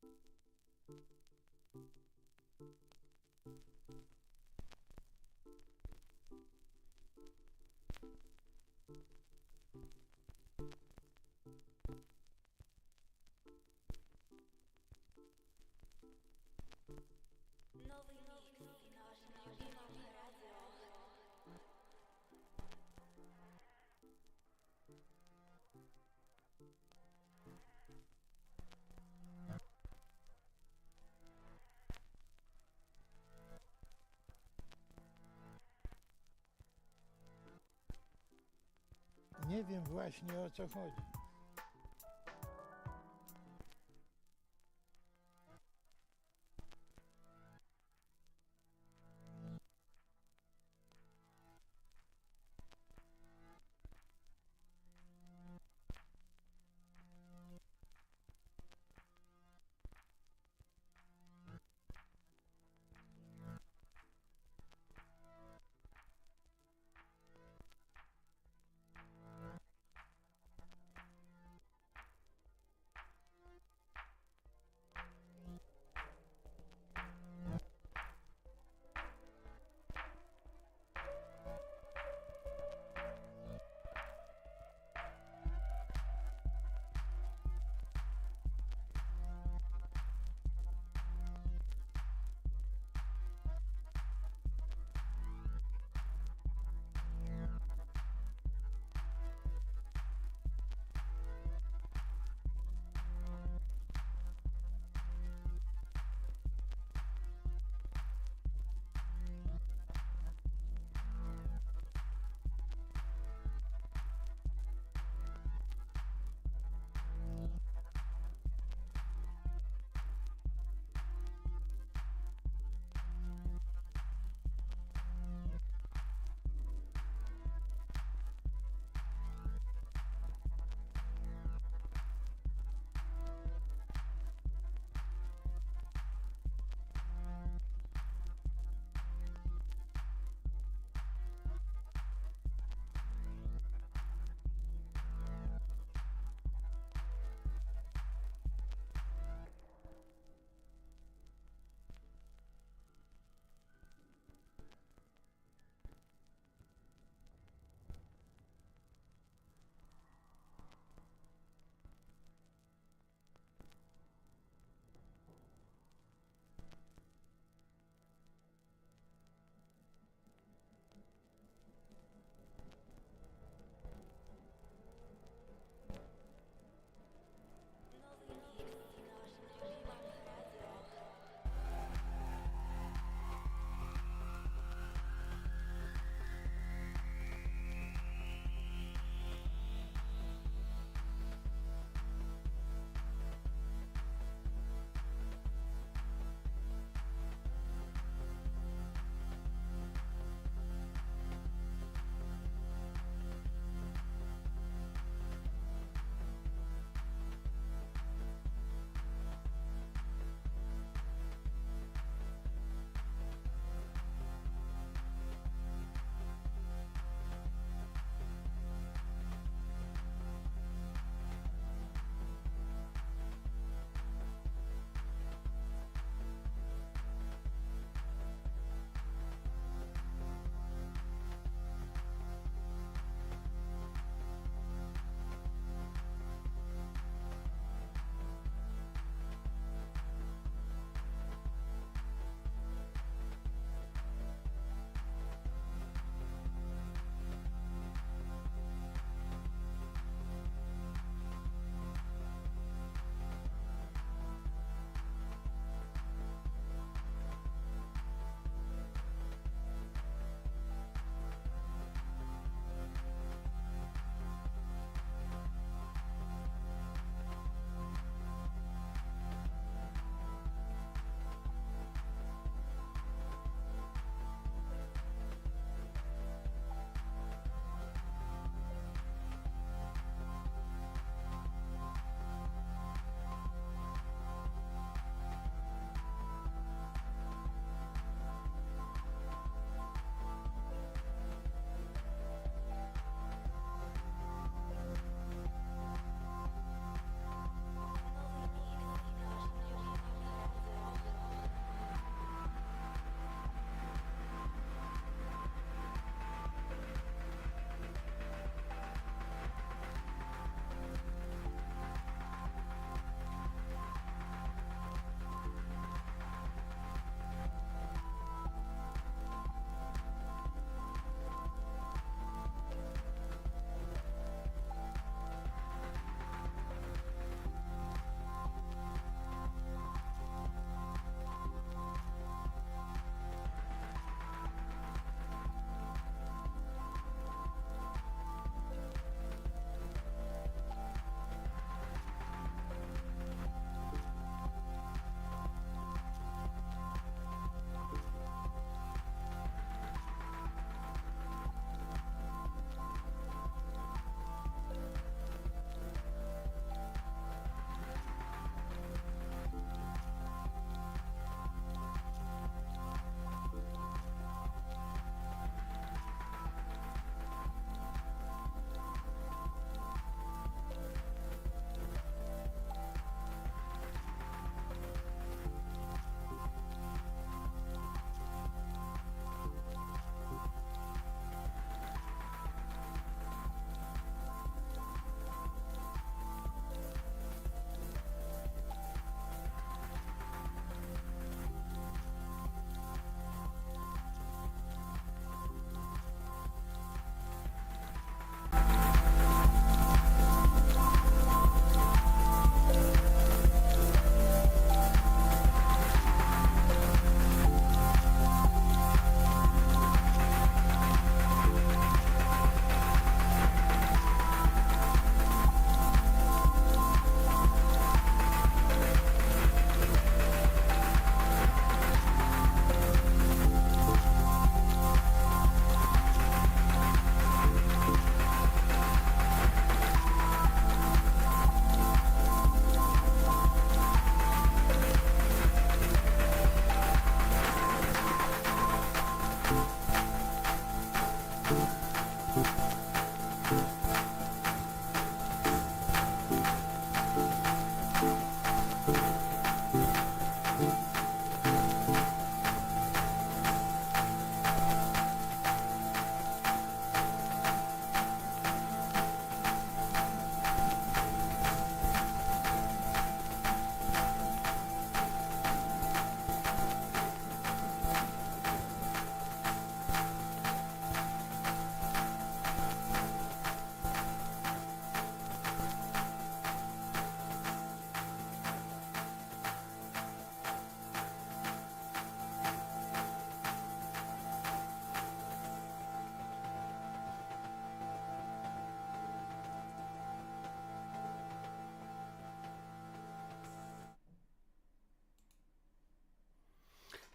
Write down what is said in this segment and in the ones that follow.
Новый микс на вашем любимом радио. Nie wiem właśnie o co chodzi.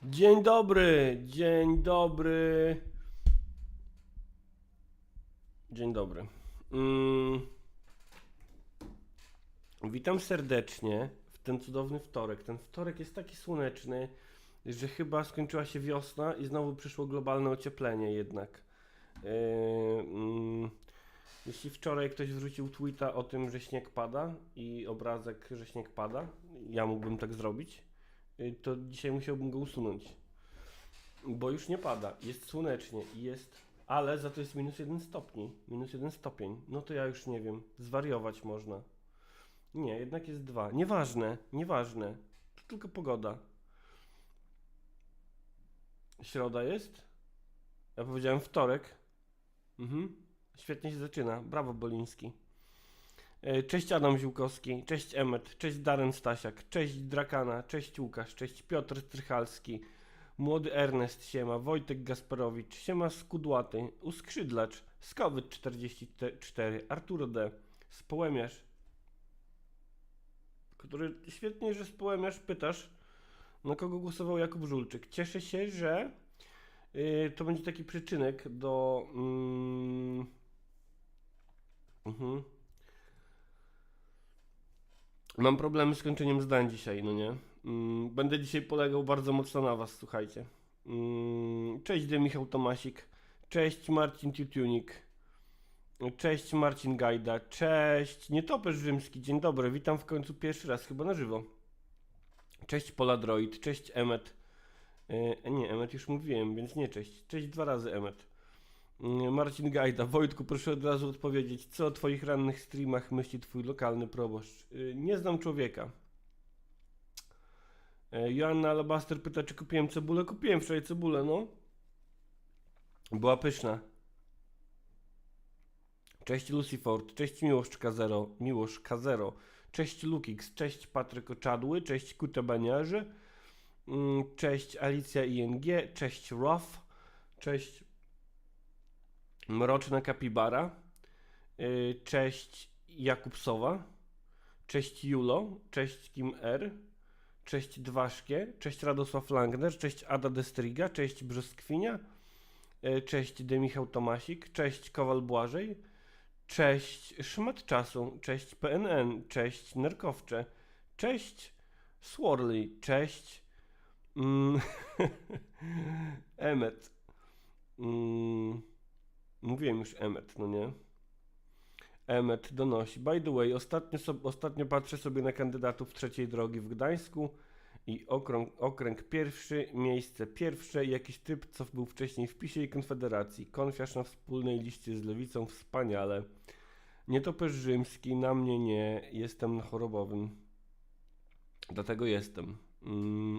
Dzień dobry, dzień dobry. Dzień dobry. Witam serdecznie w ten cudowny wtorek. Ten wtorek jest taki słoneczny, że chyba skończyła się wiosna i znowu przyszło globalne ocieplenie jednak. Jeśli wczoraj ktoś wrzucił tweeta o tym, że śnieg pada i obrazek, że śnieg pada, ja mógłbym tak zrobić, to dzisiaj musiałbym go usunąć. Bo już nie pada, jest słonecznie i jest, ale za to jest minus 1 stopień. No to ja już nie wiem, zwariować można. Nie, jednak jest 2. Nieważne. To tylko pogoda. Środa jest? Ja powiedziałem wtorek. Świetnie się zaczyna. Brawo, Boliński. Cześć Adam Ziółkowski, cześć Emmet, cześć Darren Stasiak, cześć Drakana, cześć Łukasz, cześć Piotr Strychalski, młody Ernest, siema, Wojtek Gasperowicz, siema Skudłaty, Uskrzydlacz, Skowyt 44, Arturo D, Społemiarz, który świetnie, że Społemiarz pytasz, na kogo głosował Jakub Żulczyk. Cieszę się, że to będzie taki przyczynek do... Mam problemy z kończeniem zdań dzisiaj, no nie? Będę dzisiaj polegał bardzo mocno na was, słuchajcie. Cześć Michał Tomasik, cześć Marcin Tutunik, cześć Marcin Gajda, cześć Nietoperz Rzymski, dzień dobry, witam w końcu pierwszy raz, chyba na żywo. Cześć Poladroid, cześć Emmet. Nie, Emmet już mówiłem, więc nie cześć. Cześć 2 razy Emmet. Marcin Gajda, Wojtku, proszę od razu odpowiedzieć, co o twoich rannych streamach myśli twój lokalny proboszcz? Nie znam człowieka. Joanna Alabaster pyta, czy kupiłem cebulę? Kupiłem wczoraj cebulę, no. Była pyszna. Cześć Luciford, cześć Miłosz K0, cześć Lukix, cześć Patryk Oczadły, cześć Kutabaniarzy, cześć Alicja ING, cześć Roth, cześć Mroczna Kapibara, cześć Jakub Sowa, cześć Julo, cześć Kim R, cześć Dwaszkie, cześć Radosław Langner, cześć Ada Destryga, cześć Brzoskwinia, cześć Michał Tomasik, cześć Kowal Błażej, cześć Szmat Czasu, cześć PNN, cześć Nerkowcze, cześć Swirly, cześć Emmet. Mówiłem już Emmet, no nie? Emmet donosi. By the way, ostatnio patrzę sobie na kandydatów trzeciej drogi w Gdańsku i okręg pierwszy, miejsce pierwsze i jakiś typ, co był wcześniej w PiSie i Konfederacji. Konfiarz na wspólnej liście z Lewicą, wspaniale. Nietoperz Rzymski, na mnie nie, jestem na chorobowym. Dlatego jestem.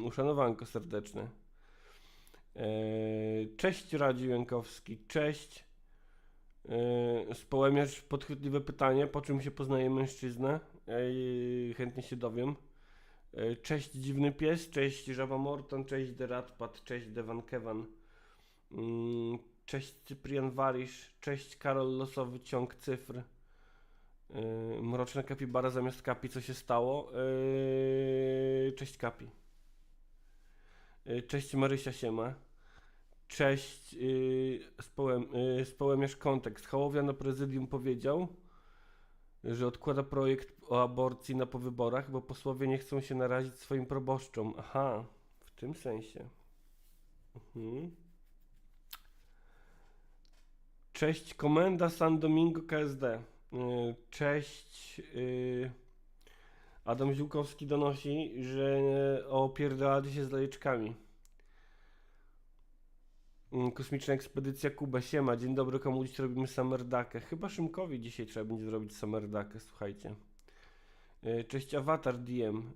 Uszanowanko serdeczne. Cześć Radziu Jankowski, cześć. Społemiarz, podchwytliwe pytanie, po czym się poznaje mężczyznę? Chętnie się dowiem. Cześć Dziwny Pies, cześć Żaba Morton, cześć The Ratpad, cześć Devan Kevan, cześć Cyprian Warisz, cześć Karol Losowy Ciąg Cyfr, Mroczna Kapibara zamiast Kapi, co się stało? Cześć Kapi. Cześć Marysia Siema. Cześć Społemiarz Kontekst. Hołownia na prezydium powiedział, że odkłada projekt o aborcji na powyborach, bo posłowie nie chcą się narazić swoim proboszczom. Aha, w tym sensie. Cześć Komenda San Domingo KSD. Cześć Adam Ziółkowski donosi, że opierdalacie się z lajeczkami. Kosmiczna Ekspedycja Kuba, siema, dzień dobry, komu dziś robimy Summerdakę? Chyba Szymkowi dzisiaj trzeba będzie zrobić Summerdakę, słuchajcie. Cześć Awatar DM,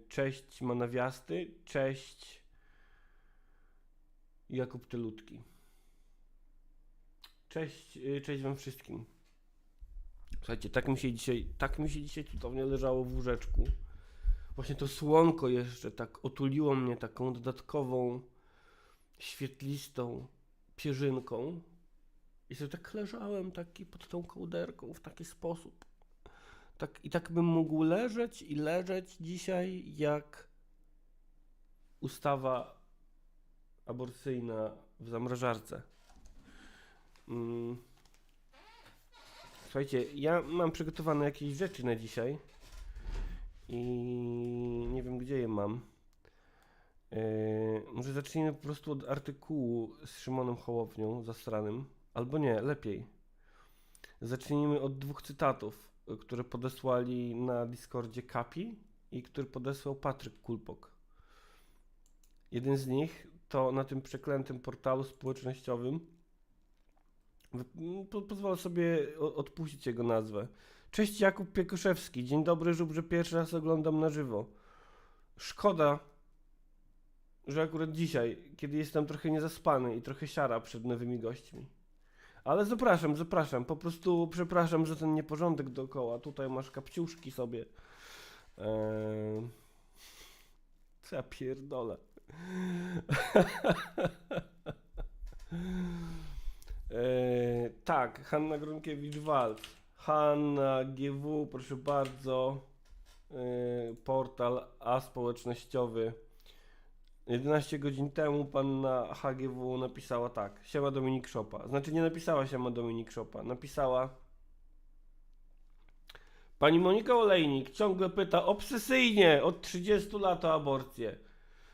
cześć Manawiasty, cześć Jakub Tylutki. Cześć wam wszystkim. Słuchajcie, tak mi się dzisiaj cudownie leżało w łóżeczku. Właśnie to słonko jeszcze tak otuliło mnie taką dodatkową świetlistą pierzynką i sobie tak leżałem taki pod tą kołderką w taki sposób. I tak bym mógł leżeć i leżeć dzisiaj, jak ustawa aborcyjna w zamrażarce. Słuchajcie, ja mam przygotowane jakieś rzeczy na dzisiaj i nie wiem, gdzie je mam. Może zacznijmy po prostu od artykułu z Szymonem Hołownią zasranym, albo nie, lepiej. Zacznijmy od 2 cytatów, które podesłali na Discordzie Kapi i który podesłał Patryk Kulpok. Jeden z nich to na tym przeklętym portalu społecznościowym, pozwolę sobie odpuścić jego nazwę. Cześć, Jakub Piekuszewski. Dzień dobry, Żubrze, pierwszy raz oglądam na żywo. Szkoda, że akurat dzisiaj, kiedy jestem trochę niezaspany i trochę siara przed nowymi gośćmi. Ale zapraszam. Po prostu przepraszam za ten nieporządek dookoła. Tutaj masz kapciuszki sobie. Co ja pierdolę. Tak, Hanna Gronkiewicz-Waltz. Hanna GW, proszę bardzo. Portal aspołecznościowy. 11 godzin temu panna HGW napisała tak. Siema Dominik Szopa. Znaczy nie napisała siema Dominik Szopa. Napisała: Pani Monika Olejnik ciągle pyta obsesyjnie od 30 lat o aborcję.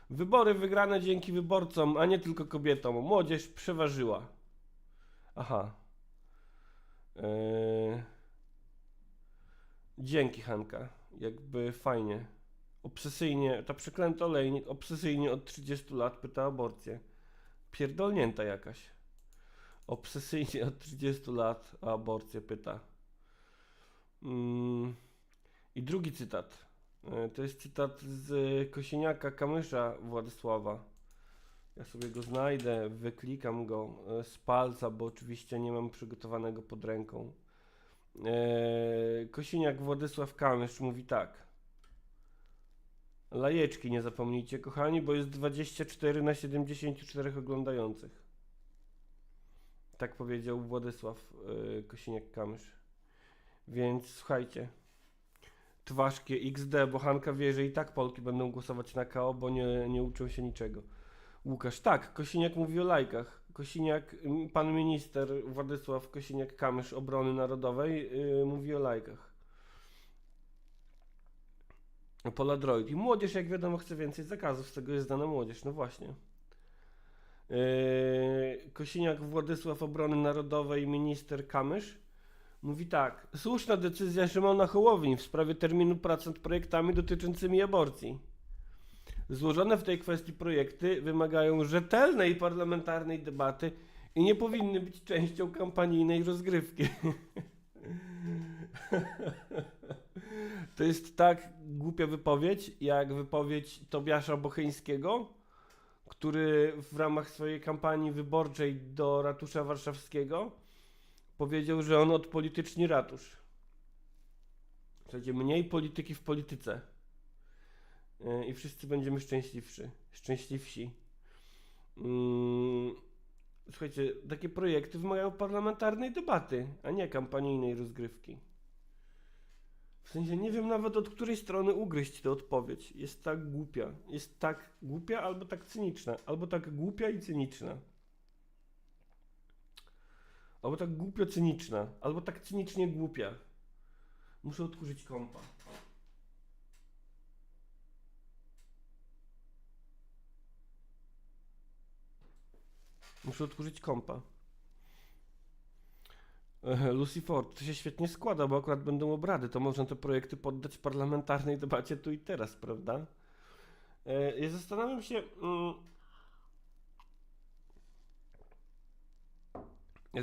Wybory wygrane dzięki wyborcom, a nie tylko kobietom. Młodzież przeważyła. Aha. Dzięki, Hanka. Jakby fajnie. Obsesyjnie, ta przeklęta Olejnik obsesyjnie od 30 lat pyta o aborcję. Pierdolnięta jakaś. Obsesyjnie od 30 lat o aborcję pyta. I drugi cytat. To jest cytat z Kosiniaka-Kamysza Władysława. Ja sobie go znajdę, wyklikam go z palca, bo oczywiście nie mam przygotowanego pod ręką. Kosiniak Władysław Kamysz mówi tak. Lajeczki nie zapomnijcie, kochani, bo jest 24 na 74 oglądających. Tak powiedział Władysław Kosiniak-Kamysz. Więc słuchajcie. Twarzkie XD, bo Hanka wie, że i tak Polki będą głosować na KO, bo nie uczą się niczego. Łukasz, tak, Kosiniak mówi o lajkach. Kosiniak, pan minister Władysław Kosiniak-Kamysz Obrony Narodowej mówi o lajkach. Poladroid. I młodzież, jak wiadomo, chce więcej zakazów, z tego jest dana młodzież, no właśnie. Kosiniak Władysław Obrony Narodowej, minister Kamysz mówi tak. Słuszna decyzja Szymona Hołowni w sprawie terminu prac nad projektami dotyczącymi aborcji. Złożone w tej kwestii projekty wymagają rzetelnej parlamentarnej debaty i nie powinny być częścią kampanijnej rozgrywki. To jest tak głupia wypowiedź, jak wypowiedź Tobiasza Bocheńskiego, który w ramach swojej kampanii wyborczej do ratusza warszawskiego powiedział, że on odpolityczni ratusz. Słuchajcie, mniej polityki w polityce. I wszyscy będziemy szczęśliwsi. Słuchajcie, takie projekty wymagają parlamentarnej debaty, a nie kampanijnej rozgrywki. W sensie nie wiem nawet od której strony ugryźć tę odpowiedź. Jest tak głupia. Jest tak głupia albo tak cyniczna. Albo tak głupia i cyniczna. Albo tak głupio cyniczna. Albo tak cynicznie głupia. Muszę odkurzyć kompa. Lucy Ford, to się świetnie składa, bo akurat będą obrady, to można te projekty poddać parlamentarnej debacie tu i teraz, prawda? Ja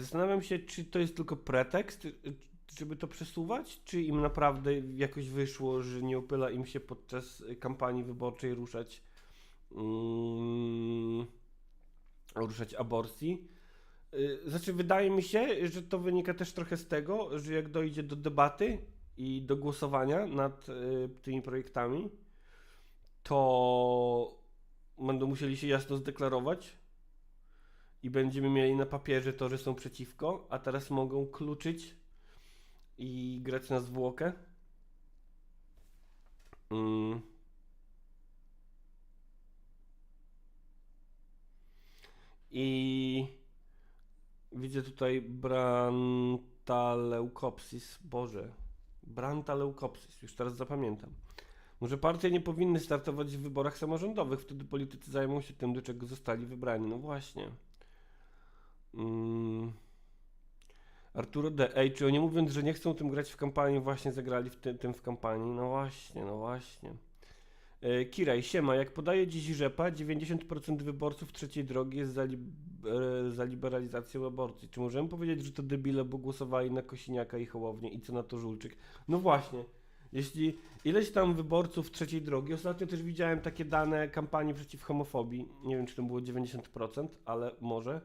zastanawiam się, czy to jest tylko pretekst, żeby to przesuwać, czy im naprawdę jakoś wyszło, że nie opyla im się podczas kampanii wyborczej ruszać aborcji. Znaczy, wydaje mi się, że to wynika też trochę z tego, że jak dojdzie do debaty i do głosowania nad tymi projektami, to będą musieli się jasno zdeklarować i będziemy mieli na papierze to, że są przeciwko, a teraz mogą kluczyć i grać na zwłokę. I widzę tutaj Brantaleukopsis. Boże. Brantaleukopsis. Już teraz zapamiętam. Może partie nie powinny startować w wyborach samorządowych. Wtedy politycy zajmą się tym, do czego zostali wybrani. No właśnie. Arturo D. Ej, czy oni mówiąc, że nie chcą tym grać w kampanii, właśnie zagrali tym w kampanii? No właśnie, no właśnie. Kiraj, siema, jak podaje dziś Rzepa, 90% wyborców trzeciej drogi jest za liberalizacją aborcji. Czy możemy powiedzieć, że to debile, bo głosowali na Kosiniaka i Hołownię i co na to Żulczyk? No właśnie, jeśli ileś tam wyborców trzeciej drogi, ostatnio też widziałem takie dane kampanii przeciw homofobii, nie wiem czy to było 90%, ale może.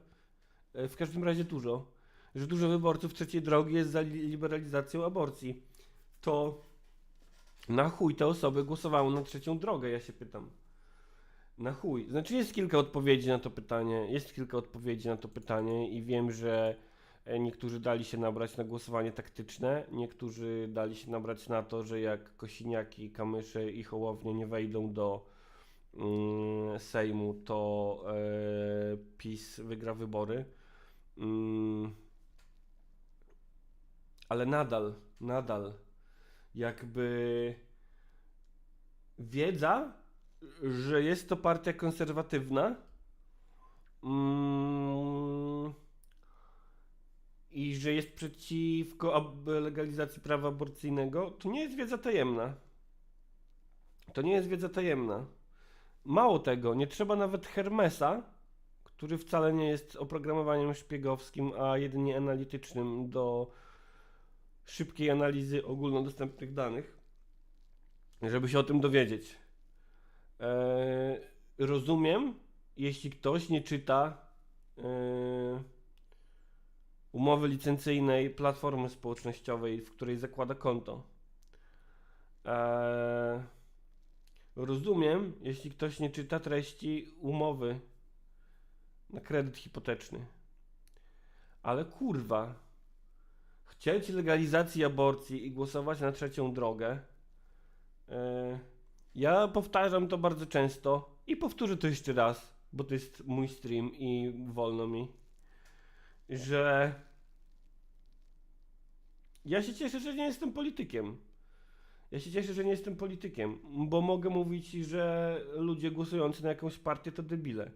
W każdym razie dużo, że dużo wyborców trzeciej drogi jest za liberalizacją aborcji. To na chuj te osoby głosowały na trzecią drogę, ja się pytam. Na chuj. Znaczy jest kilka odpowiedzi na to pytanie, i wiem, że niektórzy dali się nabrać na głosowanie taktyczne, niektórzy dali się nabrać na to, że jak Kosiniaki, Kamysze i Hołownia nie wejdą do Sejmu, to PiS wygra wybory. Ale nadal jakby wiedza, że jest to partia konserwatywna i że jest przeciwko legalizacji prawa aborcyjnego, to nie jest wiedza tajemna. Mało tego, nie trzeba nawet Hermesa, który wcale nie jest oprogramowaniem szpiegowskim, a jedynie analitycznym do szybkiej analizy ogólnodostępnych danych, żeby się o tym dowiedzieć. Rozumiem, jeśli ktoś nie czyta umowy licencyjnej platformy społecznościowej, w której zakłada konto. Rozumiem, jeśli ktoś nie czyta treści umowy na kredyt hipoteczny. Ale kurwa, chcieć legalizacji aborcji i głosować na trzecią drogę. Ja powtarzam to bardzo często i powtórzę to jeszcze raz, bo to jest mój stream i wolno mi, że ja się cieszę, że nie jestem politykiem. Bo mogę mówić, że ludzie głosujący na jakąś partię to debile.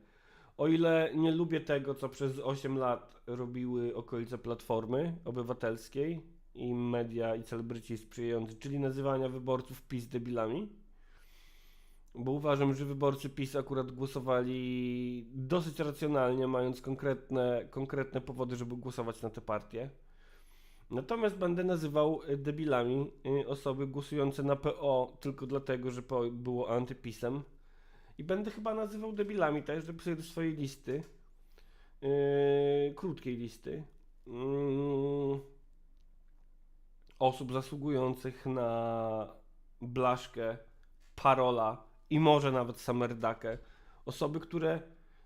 O ile nie lubię tego, co przez 8 lat robiły okolice Platformy Obywatelskiej i media i celebryci sprzyjający, czyli nazywania wyborców PiS debilami, bo uważam, że wyborcy PiS akurat głosowali dosyć racjonalnie, mając konkretne powody, żeby głosować na tę partię. Natomiast będę nazywał debilami osoby głosujące na PO tylko dlatego, że PO było antypisem. I będę chyba nazywał debilami też, żeby sobie do swojej listy, krótkiej listy, osób zasługujących na Blaszkę, Parola i może nawet Samerdakę. Osoby, które,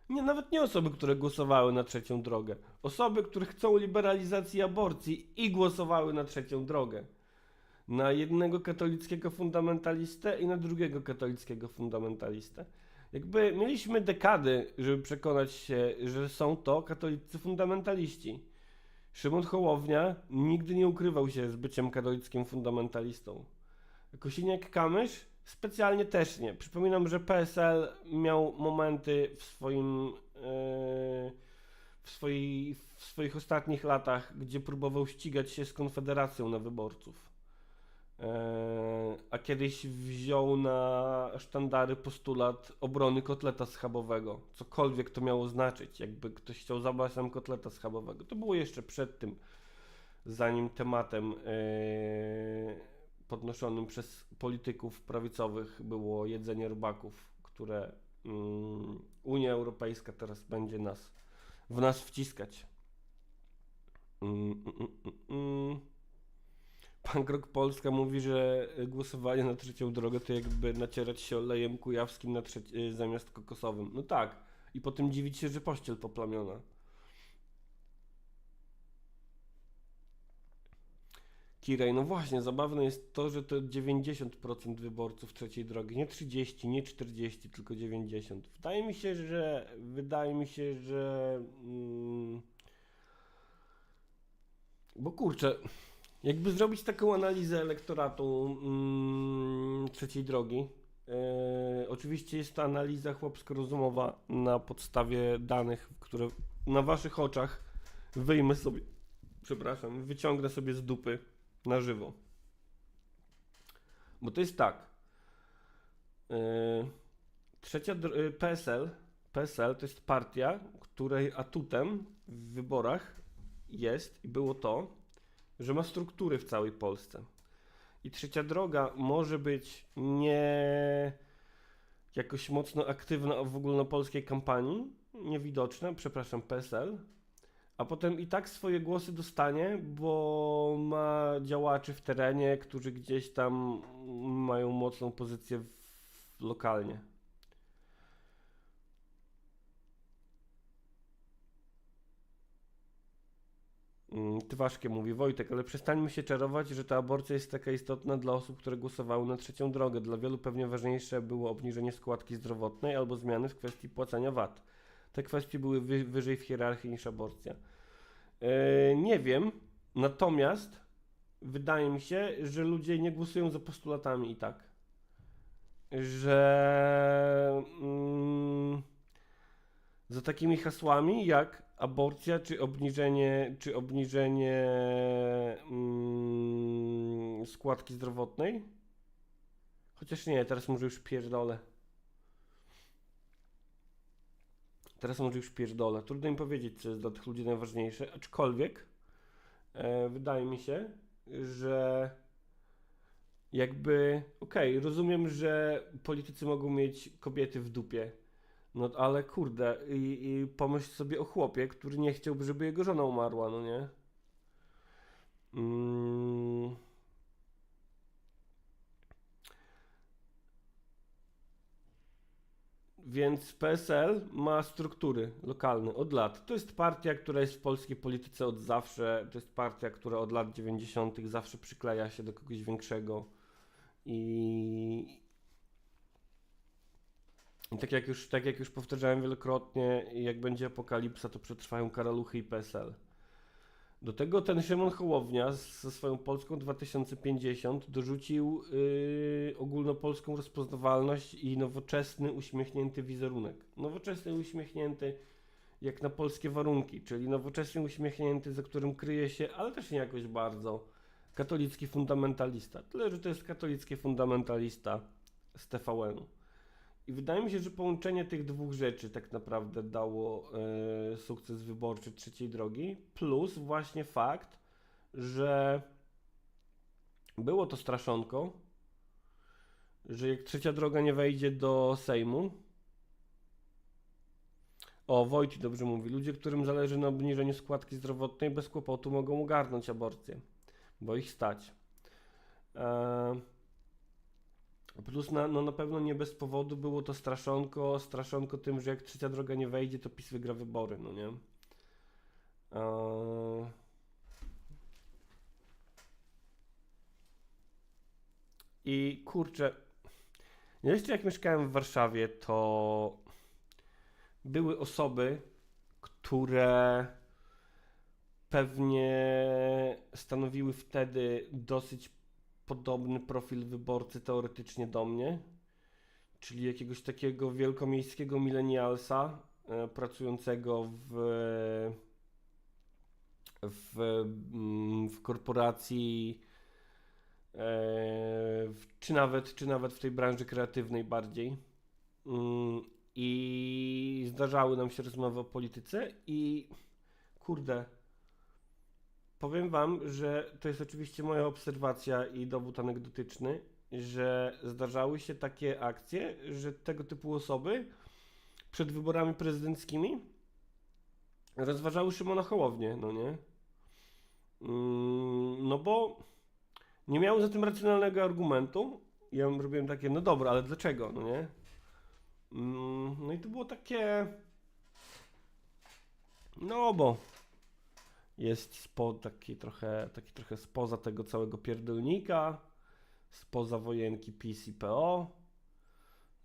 nawet nie osoby, które głosowały na trzecią drogę. Osoby, które chcą liberalizacji aborcji i głosowały na trzecią drogę. Na jednego katolickiego fundamentalistę i na drugiego katolickiego fundamentalistę. Jakby mieliśmy dekady, żeby przekonać się, że są to katolicy fundamentaliści. Szymon Hołownia nigdy nie ukrywał się z byciem katolickim fundamentalistą. Kosiniak-Kamysz specjalnie też nie. Przypominam, że PSL miał momenty w swoich ostatnich latach, gdzie próbował ścigać się z Konfederacją na wyborców. A kiedyś wziął na sztandary postulat obrony kotleta schabowego. Cokolwiek to miało znaczyć, jakby ktoś chciał zabrać nam kotleta schabowego. To było jeszcze przed tym, zanim tematem podnoszonym przez polityków prawicowych było jedzenie robaków, które Unia Europejska teraz będzie w nas wciskać. Punk Rock Polska mówi, że głosowanie na trzecią drogę to jakby nacierać się olejem kujawskim zamiast kokosowym. No tak. I potem dziwić się, że pościel poplamiona. Kirej, no właśnie, zabawne jest to, że to 90% wyborców trzeciej drogi, nie 30, nie 40, tylko 90. Wydaje mi się, że bo kurczę, jakby zrobić taką analizę elektoratu trzeciej drogi, oczywiście jest to analiza chłopsko-rozumowa na podstawie danych, które na waszych oczach wyciągnę sobie z dupy na żywo. Bo to jest tak. PSL to jest partia, której atutem w wyborach jest i było to, że ma struktury w całej Polsce. I Trzecia Droga może być nie jakoś mocno aktywna w ogólnopolskiej kampanii, niewidoczna, przepraszam, PSL, a potem i tak swoje głosy dostanie, bo ma działaczy w terenie, którzy gdzieś tam mają mocną pozycję lokalnie. Tywaszkie mówi, Wojtek, ale przestańmy się czarować, że ta aborcja jest taka istotna dla osób, które głosowały na Trzecią Drogę. Dla wielu pewnie ważniejsze było obniżenie składki zdrowotnej albo zmiany w kwestii płacenia VAT. Te kwestie były wyżej w hierarchii niż aborcja. Nie wiem, natomiast wydaje mi się, że ludzie nie głosują za postulatami i tak. Że za takimi hasłami jak aborcja czy obniżenie składki zdrowotnej. Chociaż nie, teraz może już pierdolę. Trudno im powiedzieć, co jest dla tych ludzi najważniejsze, aczkolwiek wydaje mi się, że jakby, rozumiem, że politycy mogą mieć kobiety w dupie, no ale kurde, i pomyśl sobie o chłopie, który nie chciałby, żeby jego żona umarła, no nie? Więc PSL ma struktury lokalne od lat. To jest partia, która jest w polskiej polityce od zawsze. To jest partia, która od lat 90. zawsze przykleja się do kogoś większego. I tak jak już powtarzałem wielokrotnie, jak będzie apokalipsa, to przetrwają karaluchy i PSL. Do tego ten Szymon Hołownia ze swoją Polską 2050 dorzucił ogólnopolską rozpoznawalność i nowoczesny, uśmiechnięty wizerunek. Nowoczesny, uśmiechnięty jak na polskie warunki, czyli nowoczesny, uśmiechnięty, za którym kryje się, ale też nie jakoś bardzo, katolicki fundamentalista. Tyle, że to jest katolicki fundamentalista z TVN-u. I wydaje mi się, że połączenie tych dwóch rzeczy tak naprawdę dało sukces wyborczy Trzeciej Drogi, plus właśnie fakt, że było to straszonko, że jak Trzecia Droga nie wejdzie do Sejmu, Wojciech dobrze mówi, ludzie, którym zależy na obniżeniu składki zdrowotnej, bez kłopotu mogą ogarnąć aborcję, bo ich stać. Plus na pewno nie bez powodu było to straszonko tym, że jak Trzecia Droga nie wejdzie, to PiS wygra wybory, no nie? I kurczę, jeszcze jak mieszkałem w Warszawie, to były osoby, które pewnie stanowiły wtedy dosyć podobny profil wyborcy teoretycznie do mnie, czyli jakiegoś takiego wielkomiejskiego millennialsa pracującego w korporacji, czy nawet w tej branży kreatywnej bardziej. I zdarzały nam się rozmowy o polityce i kurde, powiem wam, że to jest oczywiście moja obserwacja i dowód anegdotyczny, że zdarzały się takie akcje, że tego typu osoby przed wyborami prezydenckimi rozważały Szymona Hołownię, no nie? No bo nie miały za tym racjonalnego argumentu. Ja robiłem takie, no dobra, ale dlaczego, no nie? No i to było takie, no bo jest taki trochę spoza tego całego pierdolnika, spoza wojenki PiS i PO,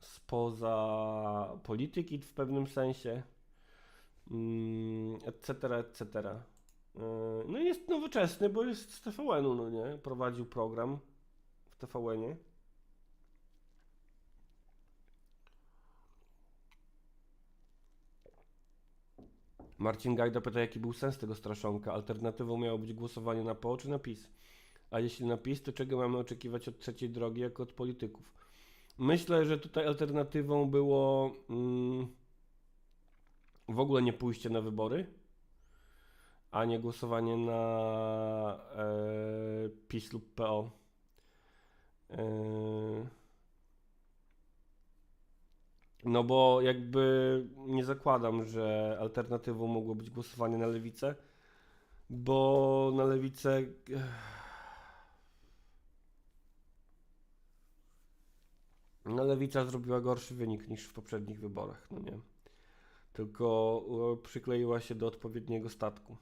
spoza polityki w pewnym sensie, etc., etc. No i jest nowoczesny, bo jest z TVN-u, no nie? Prowadził program w TVN-ie. Marcin Gajda pyta, jaki był sens tego straszonka. Alternatywą miało być głosowanie na PO czy na PiS. A jeśli na PiS, to czego mamy oczekiwać od trzeciej drogi jako od polityków? Myślę, że tutaj alternatywą było w ogóle nie pójście na wybory, a nie głosowanie na PiS lub PO. No bo jakby nie zakładam, że alternatywą mogło być głosowanie na lewicę, bo na lewicę lewica zrobiła gorszy wynik niż w poprzednich wyborach, no nie. Tylko przykleiła się do odpowiedniego statku.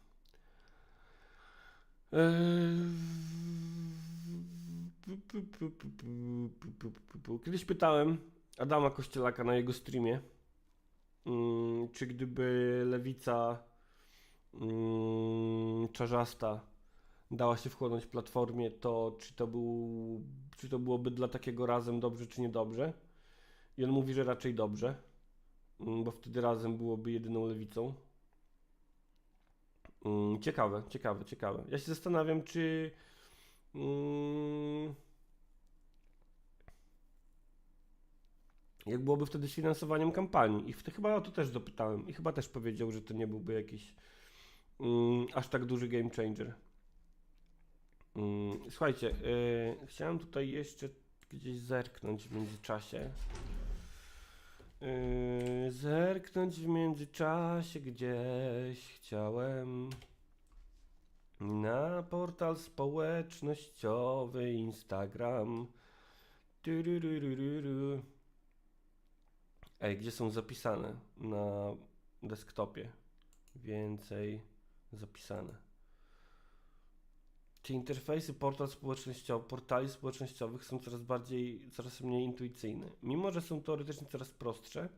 Kiedyś pytałem Adama Kościelaka na jego streamie, czy gdyby lewica czarzasta dała się wchłonąć Platformie, to czy to byłoby dla takiego Razem dobrze, czy niedobrze? I on mówi, że raczej dobrze, bo wtedy Razem byłoby jedyną lewicą. Ciekawe. Ja się zastanawiam, czy jak byłoby wtedy z finansowaniem kampanii. I chyba o to też dopytałem. I chyba też powiedział, że to nie byłby jakiś aż tak duży game changer. Słuchajcie, chciałem tutaj jeszcze gdzieś zerknąć w międzyczasie. Zerknąć w międzyczasie gdzieś chciałem na portal społecznościowy Instagram. Tururururu. Ej, gdzie są zapisane? Na desktopie. Więcej zapisane. Czy interfejsy portali społecznościowych są coraz mniej intuicyjne? Mimo że są teoretycznie coraz prostsze.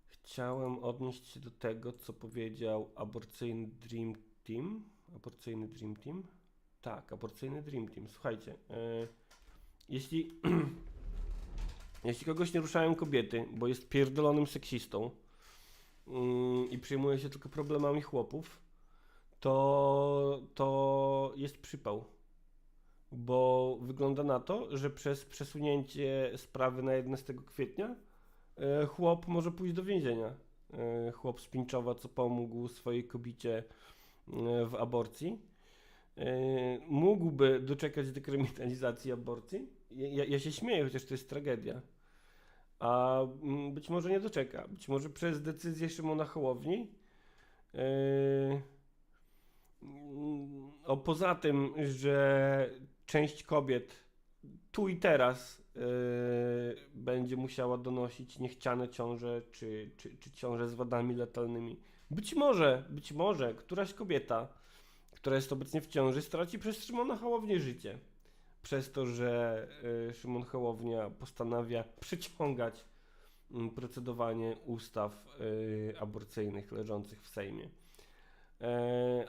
Chciałem odnieść się do tego, co powiedział aborcyjny Dream Team. Aborcyjny Dream Team? Tak, aborcyjny Dream Team. Słuchajcie, jeśli kogoś nie ruszają kobiety, bo jest pierdolonym seksistą i przejmuje się tylko problemami chłopów, to jest przypał. Bo wygląda na to, że przez przesunięcie sprawy na 11 kwietnia chłop może pójść do więzienia. Chłop z Pińczowa, co pomógł swojej kobicie w aborcji, mógłby doczekać dekryminalizacji aborcji. Ja się śmieję, chociaż to jest tragedia. A być może nie doczeka. Być może przez decyzję Szymona Hołowni poza tym, że część kobiet tu i teraz będzie musiała donosić niechciane ciąże czy ciąże z wadami letalnymi. Być może któraś kobieta, która jest obecnie w ciąży, straci przez Szymona Hołownię życie. Przez to, że Szymon Hołownia postanawia przeciągać procedowanie ustaw aborcyjnych leżących w Sejmie.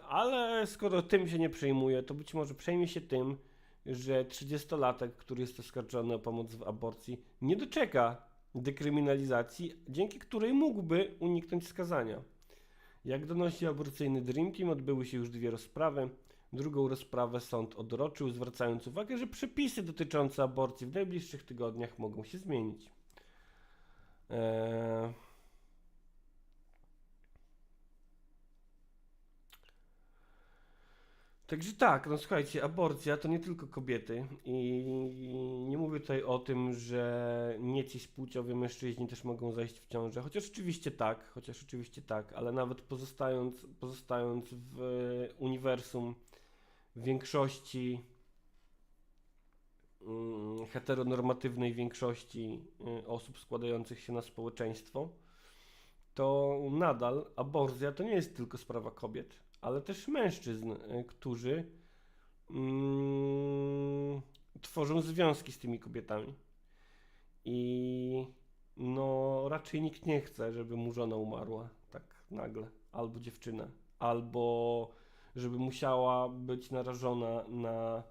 Ale skoro tym się nie przejmuje, to być może przejmie się tym, że 30-latek, który jest oskarżony o pomoc w aborcji, nie doczeka dekryminalizacji, dzięki której mógłby uniknąć skazania. Jak donosi aborcyjny Dream Team, odbyły się już 2 rozprawy. Drugą rozprawę sąd odroczył, zwracając uwagę, że przepisy dotyczące aborcji w najbliższych tygodniach mogą się zmienić. Także tak, no słuchajcie, aborcja to nie tylko kobiety i nie mówię tutaj o tym, że niecis płciowi mężczyźni też mogą zajść w ciążę, chociaż oczywiście tak, ale nawet pozostając w uniwersum większości heteronormatywnej większości osób składających się na społeczeństwo, to nadal aborcja to nie jest tylko sprawa kobiet, ale też mężczyzn, którzy tworzą związki z tymi kobietami. I no raczej nikt nie chce, żeby mu żona umarła tak nagle, albo dziewczyna, albo żeby musiała być narażona na...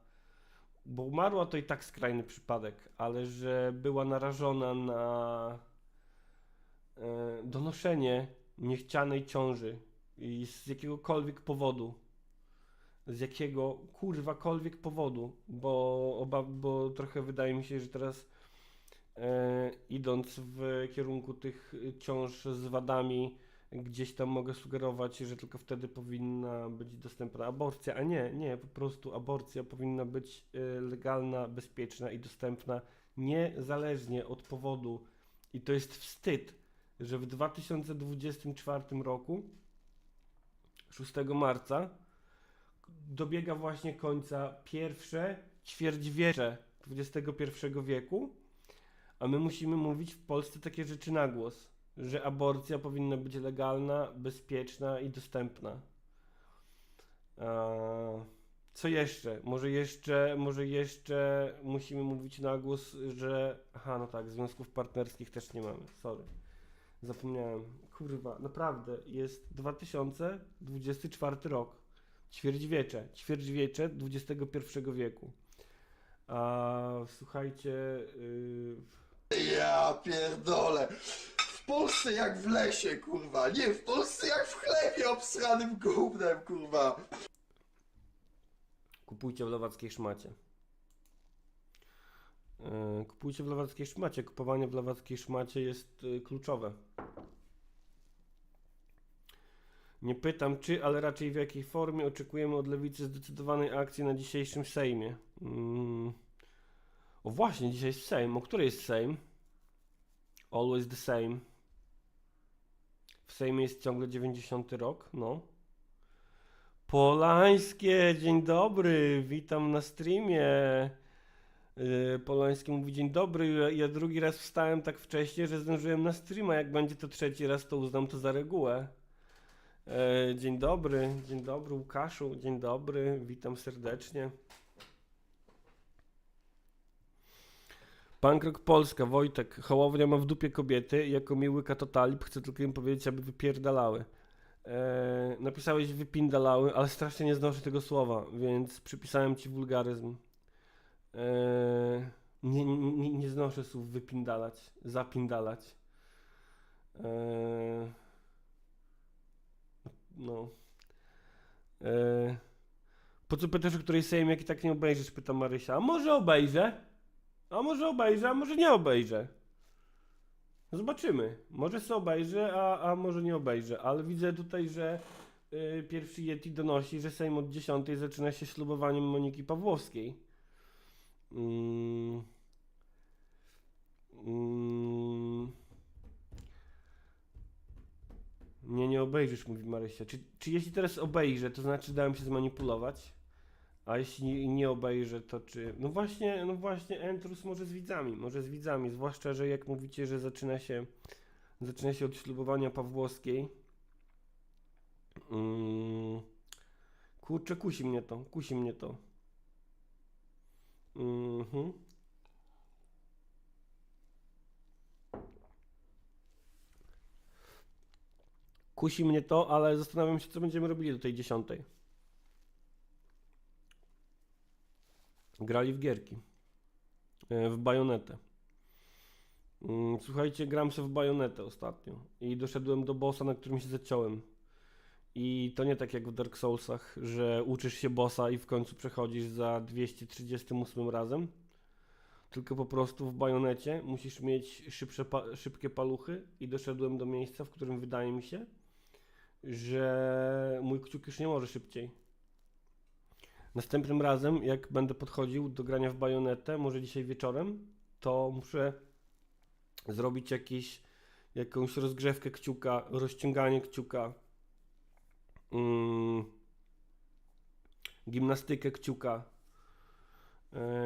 Bo umarła to i tak skrajny przypadek, ale że była narażona na donoszenie niechcianej ciąży i z jakiegokolwiek powodu, z jakiego kurwakolwiek powodu, bo trochę wydaje mi się, że teraz idąc w kierunku tych ciąż z wadami, gdzieś tam mogę sugerować, że tylko wtedy powinna być dostępna aborcja, a nie, po prostu aborcja powinna być legalna, bezpieczna i dostępna niezależnie od powodu. I to jest wstyd, że w 2024 roku 6 marca dobiega właśnie końca pierwsze ćwierćwiecze XXI wieku, a my musimy mówić w Polsce takie rzeczy na głos, że aborcja powinna być legalna, bezpieczna i dostępna. Co jeszcze? Może jeszcze musimy mówić na głos, że... Aha, no tak, związków partnerskich też nie mamy, sorry. Zapomniałem. Kurwa, naprawdę, jest 2024 rok. Ćwierćwiecze XXI wieku. A słuchajcie... Ja pierdolę. W Polsce jak w lesie, kurwa. Nie, w Polsce jak w chlebie obsranym gównem, kurwa. Kupujcie w lewackiej szmacie. Kupujcie w lewackiej szmacie. Kupowanie w lewackiej szmacie jest kluczowe. Nie pytam czy, ale raczej w jakiej formie oczekujemy od lewicy zdecydowanej akcji na dzisiejszym Sejmie. O właśnie, dzisiaj jest Sejm. O której jest Sejm? Always the same. W Sejmie jest ciągle 90 rok, no. Polańskie, dzień dobry, witam na streamie. Polański mówi dzień dobry, ja drugi raz wstałem tak wcześnie, że zdążyłem na streama, jak będzie to trzeci raz, to uznam to za regułę. Dzień dobry Łukaszu, dzień dobry, witam serdecznie. Pankrok Polska, Wojtek, Hołownia ma w dupie kobiety, jako miły katotalib, chcę tylko im powiedzieć, aby wypierdalały. Napisałeś wypindalały, ale strasznie nie znoszę tego słowa, więc przypisałem ci wulgaryzm. Nie znoszę słów wypindalać, zapindalać. No. Po co pytasz, o której Sejm, jak i tak nie obejrzysz, pyta Marysia. A może obejrzę, a może nie obejrzę. Zobaczymy. Może sobie obejrzę, a może nie obejrzę. Ale widzę tutaj, że pierwszy Yeti donosi, że Sejm od 10 zaczyna się ślubowaniem Moniki Pawłowskiej. Nie obejrzysz, mówi Marysia. Czy jeśli teraz obejrzę, to znaczy dałem się zmanipulować? A jeśli nie obejrzę, to czy... No właśnie, Entrus może z widzami, zwłaszcza, że jak mówicie, że zaczyna się od ślubowania Pawłowskiej. Kurczę, kusi mnie to. Kusi mnie to, ale zastanawiam się, co będziemy robili do tej 10. Grali w gierki. W bajonetę. Słuchajcie, gram sobie w bajonetę ostatnio i doszedłem do bossa, na którym się zaciąłem. I to nie tak jak w Dark Soulsach, że uczysz się bossa i w końcu przechodzisz za 238 razem. Tylko po prostu w bajonecie musisz mieć szybkie paluchy i doszedłem do miejsca, w którym wydaje mi się, że mój kciuk już nie może szybciej. Następnym razem, jak będę podchodził do grania w Bajonetę, może dzisiaj wieczorem, to muszę zrobić jakąś rozgrzewkę kciuka, rozciąganie kciuka, gimnastykę kciuka.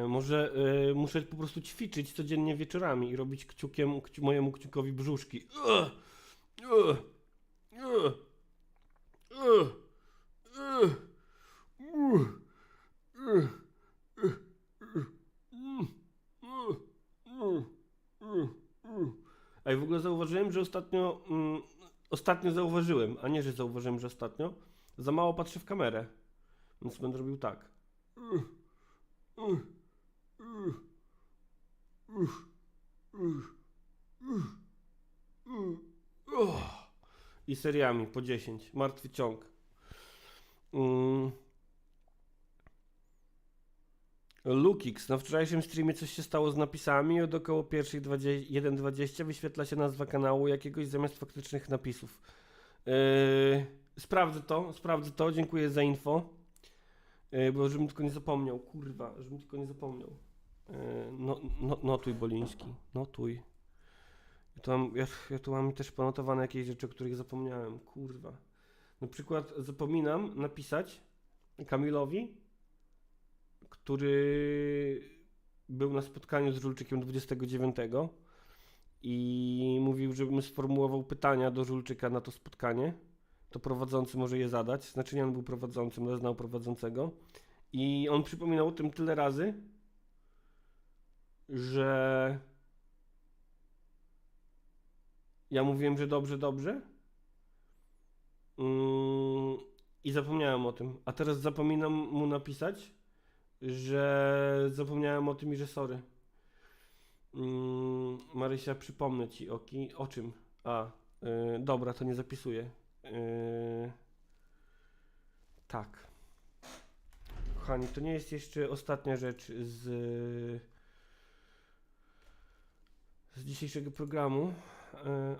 Może muszę po prostu ćwiczyć codziennie wieczorami i robić mojemu kciukowi brzuszki. A i w ogóle zauważyłem, że ostatnio zauważyłem, a nie, że zauważyłem, że ostatnio, za mało patrzę w kamerę. Więc będę robił tak. I seriami po 10. Martwy ciąg. Lukix. Na wczorajszym streamie coś się stało z napisami. Od około 1:20 wyświetla się nazwa kanału jakiegoś zamiast faktycznych napisów. Sprawdzę to. Dziękuję za info. Bo żebym tylko nie zapomniał. Kurwa, żebym tylko nie zapomniał. Notuj, Boliński. Notuj. Ja tu mam też ponotowane jakieś rzeczy, o których zapomniałem. Kurwa. Na przykład zapominam napisać Kamilowi, który był na spotkaniu z Żulczykiem 29 i mówił, żebym sformułował pytania do Żulczyka na to spotkanie. To prowadzący może je zadać. Znaczy nie on był prowadzącym, ale znał prowadzącego. I on przypominał o tym tyle razy, że ja mówiłem, że dobrze. I zapomniałem o tym. A teraz zapominam mu napisać, że zapomniałem o tym i że sorry. Marysia, przypomnę ci o czym? Dobra, to nie zapisuję. Tak. Kochani, to nie jest jeszcze ostatnia rzecz z dzisiejszego programu.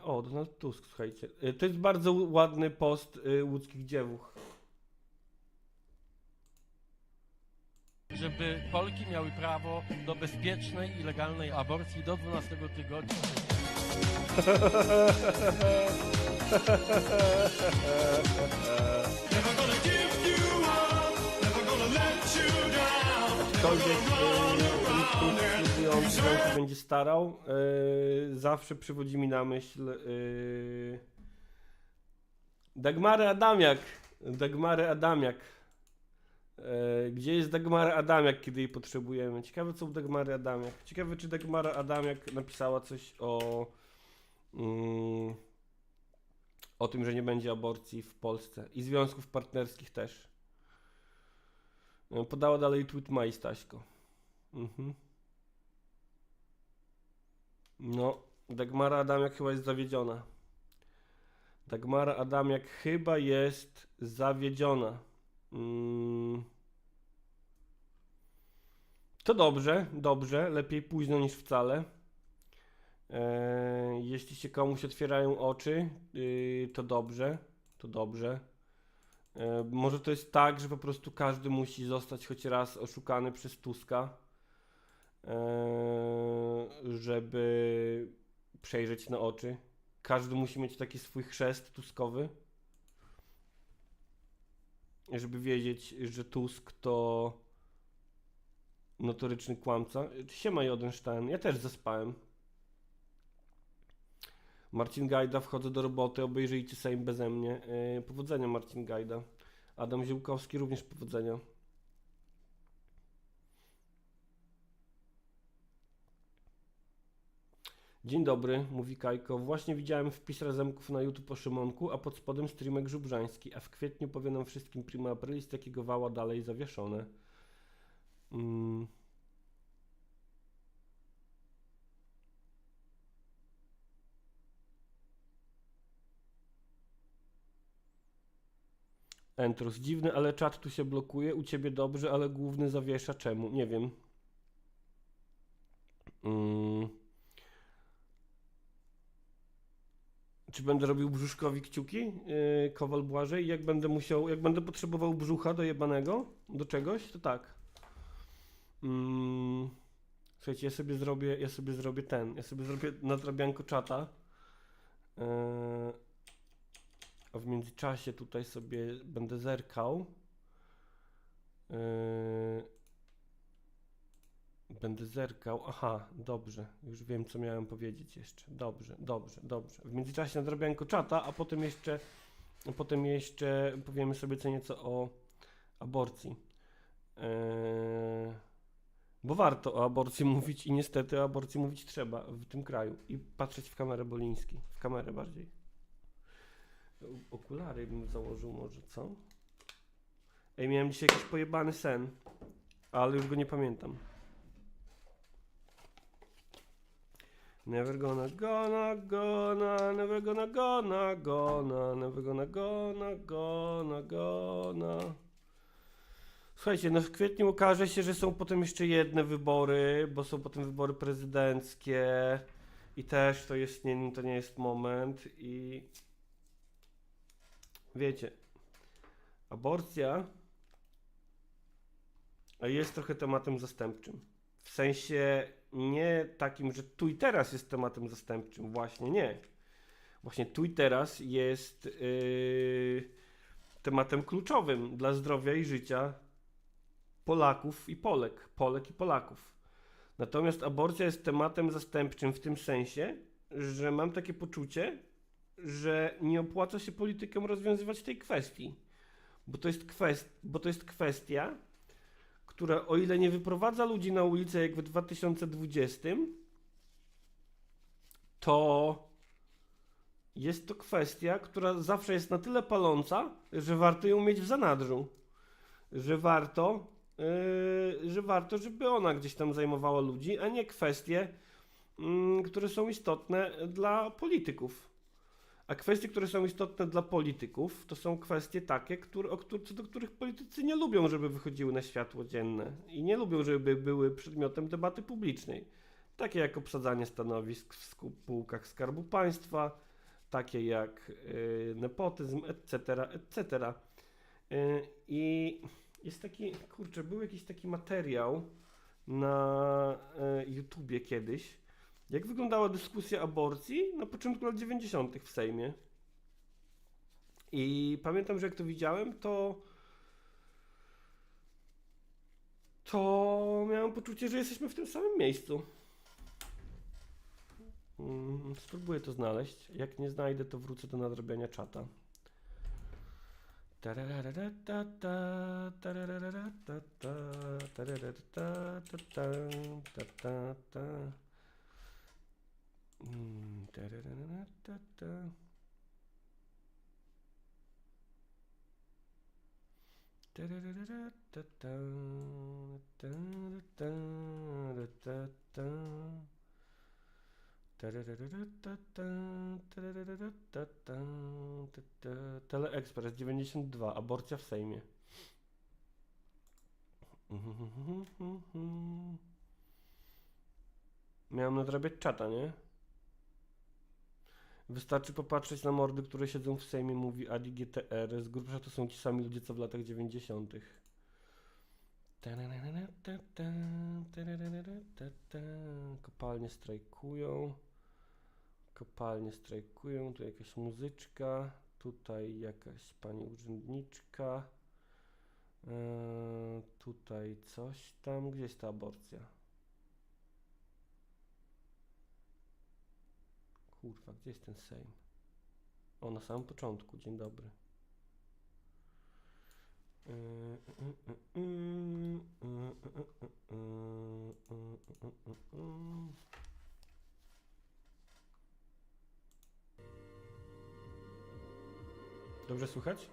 Donald Tusk, słuchajcie. To jest bardzo ładny post łódzkich dziewuch. Żeby Polki miały prawo do bezpiecznej i legalnej aborcji do 12 tygodnia. Ktokolwiek lubiący się będzie starał, zawsze przywodzi mi na myśl Dagmary Adamiak. Gdzie jest Dagmara Adamiak, kiedy jej potrzebujemy? Ciekawe, co u Dagmary Adamiak. Ciekawe, czy Dagmara Adamiak napisała coś o tym, że nie będzie aborcji w Polsce i związków partnerskich też. Podała dalej tweet Mai Staśko. No, Dagmara Adamiak chyba jest zawiedziona. To dobrze, lepiej późno niż wcale. Jeśli się komuś otwierają oczy, to dobrze. Może to jest tak, że po prostu każdy musi zostać choć raz oszukany przez Tuska, żeby przejrzeć na oczy. Każdy musi mieć taki swój chrzest tuskowy, żeby wiedzieć, że Tusk to notoryczny kłamca. Siema Jodenstein, ja też zaspałem. Marcin Gajda, wchodzę do roboty, obejrzyjcie Sejm beze mnie. Powodzenia, Marcin Gajda. Adam Ziółkowski, również powodzenia. Dzień dobry, mówi Kajko. Właśnie widziałem wpis razemków na YouTube o Szymonku, a pod spodem streamek Żubrzański, a w kwietniu powie nam wszystkim prima aprilis, takiego wała dalej zawieszone. Entrus. Dziwny, ale czat tu się blokuje. U ciebie dobrze, ale główny zawiesza. Czemu? Nie wiem. Czy będę robił brzuszkowi kciuki, Kowal Błażej? Jak będę potrzebował brzucha dojebanego do czegoś, to tak. Słuchajcie, ja sobie zrobię nadrabianko czata. A w międzyczasie tutaj sobie będę zerkał. Aha, dobrze. Już wiem, co miałem powiedzieć jeszcze. Dobrze. W międzyczasie nadrabianko czata, a potem jeszcze powiemy sobie co nieco o aborcji. Bo warto o aborcji mówić i niestety o aborcji mówić trzeba w tym kraju. I patrzeć w kamerę Boliński. W kamerę bardziej. Okulary bym założył może, co? Ej, miałem dzisiaj jakiś pojebany sen, ale już go nie pamiętam. Never gonna, never gonna. Słuchajcie, no w kwietniu okaże się, że są potem jeszcze jedne wybory, bo są potem wybory prezydenckie i też to nie jest moment i wiecie, aborcja jest trochę tematem zastępczym. W sensie nie takim, że tu i teraz jest tematem zastępczym. Właśnie nie. Właśnie tu i teraz jest tematem kluczowym dla zdrowia i życia Polaków i Polek i Polaków. Natomiast aborcja jest tematem zastępczym w tym sensie, że mam takie poczucie, że nie opłaca się politykom rozwiązywać tej kwestii. Bo to jest kwestia, która o ile nie wyprowadza ludzi na ulicę jak w 2020, to jest to kwestia, która zawsze jest na tyle paląca, że warto ją mieć w zanadrzu. Że warto, żeby ona gdzieś tam zajmowała ludzi, a nie kwestie, które są istotne dla polityków. A kwestie, które są istotne dla polityków, to są kwestie takie, co do których politycy nie lubią, żeby wychodziły na światło dzienne i nie lubią, żeby były przedmiotem debaty publicznej. Takie jak obsadzanie stanowisk w spółkach Skarbu Państwa, takie jak nepotyzm, etc. I jest taki, był jakiś taki materiał na YouTubie kiedyś, jak wyglądała dyskusja aborcji na początku lat 90. w Sejmie. I pamiętam, że jak to widziałem, to miałem poczucie, że jesteśmy w tym samym miejscu. Spróbuję to znaleźć. Jak nie znajdę, to wrócę do nadrabiania czata. Teleexpress 92, aborcja w Sejmie. Miałem nadrabiać czata, nie? Wystarczy popatrzeć na mordy, które siedzą w Sejmie, mówi Adi GTR. Z grubsza to są ci sami ludzie, co w latach 90. Kopalnie strajkują. Tu jakaś muzyczka. Tutaj jakaś pani urzędniczka. Tutaj coś tam. Gdzie jest ta aborcja? Kurwa, gdzie jest ten Sejm? O, na samym początku. Dzień dobry. Dobrze słychać?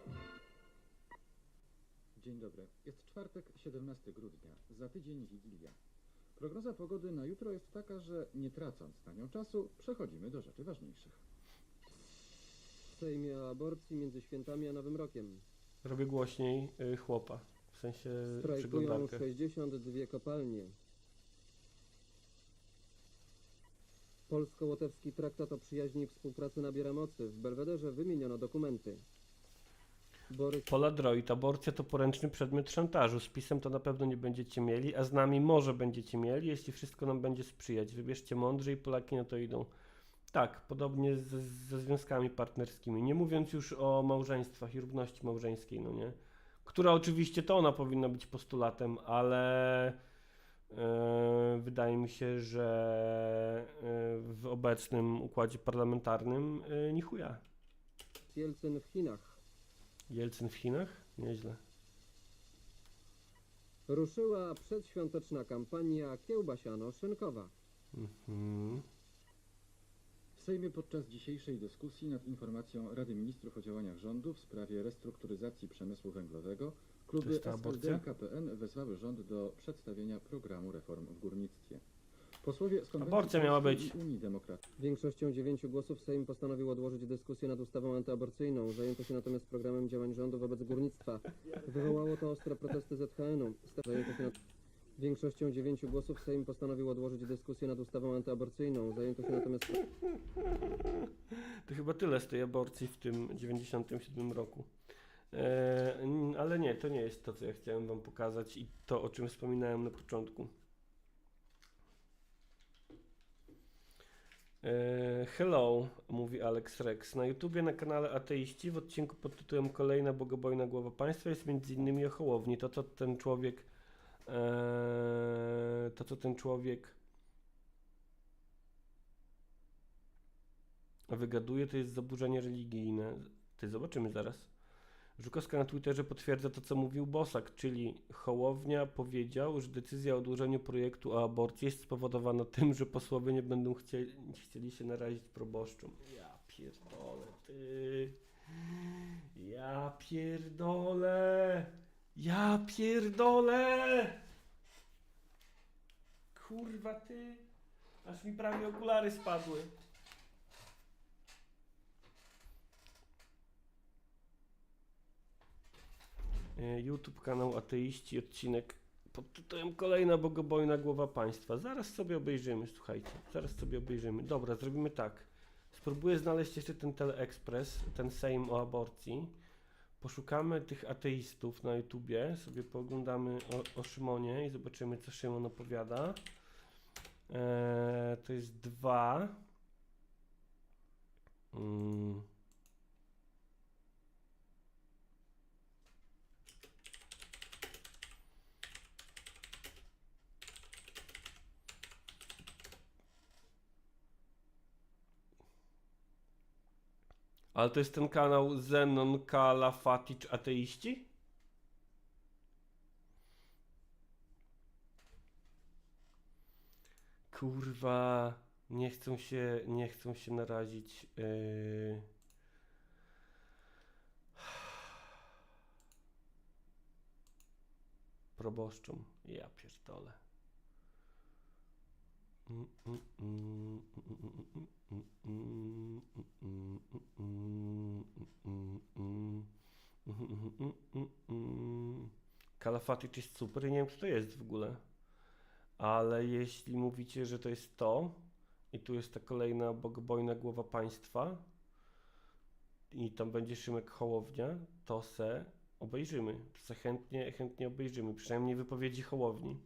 Dzień dobry. Jest czwartek, 17 grudnia. Za tydzień Wigilia. Prognoza pogody na jutro jest taka, że nie tracąc tanio czasu, przechodzimy do rzeczy ważniejszych. W Sejmie o aborcji między świętami a Nowym Rokiem. Robię głośniej chłopa. W sensie Strajkują przeglądarkę. 62 kopalnie. Polsko-łotewski traktat o przyjaźni i współpracy nabiera mocy. W Belwederze wymieniono dokumenty. Borys Poladroid, aborcja to poręczny przedmiot szantażu. Z PiS-em to na pewno nie będziecie mieli, a z nami może będziecie mieli, jeśli wszystko nam będzie sprzyjać. Wybierzcie mądrze i Polaki na to idą. Tak, podobnie ze związkami partnerskimi. Nie mówiąc już o małżeństwach i równości małżeńskiej, no nie? Która oczywiście to ona powinna być postulatem, ale wydaje mi się, że w obecnym układzie parlamentarnym ni chuja. Jelcyn w Chinach. Jelcyn w Chinach? Nieźle. Ruszyła przedświąteczna kampania kiełbasiano-szynkowa. Mhm. W Sejmie podczas dzisiejszej dyskusji nad informacją Rady Ministrów o działaniach rządu w sprawie restrukturyzacji przemysłu węglowego To kluby jest ta aborcja? SLD i KPN wezwały rząd do przedstawienia programu reform w górnictwie. Posłowie z Konwencji Aborcja miała Polskiej być. i Unii Demokratycznej Większością 9 głosów Sejm postanowił odłożyć dyskusję nad ustawą antyaborcyjną. Zajęto się natomiast programem działań rządu wobec górnictwa. Wywołało to ostre protesty ZHN-u. Zajęto się Większością 9 głosów Sejm postanowił odłożyć dyskusję nad ustawą antyaborcyjną. Zajęto się natomiast To chyba tyle z tej aborcji w tym 97 roku. Ale nie, to nie jest to, co ja chciałem wam pokazać i to, o czym wspominałem na początku. Hello, mówi Alex Rex. Na YouTubie na kanale Ateiści w odcinku pod tytułem Kolejna bogobojna głowa państwa jest m.in. o Hołowni. To co ten człowiek wygaduje, to jest zaburzenie religijne. Ty, zobaczymy zaraz. Żukowska na Twitterze potwierdza to, co mówił Bosak, czyli Hołownia powiedział, że decyzja o odłożeniu projektu o aborcji jest spowodowana tym, że posłowie nie będą chcieli się narazić proboszczom. Ja pierdolę, ty. Ja pierdolę. Ja pierdolę. Kurwa, ty. Aż mi prawie okulary spadły. YouTube, kanał Ateiści, odcinek pod tytułem Kolejna bogobojna głowa państwa. Zaraz sobie obejrzymy, słuchajcie. Zaraz sobie obejrzymy. Dobra, zrobimy tak. Spróbuję znaleźć jeszcze ten Teleexpress, ten Sejm o aborcji. Poszukamy tych ateistów na YouTubie, sobie pooglądamy o Szymonie i zobaczymy, co Szymon opowiada. To jest 2. Ale to jest ten kanał Zenon Kalafatic Ateiści? Kurwa, nie chcą się narazić. Proboszczom. Ja pierdolę. Kalafatic jest super i nie wiem, kto to jest w ogóle. Ale jeśli mówicie, że to jest to i tu jest ta kolejna bogobojna głowa państwa i tam będzie Szymek Hołownia, to se obejrzymy. To se chętnie obejrzymy. Przynajmniej wypowiedzi Hołowni.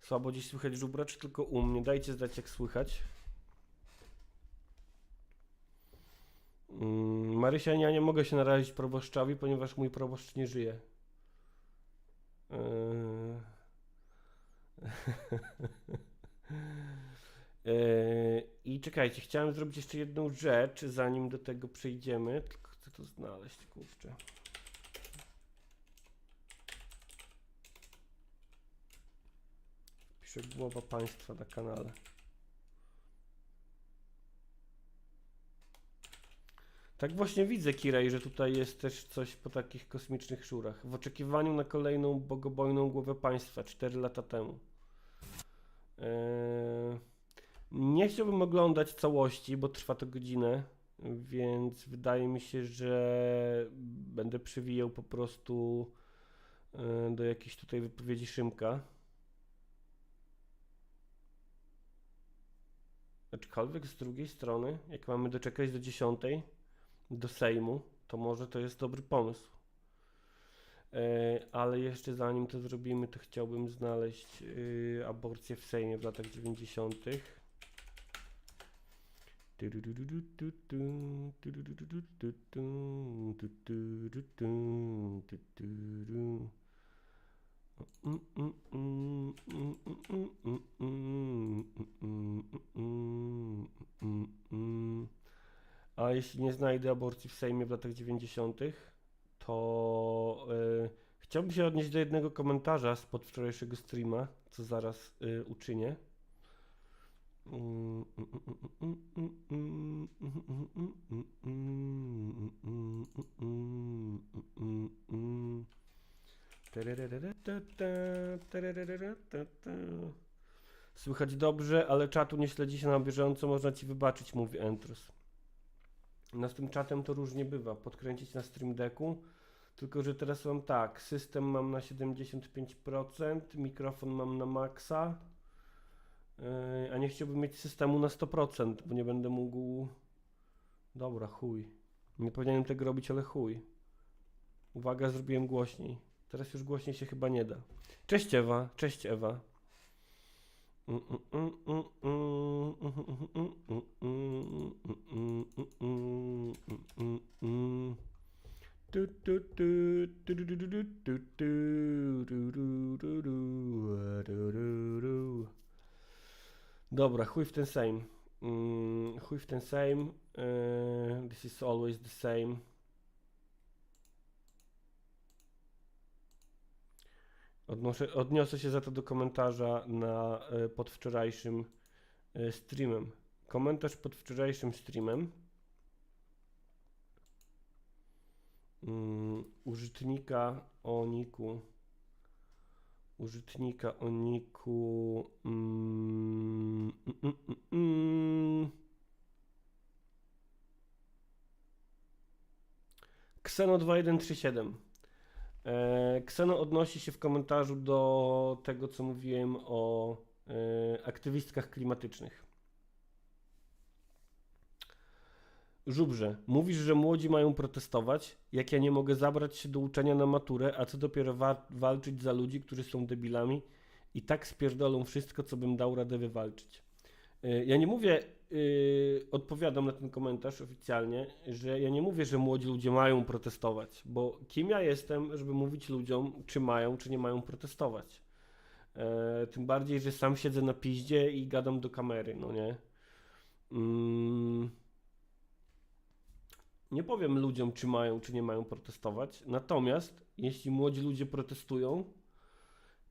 Słabo dziś słychać żubra, czy tylko u mnie? Dajcie znać, jak słychać. Marysia, ja nie mogę się narazić proboszczowi, ponieważ mój proboszcz nie żyje. I czekajcie, chciałem zrobić jeszcze jedną rzecz, zanim do tego przejdziemy. Tylko chcę to znaleźć, kurczę. Piszę głowa państwa na kanale. Tak właśnie widzę, Kirej, że tutaj jest też coś po takich kosmicznych szurach. W oczekiwaniu na kolejną bogobojną głowę państwa 4 lata temu. Nie chciałbym oglądać całości, bo trwa to godzinę, więc wydaje mi się, że będę przewijał po prostu do jakiejś tutaj wypowiedzi Szymka. Aczkolwiek z drugiej strony, jak mamy doczekać do 10 do Sejmu, to może to jest dobry pomysł. Ale jeszcze zanim to zrobimy, to chciałbym znaleźć aborcję w Sejmie w latach 90. A jeśli nie znajdę aborcji w Sejmie w latach 90., to chciałbym się odnieść do jednego komentarza spod wczorajszego streama, co zaraz uczynię. Słychać dobrze, ale czatu nie śledzi się na bieżąco, można ci wybaczyć, mówi Entrus. No z tym czatem to różnie bywa, podkręcić na Stream Decku, tylko że teraz mam tak, system mam na 75%, mikrofon mam na maksa, a nie chciałbym mieć systemu na 100%, bo nie będę mógł... Dobra, chuj. Nie powinienem tego robić, ale chuj. Uwaga, zrobiłem głośniej. Teraz już głośniej się chyba nie da. Cześć Ewa, cześć Ewa. Dobra, chuj w ten same. Chuj w ten same. This is always the same. Odniosę się za to do komentarza pod wczorajszym streamem. Komentarz pod wczorajszym streamem użytknika o niku Xeno2137. Xeno odnosi się w komentarzu do tego, co mówiłem o aktywistkach klimatycznych. Żubrze, mówisz, że młodzi mają protestować, jak ja nie mogę zabrać się do uczenia na maturę, a co dopiero walczyć za ludzi, którzy są debilami i tak spierdolą wszystko, co bym dał radę wywalczyć. Ja nie mówię, odpowiadam na ten komentarz oficjalnie, że ja nie mówię, że młodzi ludzie mają protestować, bo kim ja jestem, żeby mówić ludziom, czy mają, czy nie mają protestować. Tym bardziej, że sam siedzę na piździe i gadam do kamery, no nie? Nie powiem ludziom, czy mają, czy nie mają protestować, natomiast jeśli młodzi ludzie protestują,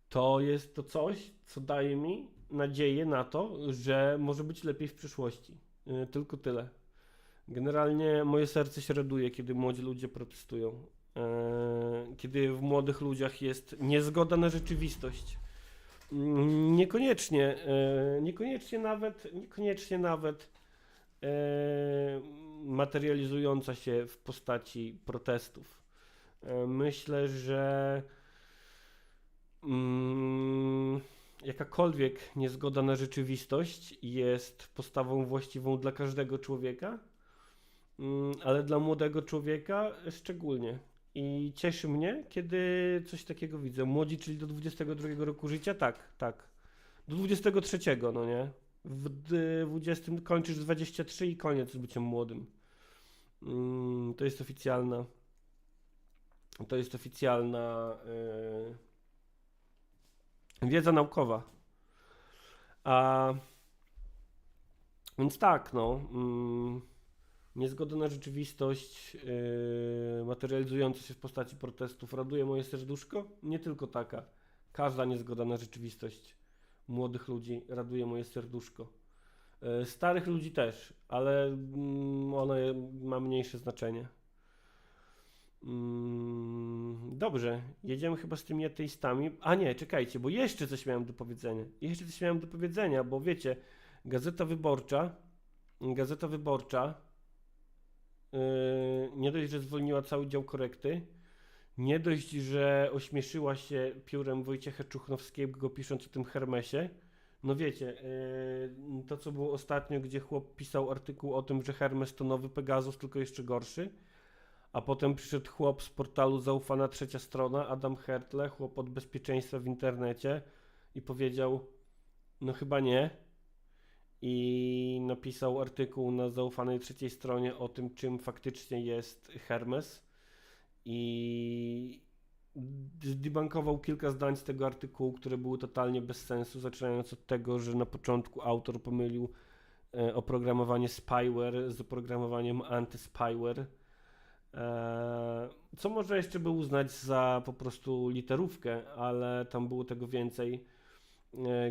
to jest to coś, co daje mi nadzieję na to, że może być lepiej w przyszłości. Tylko tyle. Generalnie moje serce się raduje, kiedy młodzi ludzie protestują. Kiedy w młodych ludziach jest niezgoda na rzeczywistość. Niekoniecznie nawet materializująca się w postaci protestów. Myślę, że jakakolwiek niezgoda na rzeczywistość jest postawą właściwą dla każdego człowieka, ale dla młodego człowieka szczególnie. I cieszy mnie, kiedy coś takiego widzę. Młodzi, czyli do 22 roku życia? Tak. Do 23, no nie? W 20 kończysz 23 i koniec z byciem młodym. To jest oficjalna wiedza naukowa. Więc tak, no. Niezgoda na rzeczywistość materializująca się w postaci protestów raduje moje serduszko. Nie tylko taka. Każda niezgoda na rzeczywistość młodych ludzi raduje moje serduszko. Starych ludzi też, ale ono ma mniejsze znaczenie. Dobrze, jedziemy chyba z tymi ateistami. A nie, czekajcie, bo jeszcze coś miałem do powiedzenia. Bo wiecie, Gazeta Wyborcza nie dość, że zwolniła cały dział korekty, nie dość, że ośmieszyła się piórem Wojciecha Czuchnowskiego, pisząc o tym Hermesie, No wiecie, to co było ostatnio, gdzie chłop pisał artykuł o tym, że Hermes to nowy Pegasus, tylko jeszcze gorszy, a potem przyszedł chłop z portalu Zaufana Trzecia Strona, Adam Hertle, chłop od bezpieczeństwa w internecie i powiedział, no chyba nie, i napisał artykuł na Zaufanej Trzeciej Stronie o tym, czym faktycznie jest Hermes i zdebankował kilka zdań z tego artykułu, które były totalnie bez sensu, zaczynając od tego, że na początku autor pomylił oprogramowanie spyware z oprogramowaniem anti-spyware, co można jeszcze by uznać za po prostu literówkę, ale tam było tego więcej,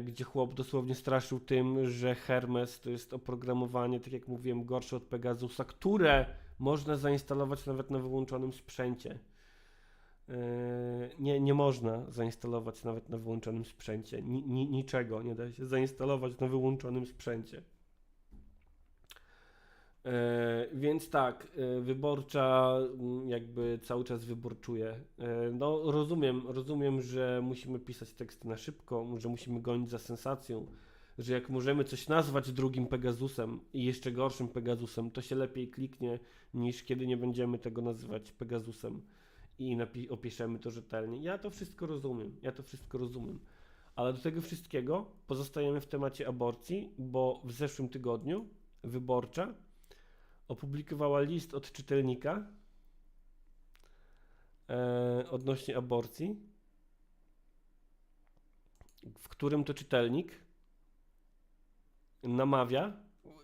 gdzie chłop dosłownie straszył tym, że Hermes to jest oprogramowanie, tak jak mówiłem, gorsze od Pegasusa, które można zainstalować nawet na wyłączonym sprzęcie. Nie można zainstalować nawet na wyłączonym sprzęcie. Niczego nie da się zainstalować na wyłączonym sprzęcie. Więc tak, Wyborcza jakby cały czas wyborczuje. No rozumiem, że musimy pisać teksty na szybko, że musimy gonić za sensacją, że jak możemy coś nazwać drugim Pegasusem i jeszcze gorszym Pegasusem, to się lepiej kliknie, niż kiedy nie będziemy tego nazywać Pegasusem i opiszemy to rzetelnie. Ja to wszystko rozumiem. Ale do tego wszystkiego pozostajemy w temacie aborcji, bo w zeszłym tygodniu Wyborcza opublikowała list od czytelnika odnośnie aborcji, w którym to czytelnik namawia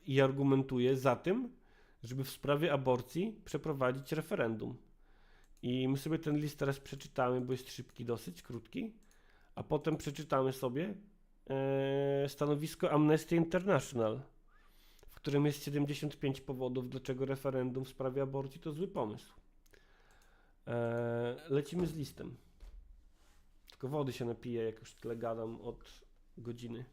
i argumentuje za tym, żeby w sprawie aborcji przeprowadzić referendum. I my sobie ten list teraz przeczytamy, bo jest szybki, dosyć krótki, a potem przeczytamy sobie stanowisko Amnesty International, w którym jest 75 powodów, dlaczego referendum w sprawie aborcji to zły pomysł. Lecimy z listem. Tylko wody się napiję, jak już tyle gadam od godziny.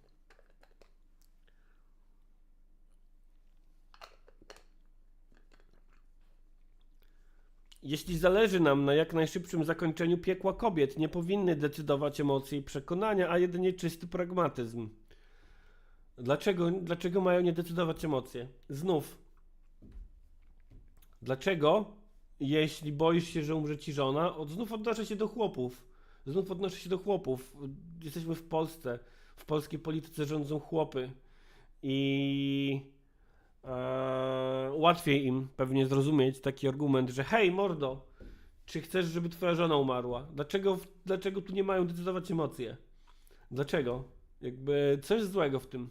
Jeśli zależy nam na jak najszybszym zakończeniu piekła kobiet, nie powinny decydować emocje i przekonania, a jedynie czysty pragmatyzm. Dlaczego mają nie decydować emocje? Znów. Dlaczego, jeśli boisz się, że umrze ci żona, znów odnoszę się do chłopów. Jesteśmy w Polsce. W polskiej polityce rządzą chłopy. I łatwiej im pewnie zrozumieć taki argument, że hej mordo, czy chcesz, żeby twoja żona umarła? Dlaczego tu nie mają decydować emocje? Dlaczego? Jakby coś złego w tym.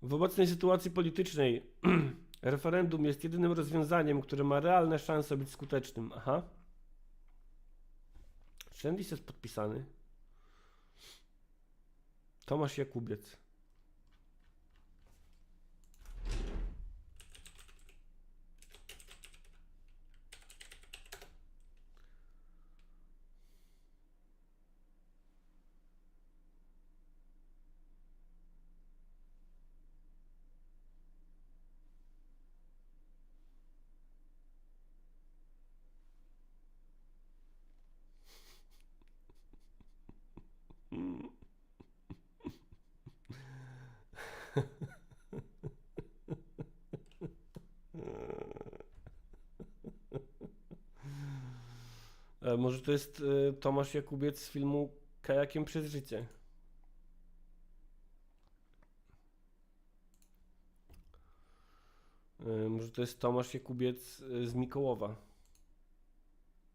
W obecnej sytuacji politycznej referendum jest jedynym rozwiązaniem, które ma realne szanse być skutecznym. Aha. Ten list jest podpisany. Tomasz Jakubiec. Może to jest Tomasz Jakubiec z filmu Kajakiem przez życie. Może to jest Tomasz Jakubiec z Mikołowa.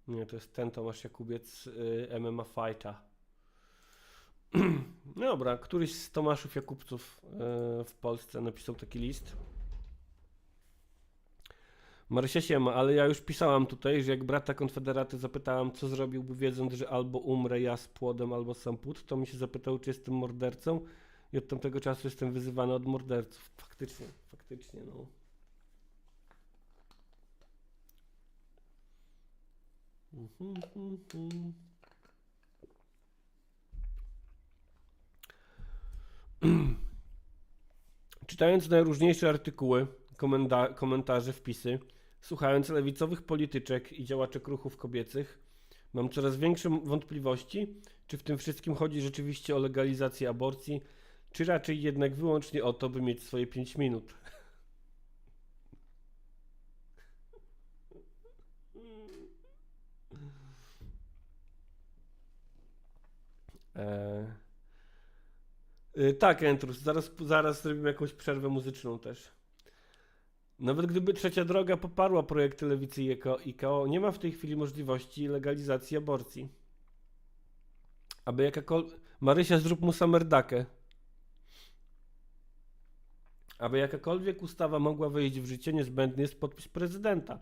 Nie, to jest ten Tomasz Jakubiec MMA Fighta. No dobra, któryś z Tomaszów Jakubców w Polsce napisał taki list. Marysia siema, ale ja już pisałam tutaj, że jak brata Konfederaty zapytałam, co zrobiłby, wiedząc, że albo umrę ja z płodem, albo sam płód, to mi się zapytał, czy jestem mordercą i od tamtego czasu jestem wyzywany od morderców. Faktycznie, no. Czytając najróżniejsze artykuły, komentarze, wpisy, słuchając lewicowych polityczek i działaczek ruchów kobiecych, Mam coraz większe wątpliwości, czy w tym wszystkim chodzi rzeczywiście o legalizację aborcji, czy raczej jednak wyłącznie o to, by mieć swoje 5 minut. Tak, Entrus, zaraz zrobimy jakąś przerwę muzyczną też. Nawet gdyby Trzecia Droga poparła projekty Lewicy i IKO, nie ma w tej chwili możliwości legalizacji aborcji. Aby jakakolwiek... Marysia, zrób mu samerdakę. Aby jakakolwiek ustawa mogła wejść w życie, niezbędny jest podpis prezydenta.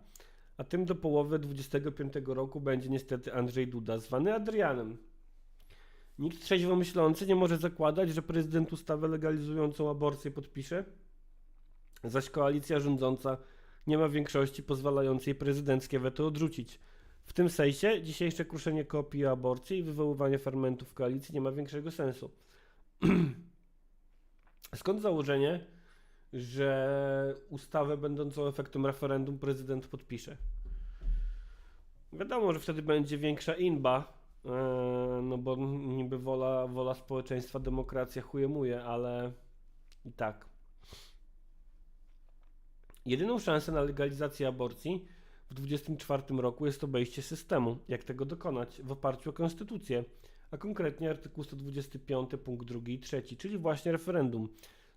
A tym do połowy 2025 roku będzie niestety Andrzej Duda, zwany Adrianem. Nikt trzeźwo myślący nie może zakładać, że prezydent ustawę legalizującą aborcję podpisze, zaś koalicja rządząca nie ma większości pozwalającej prezydenckie weto odrzucić. W tym sensie dzisiejsze kruszenie kopii o aborcji i wywoływanie fermentów w koalicji nie ma większego sensu. Skąd założenie, że ustawę będącą efektem referendum prezydent podpisze? Wiadomo, że wtedy będzie większa inba, no bo niby wola społeczeństwa, demokracja chujemuje, ale i tak. Jedyną szansę na legalizację aborcji w 2024 roku jest obejście systemu. Jak tego dokonać? W oparciu o konstytucję, a konkretnie artykuł 125 punkt 2 i 3, czyli właśnie referendum.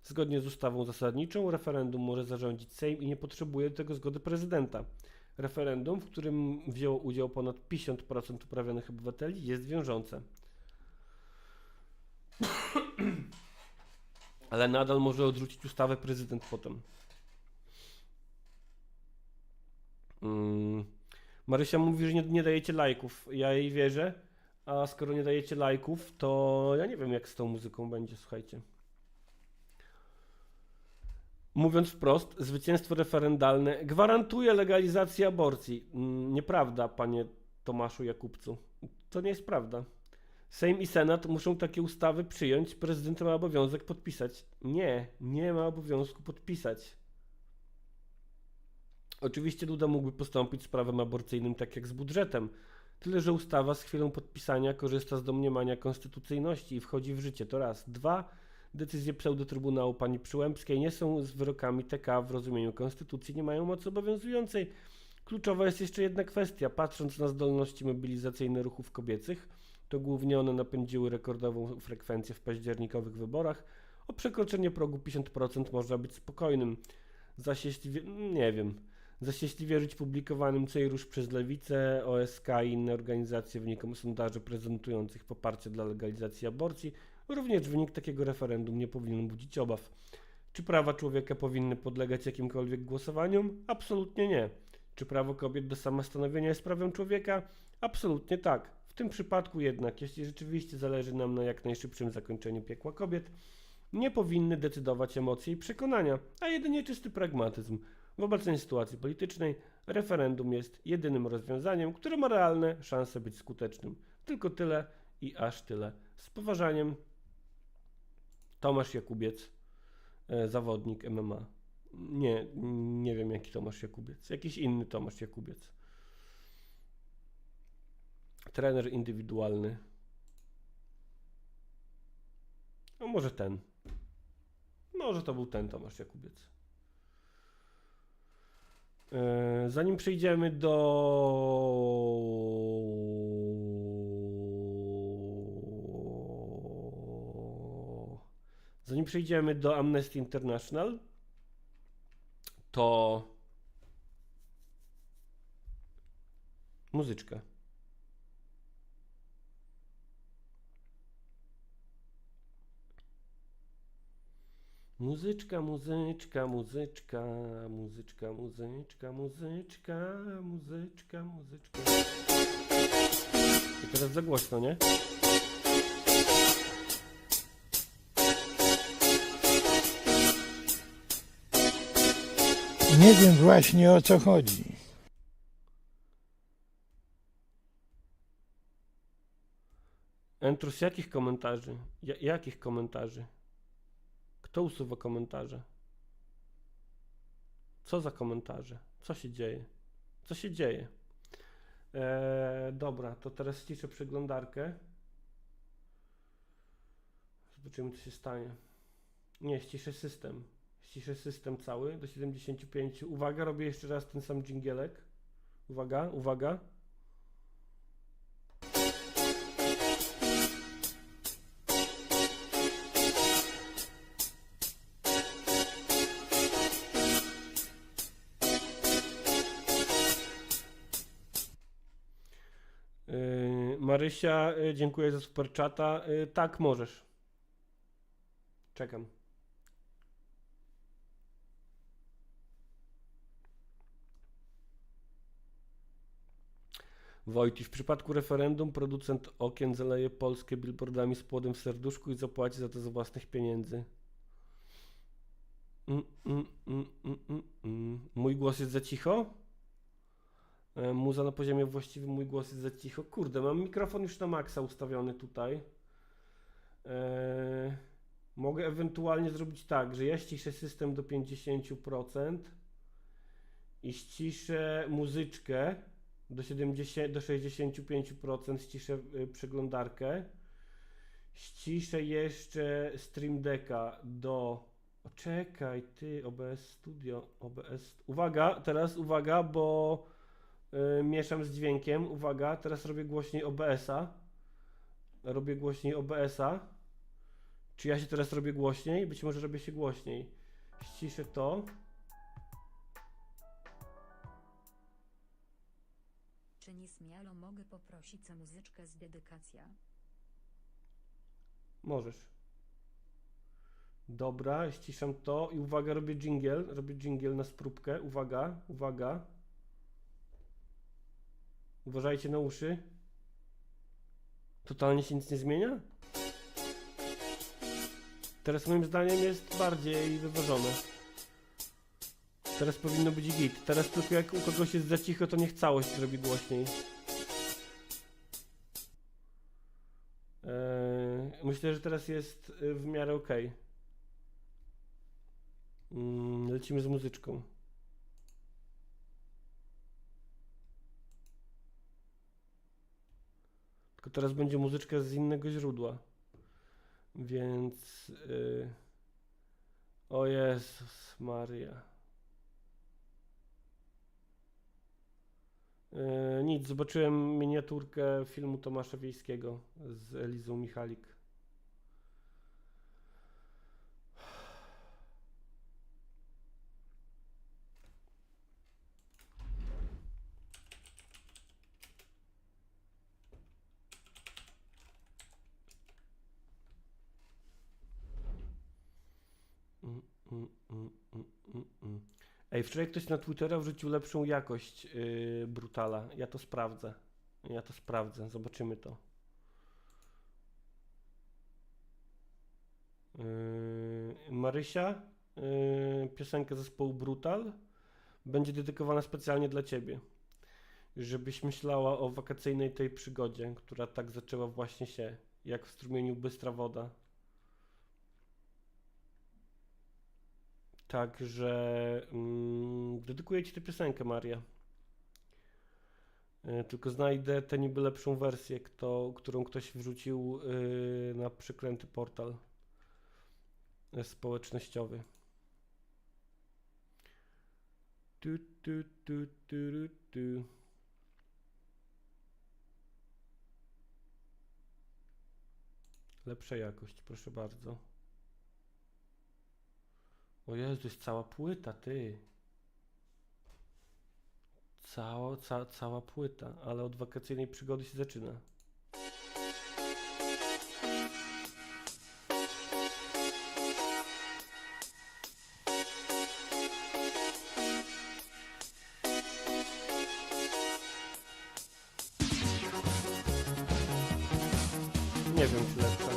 Zgodnie z ustawą zasadniczą referendum może zarządzić Sejm i nie potrzebuje do tego zgody prezydenta. Referendum, w którym wzięło udział ponad 50% uprawnionych obywateli, jest wiążące. Ale nadal może odrzucić ustawę prezydent potem. Marysia mówi, że nie dajecie lajków. Ja jej wierzę, a skoro nie dajecie lajków, to ja nie wiem, jak z tą muzyką będzie, słuchajcie. Mówiąc wprost, zwycięstwo referendalne gwarantuje legalizację aborcji. Nieprawda, panie Tomaszu Jakubcu. To nie jest prawda. Sejm i Senat muszą takie ustawy przyjąć, prezydent ma obowiązek podpisać. Nie ma obowiązku podpisać. Oczywiście Duda mógłby postąpić z prawem aborcyjnym tak jak z budżetem, tyle że ustawa z chwilą podpisania korzysta z domniemania konstytucyjności i wchodzi w życie. To raz. 2. Decyzje pseudotrybunału pani Przyłębskiej nie są z wyrokami TK w rozumieniu konstytucji, nie mają mocy obowiązującej. Kluczowa jest jeszcze jedna kwestia. Patrząc na zdolności mobilizacyjne ruchów kobiecych, to głównie one napędziły rekordową frekwencję w październikowych wyborach. O przekroczenie progu 50% można być spokojnym. Zaś jeśli wierzyć publikowanym co i rusz przez Lewicę, OSK i inne organizacje wynikom sondaży prezentujących poparcie dla legalizacji aborcji, również wynik takiego referendum nie powinien budzić obaw. Czy prawa człowieka powinny podlegać jakimkolwiek głosowaniom? Absolutnie nie. Czy prawo kobiet do samostanowienia jest prawem człowieka? Absolutnie tak. W tym przypadku jednak, jeśli rzeczywiście zależy nam na jak najszybszym zakończeniu piekła kobiet, nie powinny decydować emocje i przekonania, a jedynie czysty pragmatyzm. W obecnej sytuacji politycznej referendum jest jedynym rozwiązaniem, które ma realne szanse być skutecznym. Tylko tyle i aż tyle. Z poważaniem, Tomasz Jakubiec, zawodnik MMA. Nie wiem jaki Tomasz Jakubiec. Jakiś inny Tomasz Jakubiec. Trener indywidualny. No może ten. Może to był ten Tomasz Jakubiec. Zanim przejdziemy do Amnesty International, to muzyczka. Muzyczka, muzyczka, muzyczka, muzyczka, muzyczka, muzyczka, muzyczka, muzyczka. I teraz za głośno, nie? Nie wiem właśnie o co chodzi. Entrus, jakich komentarzy? Jakich komentarzy? Kto usuwa komentarze? Co za komentarze? Co się dzieje? Co się dzieje? Dobra, to teraz ściszę przeglądarkę. Zobaczymy, co się stanie. Nie, ściszę system. Ściszę system cały do 75. Uwaga, robię jeszcze raz ten sam dżingielek. Uwaga, uwaga. Marysia, dziękuję za super czata. Tak, możesz. Czekam. Wojty, w przypadku referendum producent okien zaleje Polskę billboardami z płodem w serduszku i zapłaci za to z własnych pieniędzy. Mój głos jest za cicho? Muza na poziomie właściwym, mój głos jest za cicho. Kurde, mam mikrofon już na maksa ustawiony tutaj. Mogę ewentualnie zrobić tak, że ja ściszę system do 50% i ściszę muzyczkę do 65%, ściszę przeglądarkę. Ściszę jeszcze Stream Decka do... O, czekaj, ty, OBS Studio, OBS... Uwaga, teraz uwaga, bo mieszam z dźwiękiem. Uwaga, teraz robię głośniej OBS-a. Robię głośniej OBS-a. Czy ja się teraz robię głośniej? Być może robię się głośniej. Ściszę to. Czy nie śmiało mogę poprosić o muzyczkę z dedykacja? Możesz. Dobra, ściszam to i uwaga, robię dżingiel na spróbkę. Uwaga, uwaga. Uważajcie na uszy. Totalnie się nic nie zmienia? Teraz moim zdaniem jest bardziej wyważone. Teraz powinno być git. Teraz tylko jak u kogoś jest za cicho, to niech całość zrobi głośniej. Myślę, że teraz jest w miarę ok. Lecimy z muzyczką. Tylko teraz będzie muzyczka z innego źródła. Więc... O Jezus Maria. Nic, zobaczyłem miniaturkę filmu Tomasza Wiejskiego z Elizą Michalik. Ej, wczoraj ktoś na Twittera wrzucił lepszą jakość Brutala. Ja to sprawdzę. Zobaczymy to. Marysia, piosenka zespołu Brutal będzie dedykowana specjalnie dla Ciebie. Żebyś myślała o wakacyjnej tej przygodzie, która tak zaczęła właśnie się, jak w strumieniu bystra woda. Także dedykuję Ci tę piosenkę, Maria. Tylko znajdę tę niby lepszą wersję, którą ktoś wrzucił na przeklęty portal społecznościowy. Lepsza jakość, proszę bardzo. O Jezu, to jest cała płyta, ty. Cała płyta, ale od wakacyjnej przygody się zaczyna. Nie wiem, czy lepsza.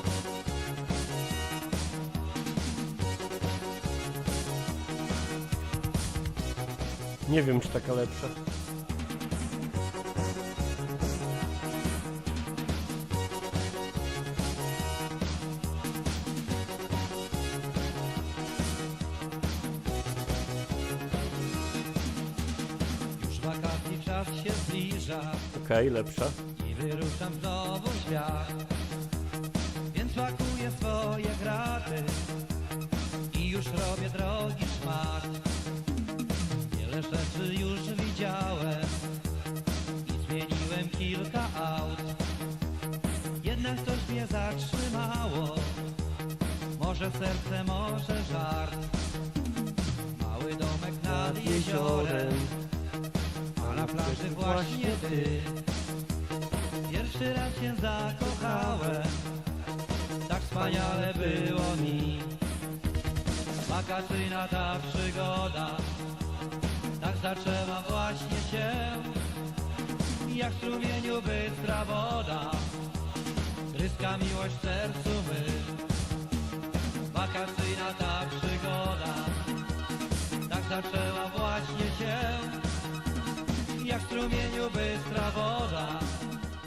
Nie wiem, czy taka lepsza. Już wakacji czas się zbliża, Okej, lepsza. I wyruszam znowu w świat, więc pakuję swoje graty i już robię drogi szmat. Wiele rzeczy już widziałem i zmieniłem kilka aut. Jednak coś mnie zatrzymało, może serce, może żart. Mały domek nad jeziorem, a na plaży właśnie ty. Pierwszy raz się zakochałem, tak wspaniale było mi. Wakacyjna ta przygoda, tak zaczęła właśnie się. Jak w strumieniu bystra woda, tryska miłość w sercu mym. Wakacyjna ta przygoda, tak zaczęła właśnie się. Jak w strumieniu bystra woda.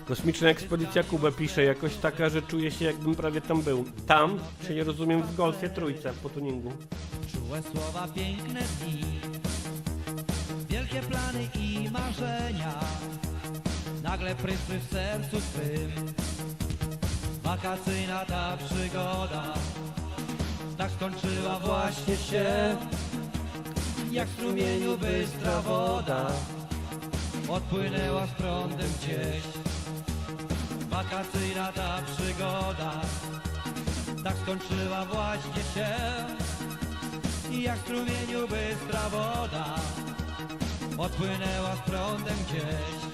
Kosmiczna ekspedycja Kubę pisze, jakoś taka, że czuję się, jakbym prawie tam był. Tam, czyli rozumiem w Golfie Trójce po tuningu. Czułe słowa, piękne dni, wielkie plany i marzenia nagle prysły w sercu twym. Wakacyjna ta przygoda, tak skończyła właśnie się. Jak w strumieniu bystra woda, odpłynęła z prądem gdzieś. Wakacyjna ta przygoda, tak skończyła właśnie się. Jak w strumieniu bystra woda, odpłynęła z prądem gdzieś.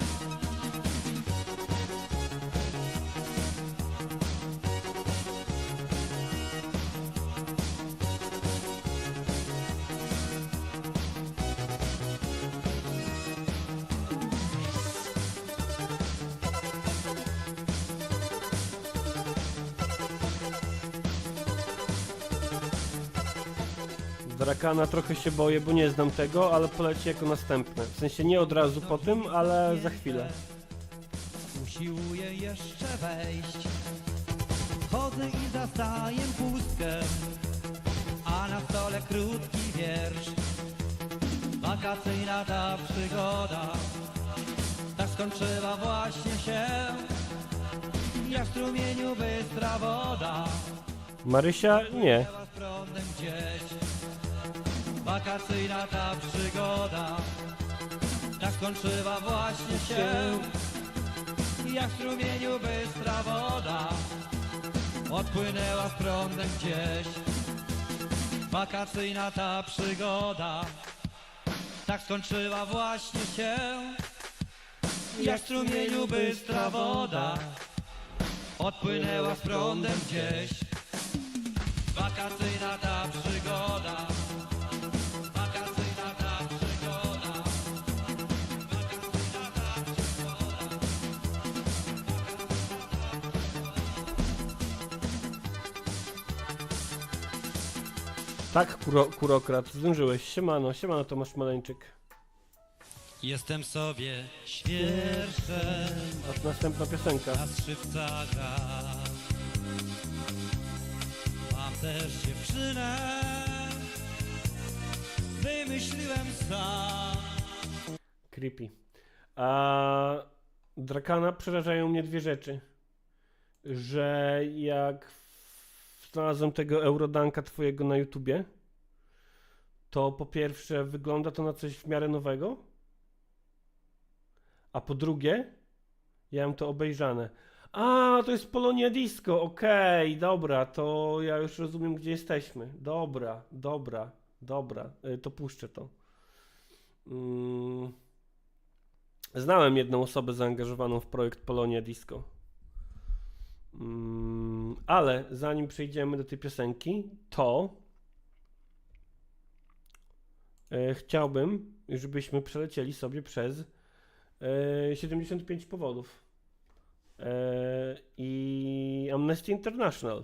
Drakana trochę się boję, bo nie znam tego, ale poleci jako następne. W sensie nie od razu po tym, ale za chwilę. Usiłuję jeszcze wejść, chodzę i zastaję pustkę, a na stole krótki wiersz. Wakacyjna ta przygoda, tak skończyła właśnie się. Jak w strumieniu bystra woda, Marysia? Nie. z prądem gdzieś. Wakacyjna ta przygoda, tak skończyła właśnie się. Jak w strumieniu bystra woda, odpłynęła z prądem gdzieś. Wakacyjna ta przygoda, tak skończyła właśnie się. Jak w strumieniu bystra woda, odpłynęła z prądem gdzieś. Wakacyjna ta przygoda, wakacyjna ta przygoda, wakacyjna ta przygoda. Tak, kurokrat, zdążyłeś. Siemano, siemano Tomasz Maleńczyk. Jestem sobie świerszczem, A następna piosenka. na skrzypca gra. Mam też dziewczynę, wymyśliłem sam. Creepy. A Drakana przerażają mnie dwie rzeczy. Że jak znalazłem tego Eurodanka twojego na YouTubie, to po pierwsze wygląda to na coś w miarę nowego, a po drugie ja mam to obejrzane. A, to jest Polonia Disco, okej, dobra, to ja już rozumiem, gdzie jesteśmy. Dobra, to puszczę to. Znałem jedną osobę zaangażowaną w projekt Polonia Disco. Ale zanim przejdziemy do tej piosenki, to chciałbym, żebyśmy przelecieli sobie przez 75 powodów i Amnesty International.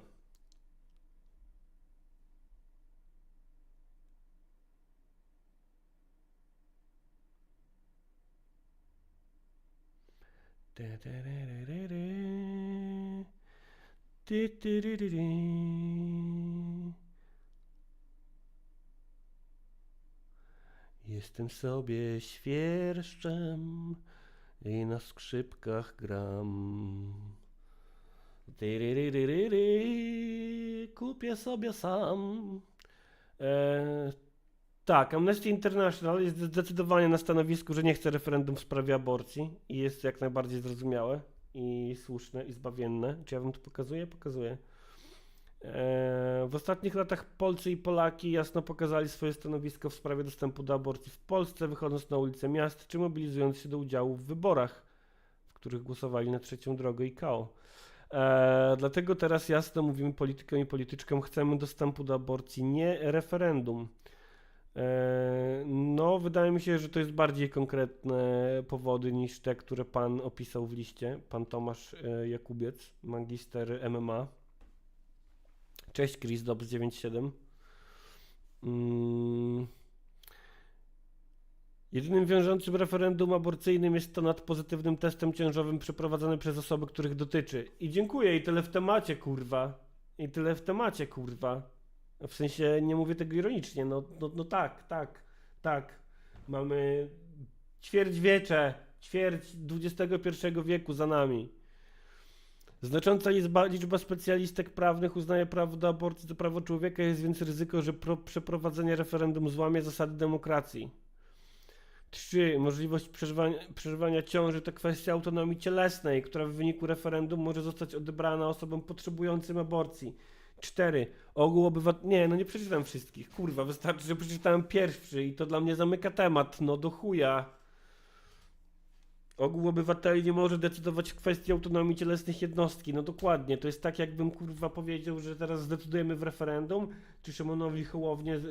Jestem sobie świerszczem i na skrzypkach gram. Tyryryryryry, kupię sobie sam. Tak, Amnesty International jest zdecydowanie na stanowisku, że nie chce referendum w sprawie aborcji i jest jak najbardziej zrozumiałe i słuszne i zbawienne. Czy ja wam to pokazuję? Pokazuję. W ostatnich latach Polcy i Polaki jasno pokazali swoje stanowisko w sprawie dostępu do aborcji w Polsce, wychodząc na ulice miast, czy mobilizując się do udziału w wyborach, w których głosowali na trzecią drogę i KO. Dlatego teraz jasno mówimy politykom i polityczkom, chcemy dostępu do aborcji, nie referendum. No, wydaje mi się, że to jest bardziej konkretne powody niż te, które pan opisał w liście, pan Tomasz Jakubiec, magister MMA. Cześć Chris, Dobbs 97. Jedynym wiążącym referendum aborcyjnym jest to nad pozytywnym testem ciążowym przeprowadzony przez osoby, których dotyczy. I dziękuję, i tyle w temacie, kurwa. I tyle w temacie, kurwa. W sensie, nie mówię tego ironicznie, no tak. Mamy ćwierćwiecze, ćwierć XXI wieku za nami. Znacząca liczba specjalistek prawnych uznaje prawo do aborcji za prawo człowieka, jest więc ryzyko, że przeprowadzenie referendum złamie zasady demokracji. 3. Możliwość przerywania ciąży to kwestia autonomii cielesnej, która w wyniku referendum może zostać odebrana osobom potrzebującym aborcji. 4. Ogół obywateli... Nie, no nie przeczytam wszystkich. Kurwa, wystarczy, że przeczytałem pierwszy i to dla mnie zamyka temat. No do chuja. Ogół obywateli nie może decydować w kwestii autonomii cielesnych jednostki. No dokładnie. To jest tak, jakbym kurwa powiedział, że teraz zdecydujemy w referendum, czy Szymonowi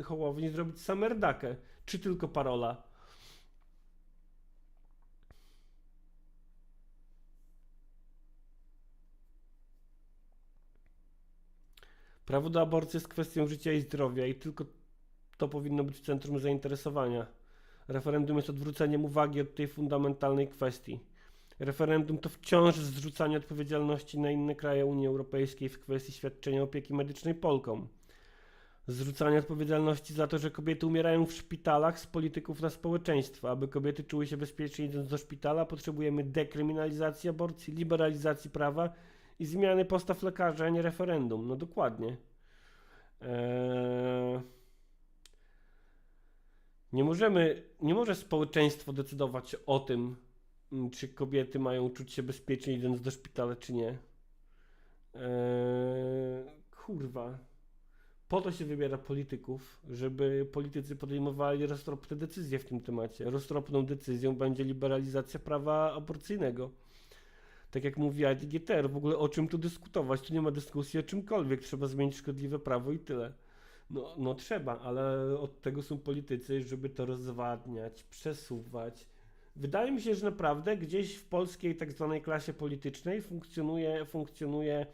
Hołowni zrobić samerdakę, czy tylko parola. Prawo do aborcji jest kwestią życia i zdrowia i tylko to powinno być w centrum zainteresowania. Referendum jest odwróceniem uwagi od tej fundamentalnej kwestii. Referendum to wciąż zrzucanie odpowiedzialności na inne kraje Unii Europejskiej w kwestii świadczenia opieki medycznej Polkom. Zrzucanie odpowiedzialności za to, że kobiety umierają w szpitalach z polityków na społeczeństwo. Aby kobiety czuły się bezpiecznie idąc do szpitala, potrzebujemy dekryminalizacji aborcji, liberalizacji prawa i zmiany postaw lekarzy, a nie referendum. No dokładnie. Nie może społeczeństwo decydować o tym, czy kobiety mają czuć się bezpiecznie idąc do szpitala, czy nie. Kurwa. Po to się wybiera polityków, żeby politycy podejmowali roztropne decyzje w tym temacie. Roztropną decyzją będzie liberalizacja prawa aborcyjnego. Tak jak mówi IDGTR, w ogóle o czym tu dyskutować? Tu nie ma dyskusji o czymkolwiek, trzeba zmienić szkodliwe prawo i tyle. No trzeba, ale od tego są politycy, żeby to rozwadniać, przesuwać. Wydaje mi się, że naprawdę gdzieś w polskiej tak zwanej klasie politycznej funkcjonuje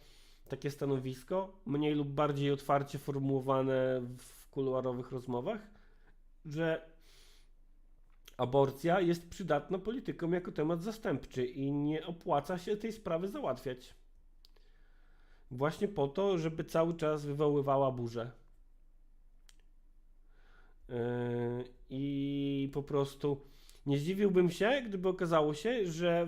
takie stanowisko, mniej lub bardziej otwarcie formułowane w kuluarowych rozmowach, że aborcja jest przydatna politykom jako temat zastępczy i nie opłaca się tej sprawy załatwiać. Właśnie po to, żeby cały czas wywoływała burzę. I po prostu nie zdziwiłbym się, gdyby okazało się, że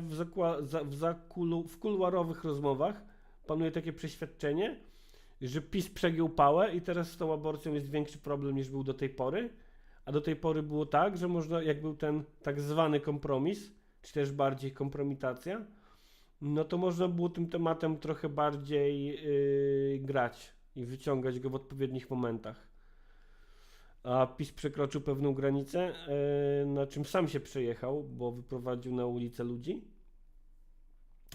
w kuluarowych rozmowach panuje takie przeświadczenie, że PiS przegiął pałę i teraz z tą aborcją jest większy problem niż był do tej pory. A do tej pory było tak, że można, jak był ten tak zwany kompromis, czy też bardziej kompromitacja, no to można było tym tematem trochę bardziej grać i wyciągać go w odpowiednich momentach. A PiS przekroczył pewną granicę, na czym sam się przejechał, bo wyprowadził na ulicę ludzi,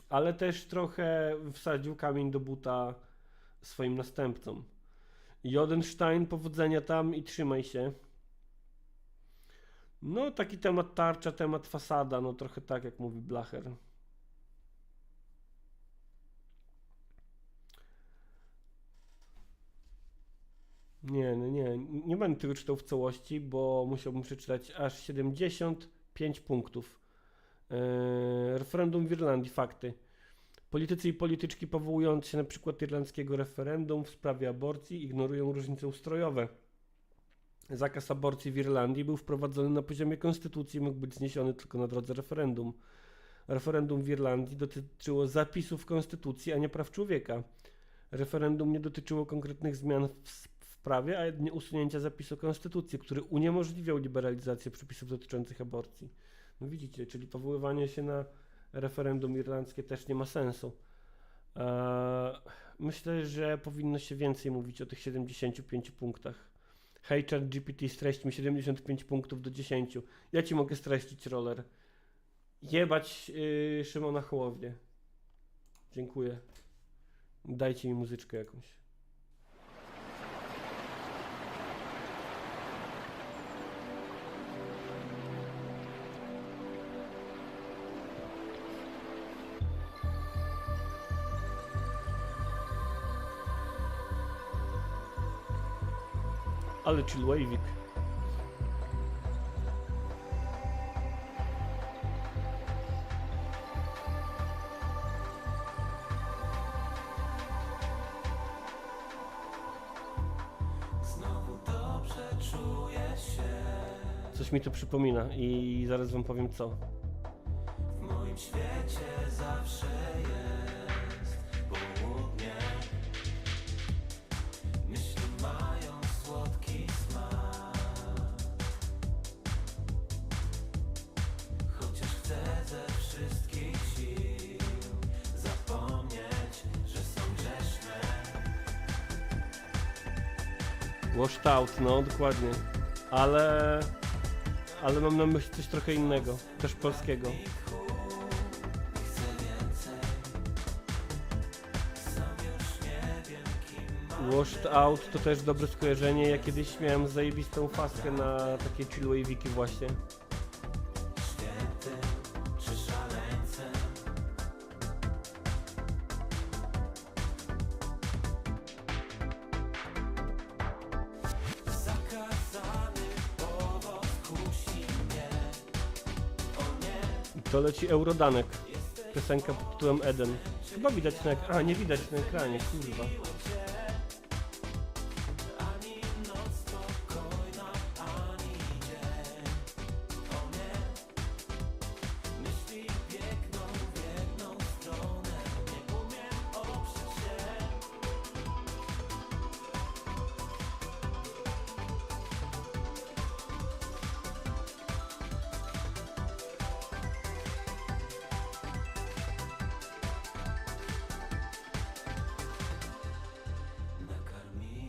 ale też trochę wsadził kamień do buta swoim następcom. Jodenstein, powodzenia tam i trzymaj się. No, taki temat tarcza, temat fasada, no trochę tak jak mówi Blacher. Nie będę tego czytał w całości, bo musiałbym przeczytać aż 75 punktów. Referendum w Irlandii, fakty. Politycy i polityczki powołując się na przykład irlandzkiego referendum w sprawie aborcji ignorują różnice ustrojowe. Zakaz aborcji w Irlandii był wprowadzony na poziomie konstytucji i mógł być zniesiony tylko na drodze referendum. Referendum w Irlandii dotyczyło zapisów w konstytucji, a nie praw człowieka. Referendum nie dotyczyło konkretnych zmian w prawie, a jedynie usunięcia zapisu konstytucji, który uniemożliwiał liberalizację przepisów dotyczących aborcji. No widzicie, czyli powoływanie się na referendum irlandzkie też nie ma sensu. Myślę, że powinno się więcej mówić o tych 75 punktach. Hej, ChatGPT, streść mi 75 punktów do 10. Ja ci mogę streścić, Roller. Jebać Szymona Hołownię. Dziękuję. Dajcie mi muzyczkę jakąś. Ale chill wave'ik. Coś mi to przypomina i zaraz wam powiem co. W moim świecie zawsze jest południe. Myśli mają słodki smak. Chociaż chcę ze wszystkich sił zapomnieć, że są grzeszne. Washed out, no dokładnie. Ale mam na myśli coś trochę innego, też polskiego. Washed out to też dobre skojarzenie. Ja kiedyś miałem zajebistą faskę na takie chill wave'iki właśnie. To leci Eurodanek. Piosenka pod tytułem Eden. Chyba widać na ekranie. A, nie widać na ekranie, kurwa.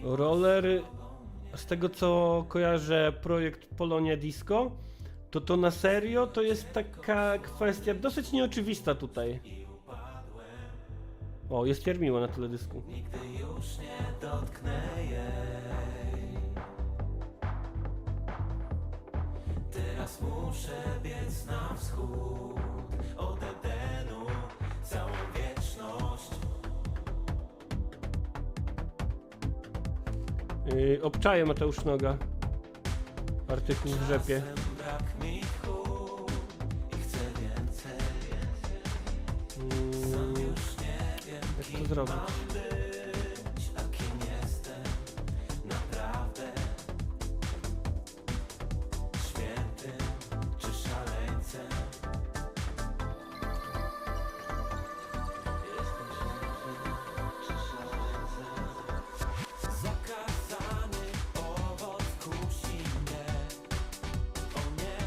Roller, z tego co kojarzę projekt Polonia Disco, to na serio to jest taka kwestia dosyć nieoczywista tutaj. O, jest Jarmiła na teledysku. Nigdy już nie dotknę jej. Teraz muszę biec na wschód od Edenu całą wieczność. Obczaję Mateusz Noga. Artykuł w rzepie. Brak mi tchu i chcę więcej. Sam już nie wiem, Jak to kim zrobić? mam być, a kim jestem naprawdę. Świętym czy szaleńcem. Jestem świętym czy szaleńcem. Zakazany owoc kusi mnie. O nie,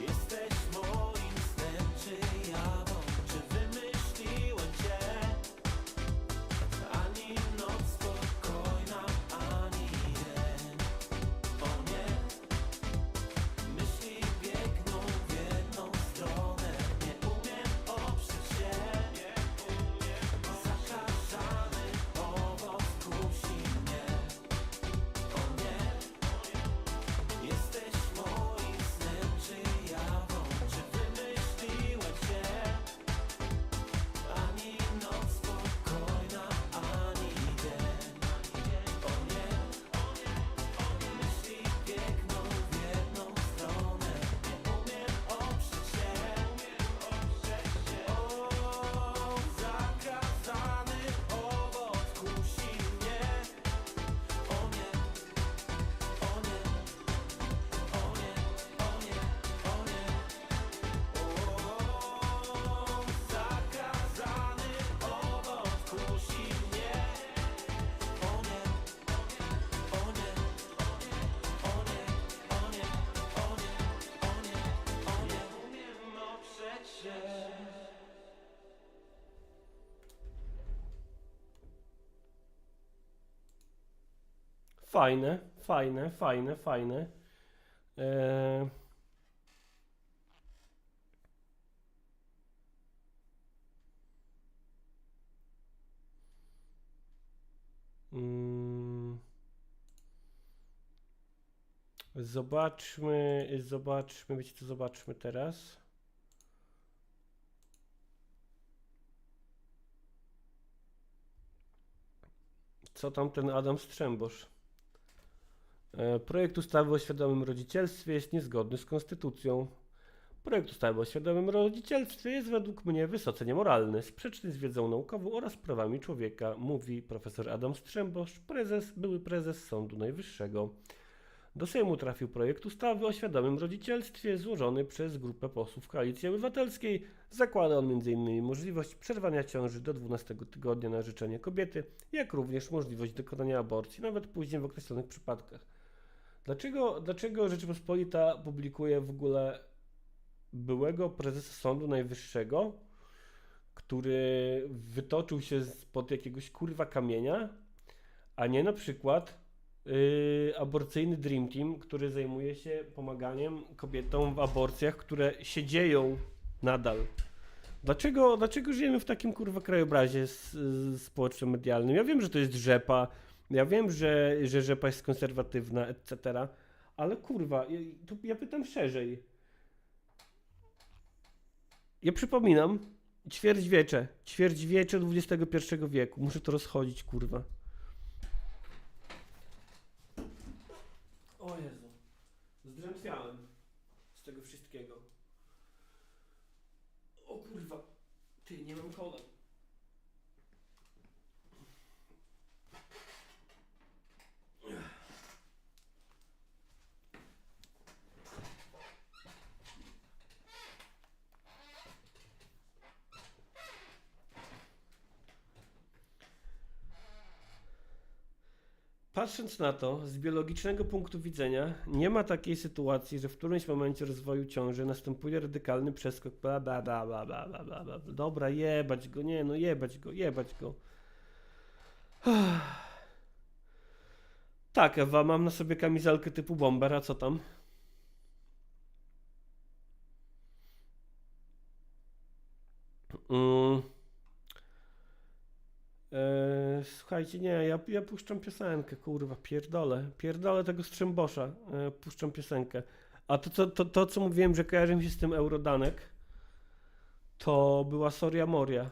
jesteś moim snem czy jawą, czy wymyśliłem cię? Fajne, fajne, fajne, fajne. Zobaczmy, wiecie co, zobaczmy teraz. Co tam ten Adam Strzembosz? Projekt ustawy o świadomym rodzicielstwie jest niezgodny z konstytucją. Projekt ustawy o świadomym rodzicielstwie jest według mnie wysoce niemoralny, sprzeczny z wiedzą naukową oraz prawami człowieka, mówi profesor Adam Strzembosz, były prezes Sądu Najwyższego. Do Sejmu trafił projekt ustawy o świadomym rodzicielstwie złożony przez grupę posłów Koalicji Obywatelskiej. Zakłada on m.in. możliwość przerwania ciąży do 12 tygodnia na życzenie kobiety, jak również możliwość dokonania aborcji, nawet później w określonych przypadkach. Dlaczego Rzeczypospolita publikuje w ogóle byłego prezesa Sądu Najwyższego, który wytoczył się spod jakiegoś kurwa kamienia, a nie na przykład aborcyjny Dream Team, który zajmuje się pomaganiem kobietom w aborcjach, które się dzieją nadal. Dlaczego żyjemy w takim kurwa krajobrazie społeczno-medialnym? Ja wiem, że to jest rzepa, ja wiem, że rzepa jest konserwatywna, etc., ale kurwa, ja pytam szerzej. Ja przypominam, ćwierćwiecze XXI wieku, muszę to rozchodzić, kurwa. O Jezu, zdrętwiałem z tego wszystkiego. O kurwa, ty, nie mam kolan. Patrząc na to, z biologicznego punktu widzenia, nie ma takiej sytuacji, że w którymś momencie rozwoju ciąży następuje radykalny przeskok, bla bla bla bla bla bla bla bla. Dobra, jebać go, nie no, jebać go. Tak, Ewa, mam na sobie kamizelkę typu bomber, a co tam? Słuchajcie, nie, ja puszczam piosenkę, kurwa, pierdolę tego Strzembosza, puszczam piosenkę. A to co mówiłem, że kojarzy mi się z tym Eurodanek, to była Sonia Moria,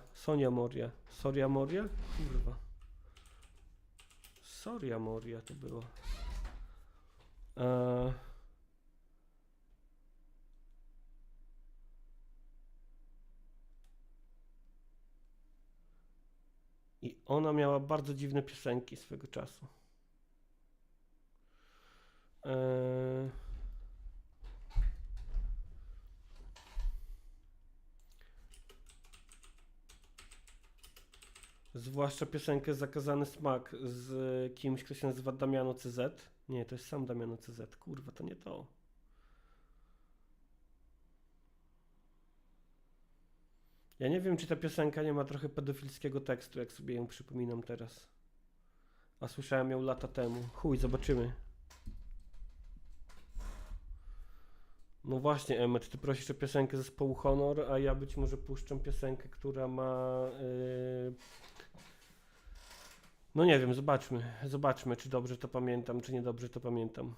kurwa. Soria Moria to było. I ona miała bardzo dziwne piosenki swego czasu. Zwłaszcza piosenkę Zakazany Smak z kimś, kto się nazywa Damiano CZ. Nie, to jest sam Damiano CZ. Kurwa, to nie to. Ja nie wiem, czy ta piosenka nie ma trochę pedofilskiego tekstu, jak sobie ją przypominam teraz. A słyszałem ją lata temu. Chuj, zobaczymy. No właśnie, Emmet, ty prosisz o piosenkę zespołu Honor, a ja być może puszczam piosenkę, która ma... No nie wiem, zobaczmy, czy dobrze to pamiętam, czy niedobrze to pamiętam.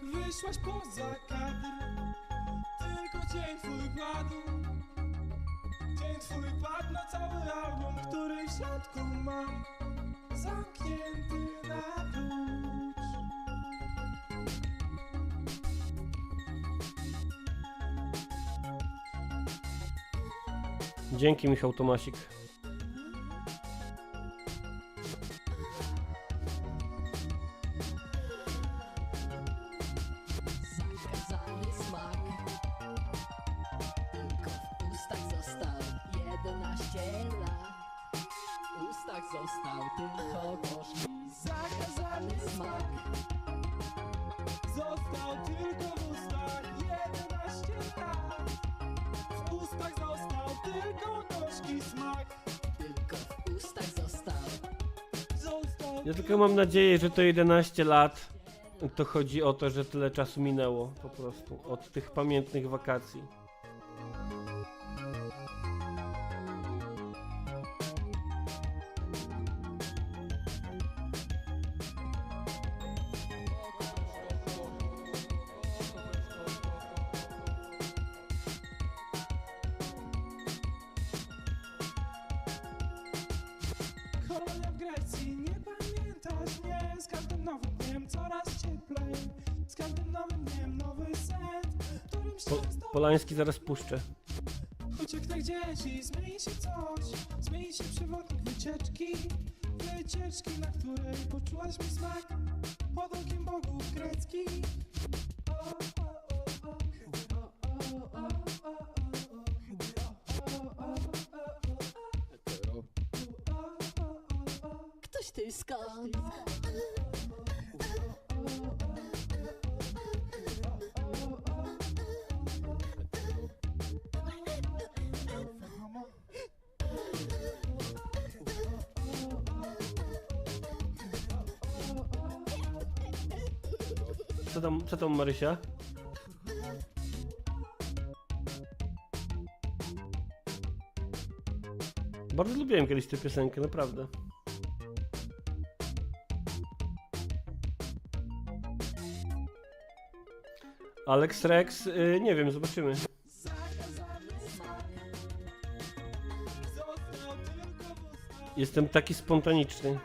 Wyszłaś poza kadr, tylko cień twój padł. Cień twój padł na cały album, który w środku mam zamknięty na klucz. Dzięki, Michał Tomasik. Zakazany smak, tylko w ustach został 11 lat. W ustach został tylko gorzki. Zakazany smak. Został tylko w ustach 11 lat. W ustach został tylko gorzki smak. Tylko w ustach został. Ja tylko mam nadzieję, że to 11 lat to chodzi o to, że tyle czasu minęło po prostu od tych pamiętnych wakacji. Kolonia w Grecji, nie pamiętasz, nie? Z każdym nowym dniem coraz cieplej. Z każdym nowym dniem nowy sen, którym szczęście. Polański zaraz puszczę. Choć jak tak dzieci, zmieni się coś. Zmieni się przewodnik wycieczki. Wycieczki, na której poczułaś mi smak. Pod okiem bogów greckich. Ktoś ty skąd? Co tam Marysia? Bardzo lubiłem kiedyś tę piosenkę, naprawdę. Alex Rex, nie wiem, zobaczymy. Jestem taki spontaniczny.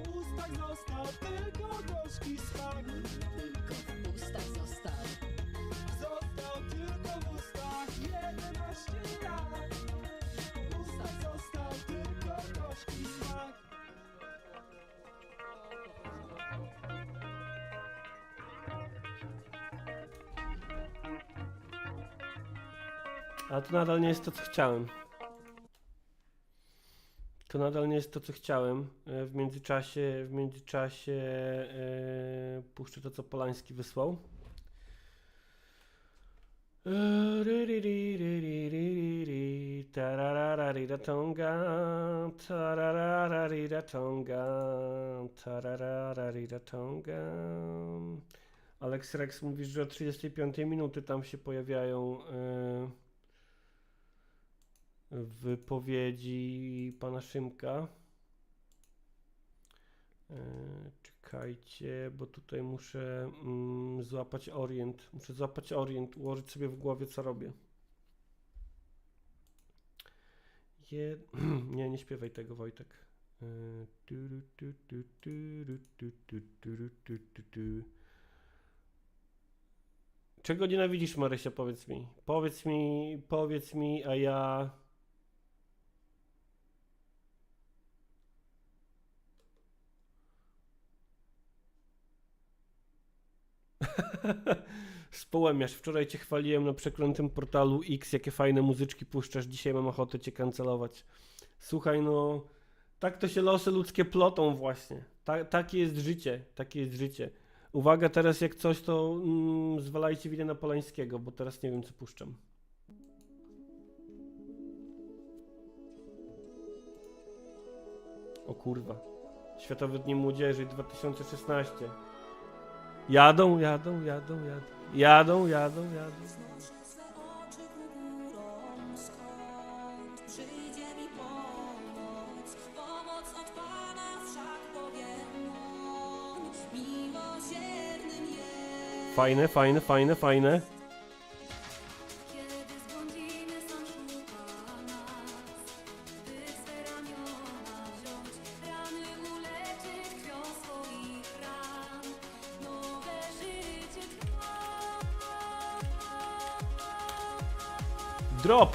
W ustach został tylko gorzki smak. Tylko w ustach został. Został tylko w ustach 11 lat. W ustach został tylko gorzki smak. Ale to nadal nie jest to, co chciałem. To nadal nie jest to, co chciałem. W międzyczasie puszczę to, co Polański wysłał. Tarararariratonga, tarararariratonga, tarararariratonga. Alex Rex mówi, że o 35 minuty tam się pojawiają wypowiedzi pana Szymka. Czekajcie, bo tutaj muszę złapać orient. Muszę złapać orient, ułożyć sobie w głowie, co robię. Nie, nie śpiewaj tego, Wojtek. Czego nienawidzisz, Marysia, powiedz mi. Powiedz mi, a ja... Społemiarz, wczoraj cię chwaliłem na przeklętym portalu X, jakie fajne muzyczki puszczasz, dzisiaj mam ochotę cię kancelować. Słuchaj, no, tak to się losy ludzkie plotą właśnie. Takie jest życie, takie jest życie. Uwaga, teraz jak coś, to zwalajcie winę na Polańskiego, bo teraz nie wiem, co puszczam. O kurwa. Światowe Dni Młodzieży 2016. Jadą. Przyjdzie mi pomoc od Pana wszak powiem on, miłosiernym jest. Fajne. Kiedy zbłądzimy, sam szuka nas, by w swe ramiona wziąć, rany uleczyć krwią swoich ran, nowe życie trwa. Drop!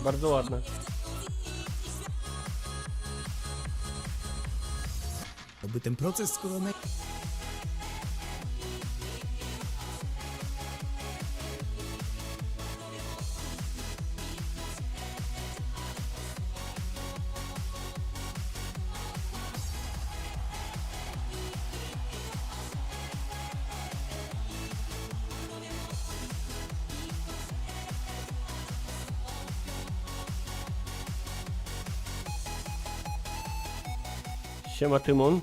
Bardzo ładne. By ten proces, skoro one... Siema Tymon.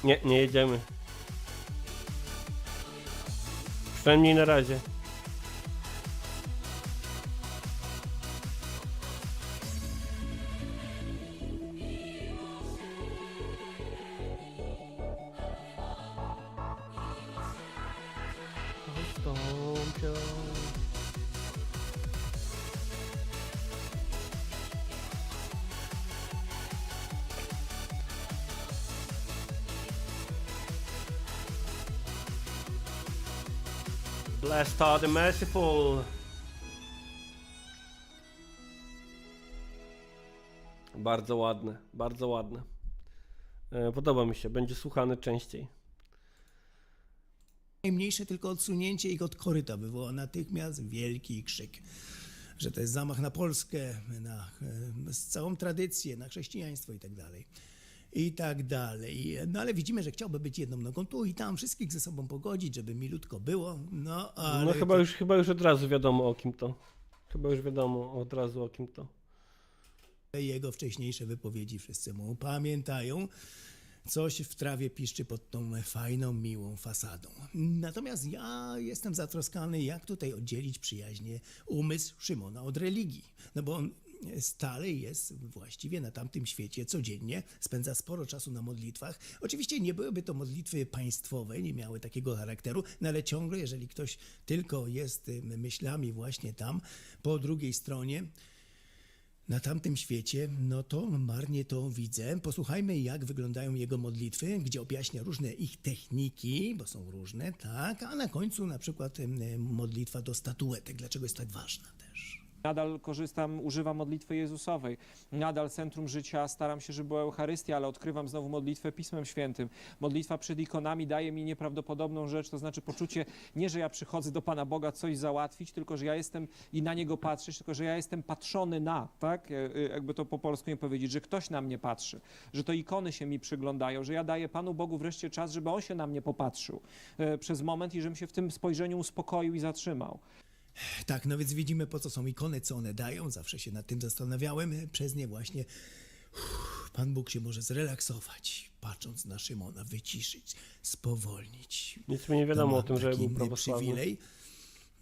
Nie, nie jedziemy. Przynajmniej na razie. Ustąpią. Blessed are the merciful. Bardzo ładne, bardzo ładne. Podoba mi się, będzie słuchany częściej. Najmniejsze tylko odsunięcie ich od koryta wywoła natychmiast wielki krzyk, że to jest zamach na Polskę, na całą tradycję, na chrześcijaństwo i tak dalej. I tak dalej. No ale widzimy, że chciałby być jedną nogą tu i tam, wszystkich ze sobą pogodzić, żeby milutko było. No, ale No chyba już od razu wiadomo o kim to. Chyba już wiadomo od razu o kim to. Jego wcześniejsze wypowiedzi wszyscy mu pamiętają. Coś w trawie piszczy pod tą fajną, miłą fasadą. Natomiast ja jestem zatroskany, jak tutaj oddzielić przyjaźnie umysł Szymona od religii. No bo on stale jest właściwie na tamtym świecie codziennie, spędza sporo czasu na modlitwach. Oczywiście nie byłyby to modlitwy państwowe, nie miały takiego charakteru, no ale ciągle, jeżeli ktoś tylko jest myślami właśnie tam, po drugiej stronie, na tamtym świecie, no to marnie to widzę. Posłuchajmy, jak wyglądają jego modlitwy, gdzie objaśnia różne ich techniki, bo są różne, tak, a na końcu na przykład modlitwa do statuetek. Dlaczego jest tak ważna też? Nadal używam modlitwy Jezusowej. Nadal centrum życia staram się, żeby była Eucharystia, ale odkrywam znowu modlitwę Pismem Świętym. Modlitwa przed ikonami daje mi nieprawdopodobną rzecz, to znaczy poczucie, nie że ja przychodzę do Pana Boga coś załatwić, tylko że ja jestem i na Niego patrzeć, tylko że ja jestem patrzony na, tak? Jakby to po polsku nie powiedzieć, że ktoś na mnie patrzy, że to ikony się mi przyglądają, że ja daję Panu Bogu wreszcie czas, żeby On się na mnie popatrzył przez moment i żebym się w tym spojrzeniu uspokoił i zatrzymał. Tak, no więc widzimy, po co są ikony, co one dają. Zawsze się nad tym zastanawiałem. Przez nie właśnie Pan Bóg się może zrelaksować, patrząc na Szymona, wyciszyć, spowolnić. Nic mi nie wiadomo o tym, że był prawosławny. Przywilej.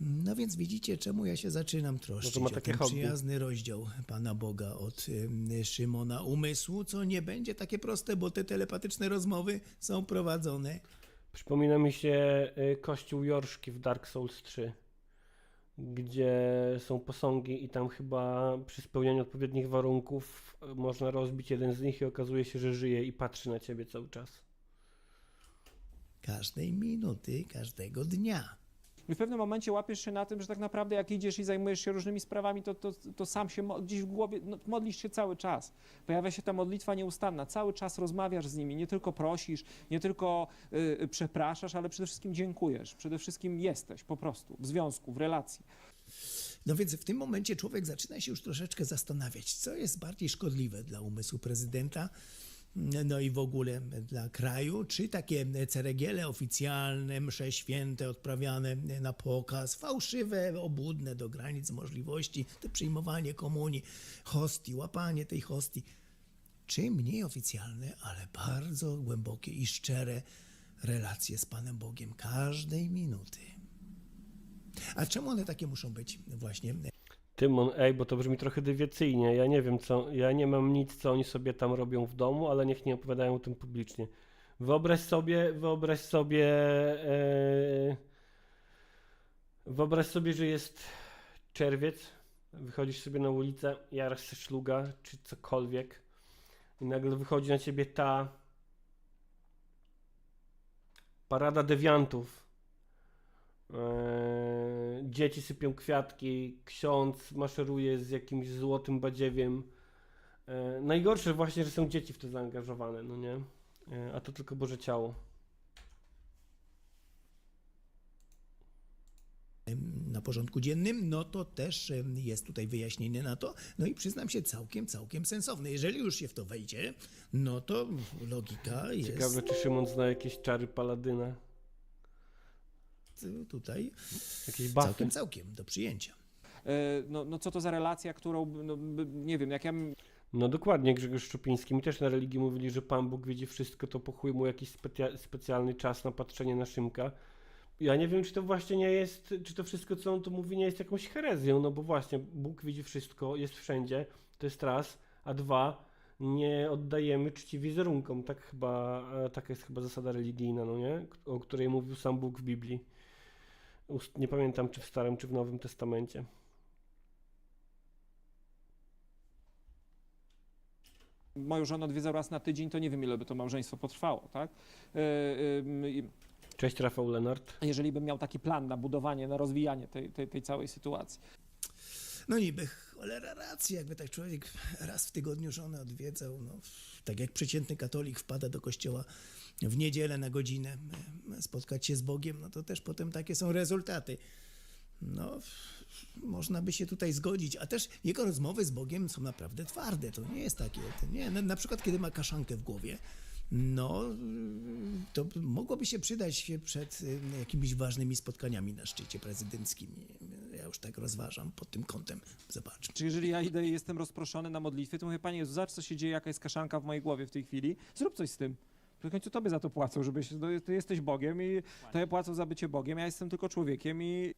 No więc widzicie, czemu ja się zaczynam troszczyć no to ma takie o ten hobby. Przyjazny rozdział Pana Boga od Szymona umysłu, co nie będzie takie proste, bo te telepatyczne rozmowy są prowadzone. Przypomina mi się kościół Jorszki w Dark Souls 3. Gdzie są posągi i tam chyba przy spełnianiu odpowiednich warunków można rozbić jeden z nich i okazuje się, że żyje i patrzy na ciebie cały czas. Każdej minuty, każdego dnia. I w pewnym momencie łapiesz się na tym, że tak naprawdę jak idziesz i zajmujesz się różnymi sprawami, to sam się gdzieś w głowie, no, modlisz się cały czas. Pojawia się ta modlitwa nieustanna, cały czas rozmawiasz z nimi, nie tylko prosisz, nie tylko przepraszasz, ale przede wszystkim dziękujesz, przede wszystkim jesteś po prostu w związku, w relacji. No więc w tym momencie człowiek zaczyna się już troszeczkę zastanawiać, co jest bardziej szkodliwe dla umysłu prezydenta, no i w ogóle dla kraju, czy takie ceregiele oficjalne, msze święte odprawiane na pokaz, fałszywe, obłudne do granic możliwości, to przyjmowanie komunii, hostii, łapanie tej hostii, czy mniej oficjalne, ale bardzo głębokie i szczere relacje z Panem Bogiem każdej minuty. A czemu one takie muszą być właśnie? Tymon, bo to brzmi trochę dewiacyjnie. Ja nie wiem, ja nie mam nic, co oni sobie tam robią w domu, ale niech nie opowiadają o tym publicznie. Wyobraź sobie, że jest czerwiec, wychodzisz sobie na ulicę, jarasz se szluga, czy cokolwiek i nagle wychodzi na ciebie ta parada dewiantów. Dzieci sypią kwiatki, ksiądz maszeruje z jakimś złotym badziewiem. Najgorsze właśnie, że są dzieci w to zaangażowane, no nie? A to tylko Boże ciało. Na porządku dziennym, no to też jest tutaj wyjaśnienie na to. No i przyznam się, całkiem sensowne. Jeżeli już się w to wejdzie, no to logika jest... Ciekawe, czy Szymon zna jakieś czary paladyna. Tutaj jakieś buffy. Całkiem do przyjęcia. No co to za relacja, którą, no, nie wiem, jak ja... No dokładnie, Grzegorz Szczupiński. Mi też na religii mówili, że Pan Bóg widzi wszystko, to po chuj mu jakiś specjalny czas na patrzenie na Szymka. Ja nie wiem, czy to właśnie nie jest, czy to wszystko, co on tu mówi, nie jest jakąś herezją, no bo właśnie Bóg widzi wszystko, jest wszędzie, to jest raz, a dwa, nie oddajemy czci wizerunkom. Taka jest chyba zasada religijna, no nie? O której mówił sam Bóg w Biblii. Nie pamiętam, czy w Starym, czy w Nowym Testamencie. Moją żonę odwiedzał raz na tydzień, to nie wiem, ile by to małżeństwo potrwało, tak? Cześć, Rafał Lenart. Jeżeli bym miał taki plan na budowanie, na rozwijanie tej całej sytuacji. No niby, cholera racja, jakby tak człowiek raz w tygodniu żonę odwiedzał, no, tak jak przeciętny katolik wpada do kościoła w niedzielę na godzinę spotkać się z Bogiem, no to też potem takie są rezultaty. No, można by się tutaj zgodzić, a też jego rozmowy z Bogiem są naprawdę twarde, to nie jest takie, na przykład kiedy ma kaszankę w głowie, no, to mogłoby się przydać przed jakimiś ważnymi spotkaniami na szczycie prezydenckimi. Ja już tak rozważam pod tym kątem. Zobaczmy. Czy jeżeli ja idę i jestem rozproszony na modlitwie, to mówię, Panie Jezu, zobacz, co się dzieje, jaka jest kaszanka w mojej głowie w tej chwili. Zrób coś z tym. W końcu Tobie za to płacą, Ty jesteś Bogiem i Tobie płacą za bycie Bogiem, ja jestem tylko człowiekiem i...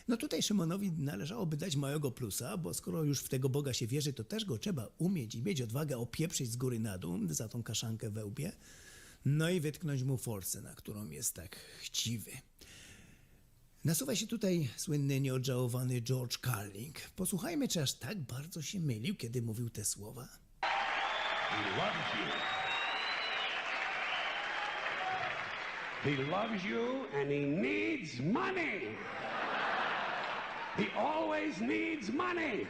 No tutaj Szymonowi należałoby dać małego plusa, bo skoro już w tego Boga się wierzy, to też go trzeba umieć i mieć odwagę opieprzyć z góry na dół za tą kaszankę we łbie, no i wytknąć mu forsę, na którą jest tak chciwy. Nasuwa się tutaj słynny, nieodżałowany George Carlin. Posłuchajmy, czy aż tak bardzo się mylił, kiedy mówił te słowa. He loves you and he needs money. He always needs money.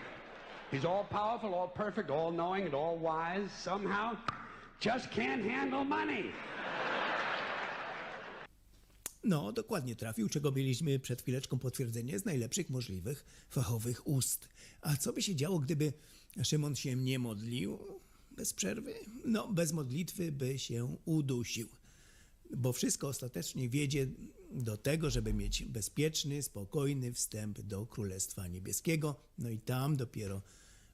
He's all powerful, all perfect, all knowing, and all wise. Somehow, just can't handle money. No, dokładnie trafił, czego mieliśmy przed chwileczką potwierdzenie z najlepszych możliwych fachowych ust. A co by się działo, gdyby Szymon się nie modlił bez przerwy? No, bez modlitwy by się udusił. Bo wszystko ostatecznie wiedzie do tego, żeby mieć bezpieczny, spokojny wstęp do Królestwa Niebieskiego. No i tam dopiero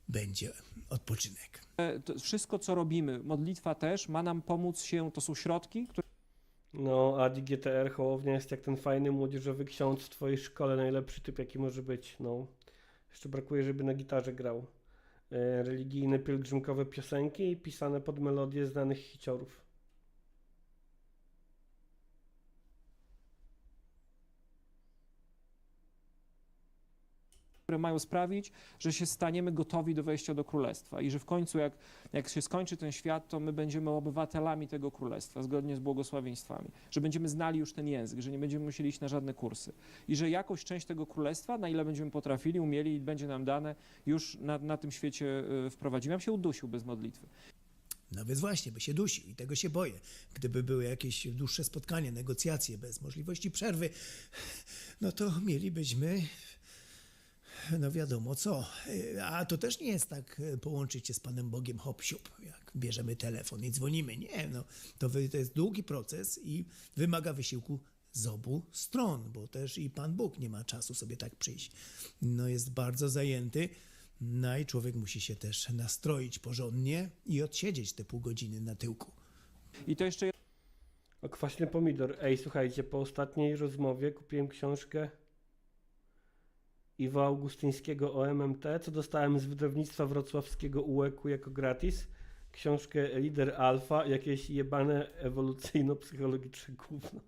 będzie odpoczynek. To wszystko, co robimy, modlitwa też, ma nam pomóc się, to są środki, które... No, Adi GTR Hołownia jest jak ten fajny młodzieżowy ksiądz w twojej szkole, najlepszy typ, jaki może być, no. Jeszcze brakuje, żeby na gitarze grał. Religijne, pielgrzymkowe piosenki pisane pod melodię znanych hiciorów. które mają sprawić, że się staniemy gotowi do wejścia do Królestwa i że w końcu jak się skończy ten świat, to my będziemy obywatelami tego Królestwa, zgodnie z błogosławieństwami, że będziemy znali już ten język, że nie będziemy musieli iść na żadne kursy i że jakąś część tego Królestwa, na ile będziemy potrafili, umieli i będzie nam dane, już na tym świecie wprowadzimy. Ja bym się udusił bez modlitwy. No więc właśnie, by się dusił i tego się boję. Gdyby były jakieś dłuższe spotkanie, negocjacje bez możliwości przerwy, no to mielibyśmy, no wiadomo co. A to też nie jest tak połączyć się z Panem Bogiem hop siup, jak bierzemy telefon i dzwonimy. Nie, no to jest długi proces i wymaga wysiłku z obu stron, bo też i Pan Bóg nie ma czasu sobie tak przyjść. No jest bardzo zajęty. No i człowiek musi się też nastroić porządnie i odsiedzieć te pół godziny na tyłku. I to jeszcze... O, kwaśny pomidor. Ej, słuchajcie, po ostatniej rozmowie kupiłem książkę Iwa Augustyńskiego o MMT, co dostałem z wydawnictwa wrocławskiego UEK-u jako gratis. Książkę Lider Alfa, jakieś jebane ewolucyjno-psychologiczne gówno.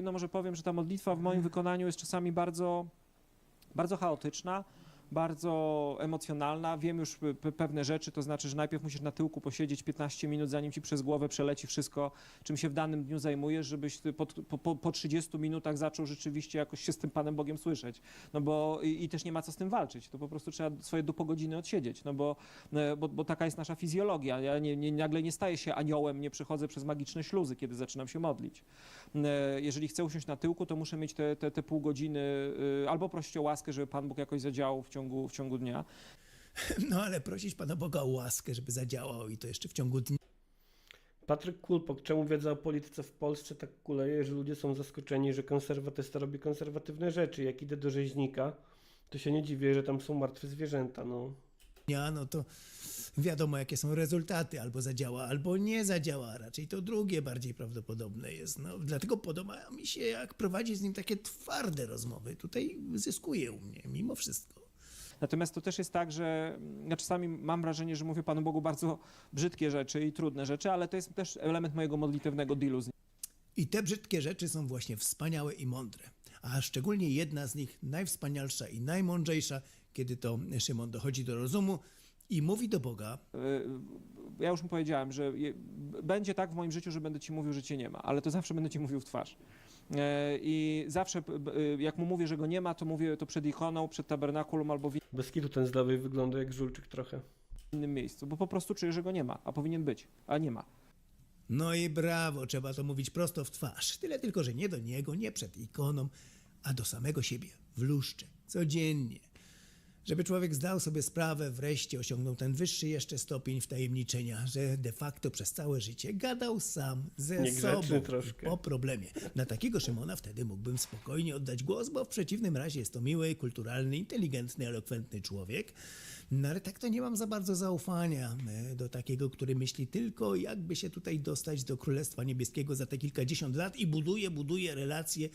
No może powiem, że ta modlitwa w moim wykonaniu jest czasami bardzo chaotyczna, bardzo emocjonalna. Wiem już pewne rzeczy, to znaczy, że najpierw musisz na tyłku posiedzieć 15 minut, zanim ci przez głowę przeleci wszystko, czym się w danym dniu zajmujesz, żebyś ty po 30 minutach zaczął rzeczywiście jakoś się z tym Panem Bogiem słyszeć. No bo i też nie ma co z tym walczyć, to po prostu trzeba swoje dupo godziny odsiedzieć, no bo taka jest nasza fizjologia. Ja nagle nie staję się aniołem, nie przechodzę przez magiczne śluzy, kiedy zaczynam się modlić. Jeżeli chcę usiąść na tyłku, to muszę mieć te pół godziny albo prosić o łaskę, żeby Pan Bóg jakoś zadziałał w ciągu dnia. No ale prosić Pana Boga o łaskę, żeby zadziałał i to jeszcze w ciągu dnia. Patryk Kulpok, czemu wiedza o polityce w Polsce tak kuleje, że ludzie są zaskoczeni, że konserwatysta robi konserwatywne rzeczy. Jak idę do rzeźnika, to się nie dziwię, że tam są martwe zwierzęta, no. No to wiadomo jakie są rezultaty, albo zadziała, albo nie zadziała, raczej to drugie bardziej prawdopodobne jest. No, dlatego podoba mi się, jak prowadzi z nim takie twarde rozmowy. Tutaj zyskuje u mnie, mimo wszystko. Natomiast to też jest tak, że ja czasami mam wrażenie, że mówię Panu Bogu bardzo brzydkie rzeczy i trudne rzeczy, ale to jest też element mojego modlitewnego dealu z nim. I te brzydkie rzeczy są właśnie wspaniałe i mądre. A szczególnie jedna z nich, najwspanialsza i najmądrzejsza, kiedy to Szymon dochodzi do rozumu i mówi do Boga. Ja już mu powiedziałem, że będzie tak w moim życiu, że będę ci mówił, że cię nie ma, ale to zawsze będę ci mówił w twarz. I zawsze jak mu mówię, że go nie ma, to mówię to przed ikoną, przed tabernakulum albo w Bez kitu ten z lewej wygląda jak żulczyk trochę. innym miejscu, bo po prostu czuję, że go nie ma, a powinien być, a nie ma. No i brawo, trzeba to mówić prosto w twarz. Tyle tylko, że nie do niego, nie przed ikoną, a do samego siebie, w luszcze, codziennie. Żeby człowiek zdał sobie sprawę, wreszcie osiągnął ten wyższy jeszcze stopień wtajemniczenia, że de facto przez całe życie gadał sam ze Niegrzeczny sobą troszkę. po problemie. Na takiego Szymona wtedy mógłbym spokojnie oddać głos, bo w przeciwnym razie jest to miły, kulturalny, inteligentny, elokwentny człowiek. No ale tak to nie mam za bardzo zaufania do takiego, który myśli tylko, jakby się tutaj dostać do Królestwa Niebieskiego za te kilkadziesiąt lat i buduje relacje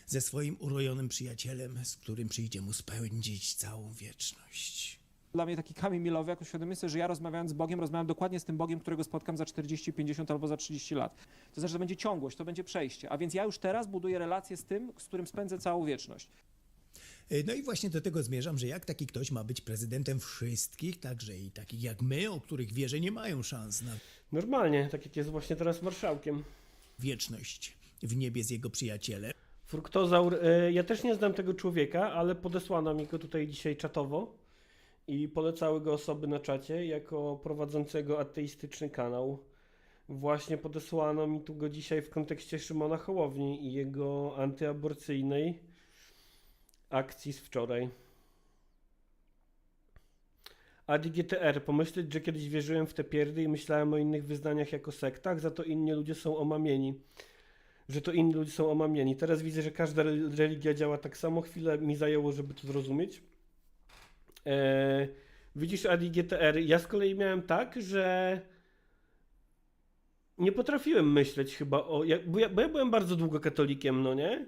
ze swoim urojonym przyjacielem, z którym przyjdzie mu spędzić całą wieczność. Dla mnie taki kamień milowy, jak uświadomię sobie, że ja rozmawiając z Bogiem, rozmawiam dokładnie z tym Bogiem, którego spotkam za 40, 50 albo za 30 lat. To znaczy, że to będzie ciągłość, to będzie przejście. A więc ja już teraz buduję relację z tym, z którym spędzę całą wieczność. No i właśnie do tego zmierzam, że jak taki ktoś ma być prezydentem wszystkich, także i takich jak my, o których wie, że nie mają szans na Normalnie, tak jak jest właśnie teraz marszałkiem. wieczność w niebie z jego przyjacielem. Fruktozaur, ja też nie znam tego człowieka, ale podesłano mi go tutaj dzisiaj czatowo i polecały go osoby na czacie jako prowadzącego ateistyczny kanał. Właśnie podesłano mi tu go dzisiaj w kontekście Szymona Hołowni i jego antyaborcyjnej akcji z wczoraj. ADGTR, pomyśleć, że kiedyś wierzyłem w te pierdy i myślałem o innych wyznaniach jako sektach, za to inni ludzie są omamieni. Że to inni ludzie są omamieni. Teraz widzę, że każda religia działa tak samo. Chwilę mi zajęło, żeby to zrozumieć. Widzisz, ADGTR, ja z kolei miałem tak, że nie potrafiłem myśleć chyba o... Bo ja byłem bardzo długo katolikiem, no nie?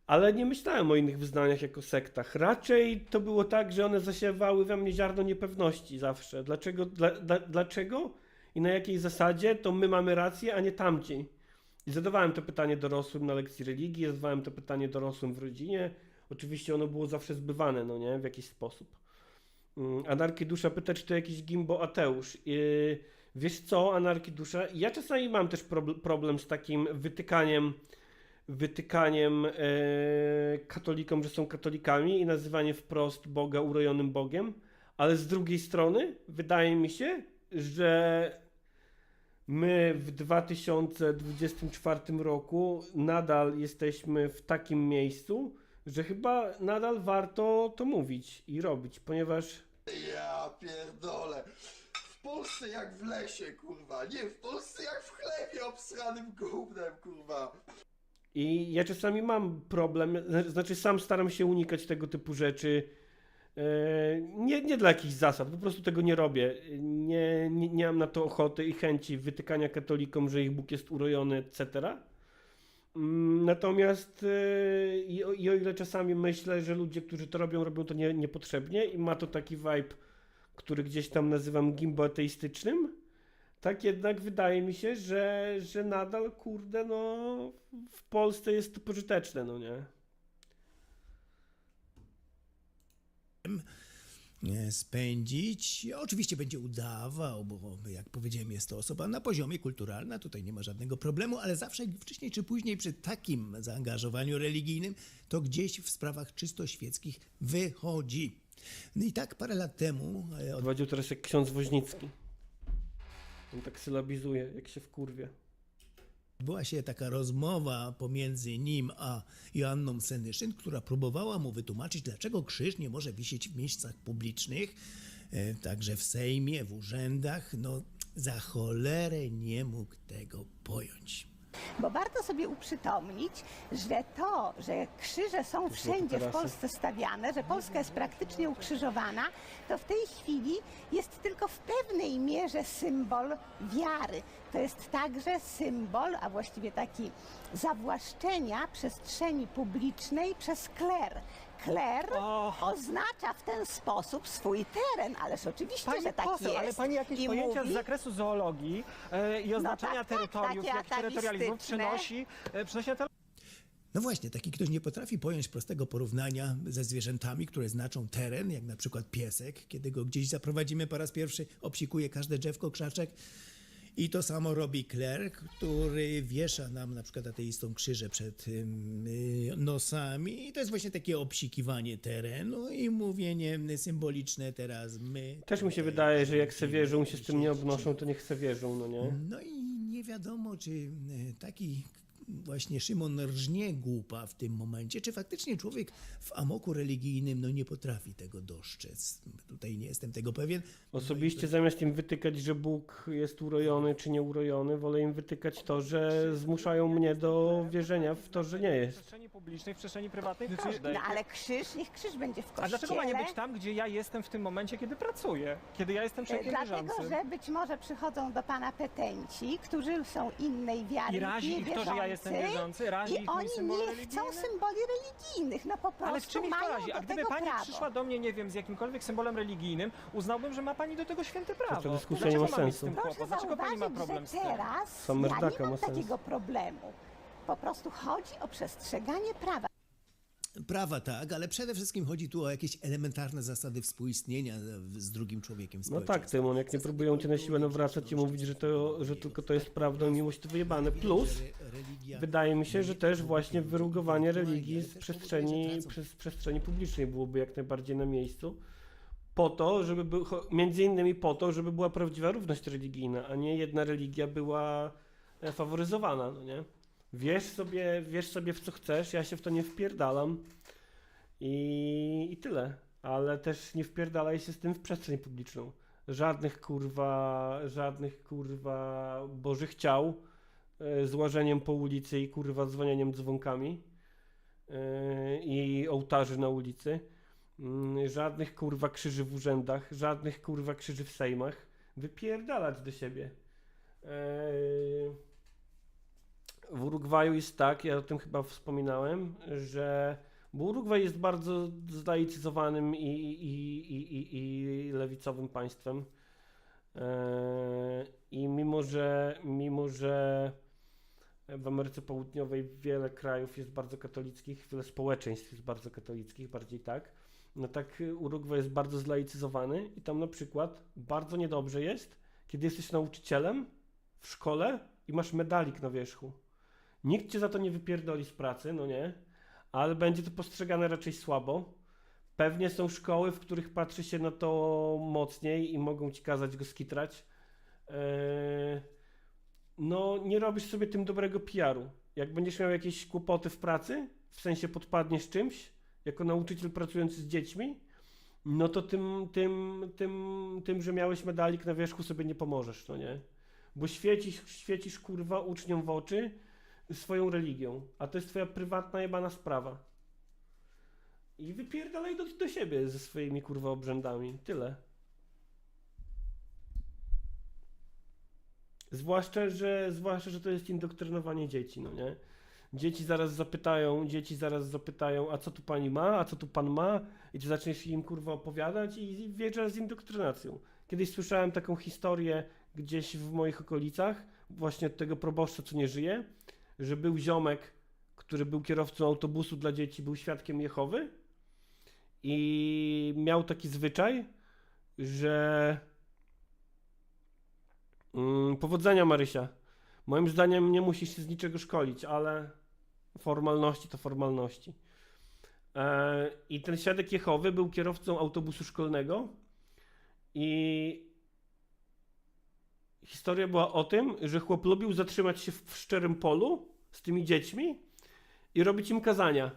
Ale nie myślałem o innych wyznaniach jako sektach. Raczej to było tak, że one zasiewały we mnie ziarno niepewności zawsze. Dlaczego i na jakiej zasadzie to my mamy rację, a nie tamci? I zadawałem to pytanie dorosłym na lekcji religii, zadawałem to pytanie dorosłym w rodzinie. Oczywiście ono było zawsze zbywane, no nie, w jakiś sposób. Anarchidusza pyta, czy to jakiś Gimbo Ateusz. Wiesz co, Anarchidusza? Ja czasami mam też problem z takim wytykaniem katolikom, że są katolikami i nazywanie wprost Boga urojonym Bogiem, ale z drugiej strony wydaje mi się, że my w 2024 roku nadal jesteśmy w takim miejscu, że chyba nadal warto to mówić i robić, ponieważ... Ja pierdolę. W Polsce jak w lesie, kurwa. Nie, w Polsce jak w chlebie obsranym gównem, kurwa. I ja czasami mam problem, znaczy sam staram się unikać tego typu rzeczy, nie dla jakichś zasad, po prostu tego nie robię. Nie mam na to ochoty i chęci wytykania katolikom, że ich Bóg jest urojony, etc. Natomiast i o ile czasami myślę, że ludzie, którzy to robią to niepotrzebnie i ma to taki vibe, który gdzieś tam nazywam gimbo-ateistycznym, tak jednak wydaje mi się, że nadal, kurde, no w Polsce jest to pożyteczne, no nie? Spędzić. Oczywiście będzie udawał, bo jak powiedziałem, jest to osoba na poziomie kulturalnym, tutaj nie ma żadnego problemu, ale zawsze wcześniej czy później przy takim zaangażowaniu religijnym to gdzieś w sprawach czysto świeckich wychodzi. No i tak parę lat temu... Prowadził teraz jak ksiądz Woźnicki. On tak sylabizuje, jak się wkurwia. Była się taka rozmowa pomiędzy nim a Joanną Senyszyn, która próbowała mu wytłumaczyć, dlaczego krzyż nie może wisieć w miejscach publicznych, także w Sejmie, w urzędach. No, za cholerę nie mógł tego pojąć. Bo warto sobie uprzytomnić, że to, że krzyże są wszędzie w Polsce stawiane, że Polska jest praktycznie ukrzyżowana, to w tej chwili jest tylko w pewnej mierze symbol wiary. To jest także symbol, a właściwie taki zawłaszczenia przestrzeni publicznej przez kler. Kler oznacza w ten sposób swój teren, ależ oczywiście, Pani że tak poseł, jest. ale pani jakieś I pojęcia mówi, z zakresu zoologii i oznaczenia terytoriów, takie jak terytorializmu przynosi na to... No właśnie, taki ktoś nie potrafi pojąć prostego porównania ze zwierzętami, które znaczą teren, jak na przykład piesek. Kiedy go gdzieś zaprowadzimy po raz pierwszy, obsikuje każde drzewko, krzaczek. I to samo robi klerk, który wiesza nam na przykład ateistom krzyże przed nosami. I to jest właśnie takie obsikiwanie terenu i mówienie symboliczne teraz my... Też mi się wydaje, że jak se wierzą, się z tym nie obnoszą, to niech se wierzą, no nie? No i nie wiadomo, czy taki właśnie Szymon rżnie głupa w tym momencie, czy faktycznie człowiek w amoku religijnym no nie potrafi tego dostrzec. Tutaj nie jestem tego pewien. Osobiście zamiast im wytykać, że Bóg jest urojony czy nieurojony, wolę im wytykać to, że zmuszają mnie do wierzenia w to, że nie jest. W przestrzeni publicznej, w przestrzeni prywatnej, w każdej. no ale krzyż, niech krzyż będzie w kościele. A dlaczego ma nie być tam, gdzie ja jestem w tym momencie, kiedy pracuję? Kiedy ja jestem człowiekiem Dlatego, wierzącym? że być może przychodzą do pana petenci, którzy są innej wiary, I razi ich to, że ja jestem wierzący? Razi i ich mój oni symbol nie religijny? chcą symboli religijnych, no po prostu Ale w czym ich to mają razi? A do gdyby tego pani prawo. przyszła do mnie, nie wiem, z jakimkolwiek symbolem religijnym, uznałbym, że ma pani do tego święte prawo. To dyskusja nie ma Dlaczego mam mieć z sensu. tym Proszę kłopot? Dlaczego pani ma zauważyć, problem z że tym? teraz Sam ja nie merdaka mam ma sens. takiego problemu. Po prostu chodzi o przestrzeganie prawa. Prawa tak, ale przede wszystkim chodzi tu o jakieś elementarne zasady współistnienia z drugim człowiekiem w No tak, Tymon, jak nie próbują cię na siłę nawracać i mówić, że tylko to jest prawdą i miłość, to wyjebane. Plus, wydaje mi się, że też właśnie wyrugowanie religii z przestrzeni publicznej byłoby jak najbardziej na miejscu. Po to, żeby między innymi po to, żeby była prawdziwa równość religijna, a nie jedna religia była faworyzowana, no nie? Wierz sobie w co chcesz, ja się w to nie wpierdalam i tyle. Ale też nie wpierdalaj się z tym w przestrzeń publiczną. Żadnych kurwa bożych ciał z łażeniem po ulicy i kurwa dzwonieniem dzwonkami i ołtarzy na ulicy. Żadnych kurwa krzyży w urzędach, żadnych kurwa krzyży w sejmach. Wypierdalać do siebie. W Urugwaju jest tak, ja o tym chyba wspominałem, że bo Urugwaj jest bardzo zlaicyzowanym i lewicowym państwem. I mimo że W Ameryce Południowej wiele krajów jest bardzo katolickich, wiele społeczeństw jest bardzo katolickich, bardziej tak. No tak Urugwaj jest bardzo zlaicyzowany i tam na przykład bardzo niedobrze jest, kiedy jesteś nauczycielem w szkole i masz medalik na wierzchu. Nikt cię za to nie wypierdoli z pracy, no nie, ale będzie to postrzegane raczej słabo. Pewnie są szkoły, w których patrzy się na to mocniej i mogą ci kazać go skitrać. No nie robisz sobie tym dobrego PR-u. Jak będziesz miał jakieś kłopoty w pracy, w sensie podpadniesz czymś, jako nauczyciel pracujący z dziećmi, no to tym, że miałeś medalik na wierzchu sobie nie pomożesz, no nie? Bo świecisz kurwa uczniom w oczy swoją religią, a to jest twoja prywatna jebana sprawa. I wypierdalaj do siebie ze swoimi kurwa obrzędami. Tyle. Zwłaszcza, że to jest indoktrynowanie dzieci, no nie? Dzieci zaraz zapytają, a co tu pani ma, a co tu pan ma? I ty zaczniesz im kurwa opowiadać i wjeżdżasz z indoktrynacją. Kiedyś słyszałem taką historię gdzieś w moich okolicach, właśnie od tego proboszcza, co nie żyje, że był ziomek, który był kierowcą autobusu dla dzieci, był świadkiem Jehowy i miał taki zwyczaj, że powodzenia, Marysia. Moim zdaniem nie musisz się z niczego szkolić, ale formalności to formalności. I ten świadek Jehowy był kierowcą autobusu szkolnego i historia była o tym, że chłop lubił zatrzymać się w szczerym polu z tymi dziećmi i robić im kazania.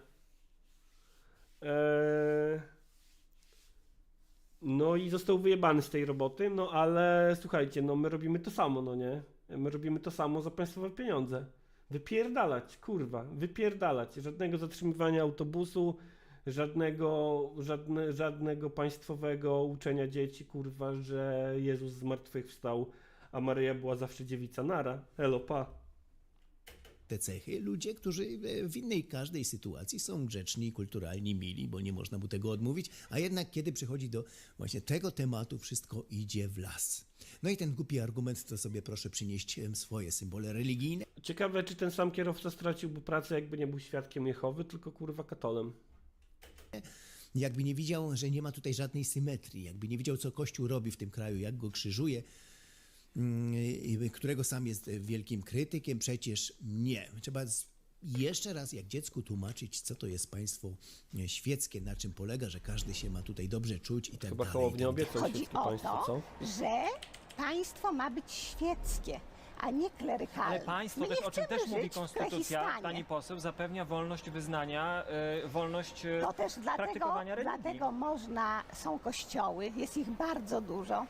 No i został wyjebany z tej roboty, no ale słuchajcie, no my robimy to samo, no nie? My robimy to samo za państwowe pieniądze. Wypierdalać, kurwa, wypierdalać. Żadnego zatrzymywania autobusu, żadnego państwowego uczenia dzieci, kurwa, że Jezus zmartwychwstał, a Maryja była zawsze dziewica. Nara, elo, pa. Te cechy, ludzie, którzy w innej każdej sytuacji są grzeczni, kulturalni, mili, bo nie można mu tego odmówić, a jednak kiedy przychodzi do właśnie tego tematu, wszystko idzie w las. No i ten głupi argument to sobie proszę przynieść swoje symbole religijne. Ciekawe, czy ten sam kierowca straciłby pracę, jakby nie był świadkiem Jehowy, tylko kurwa katolem. Jakby nie widział, że nie ma tutaj żadnej symetrii, jakby nie widział, co Kościół robi w tym kraju, jak go krzyżuje, którego sam jest wielkim krytykiem, przecież nie. Trzeba jeszcze raz jak dziecku tłumaczyć, co to jest państwo świeckie, na czym polega, że każdy się ma tutaj dobrze czuć i tak Chyba dalej. Hołownia obiecał Chodzi świeckie o państwo, co? to, że państwo ma być świeckie, a nie klerykalne. Ale państwo My też, nie o czym chcemy też mówi żyć w konstytucja, Krechistanie. pani poseł, zapewnia wolność wyznania, wolność To też praktykowania religii. dlatego są kościoły, jest ich bardzo dużo.